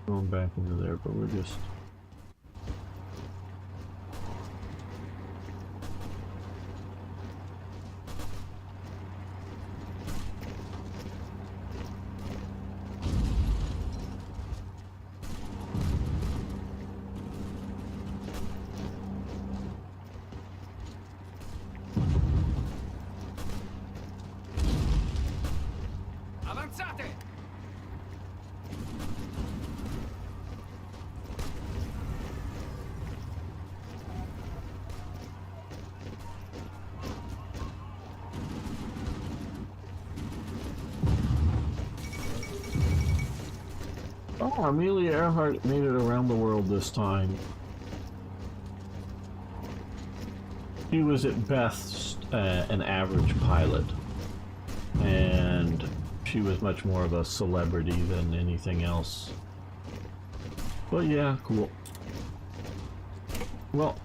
Going back into there, but we're just... Oh, Amelia Earhart made it around the world this time. She was at best an average pilot, and she was much more of a celebrity than anything else. But yeah, cool. Well,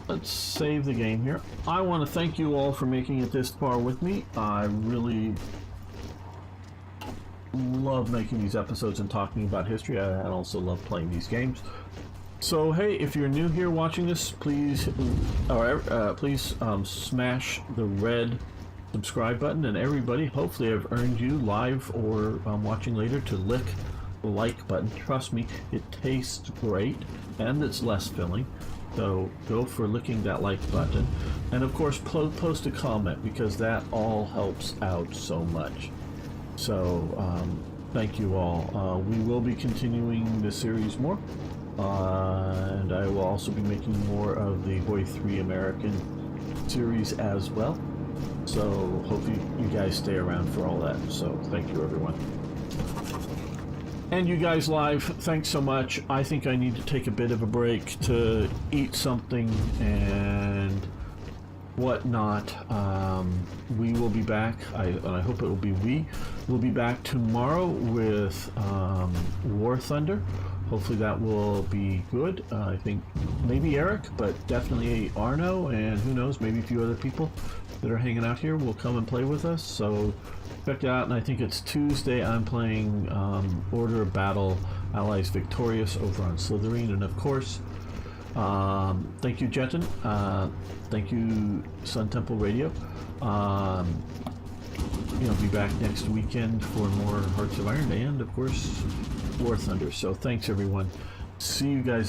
let's save the game here. I want to thank you all for making it this far with me. I really love making these episodes and talking about history. I also love playing these games. So hey, if you're new here watching this, please smash the red subscribe button, and everybody, hopefully I've earned you live or watching later to lick like button. Trust me, it tastes great and it's less filling. So go for licking that like button. And of course, post a comment because that all helps out so much. So thank you all. We will be continuing the series more. And I will also be making more of the HOI IV American series as well. So hopefully you guys stay around for all that. So thank you, everyone. And you guys live, thanks so much. I think I need to take a bit of a break to eat something and whatnot. We will be back. I hope it will be we'll be back tomorrow with War Thunder. Hopefully that will be good. I think maybe Eric, but definitely Arno, and who knows, maybe a few other people that are hanging out here will come and play with us. So check it out. And I think it's Tuesday. I'm playing Order of Battle Allies Victorious over on Slytherin. And of course, thank you, Jeton. Thank you, Sun Temple Radio. Be back next weekend for more Hearts of Iron and, of course, War Thunder. So thanks, everyone. See you guys then.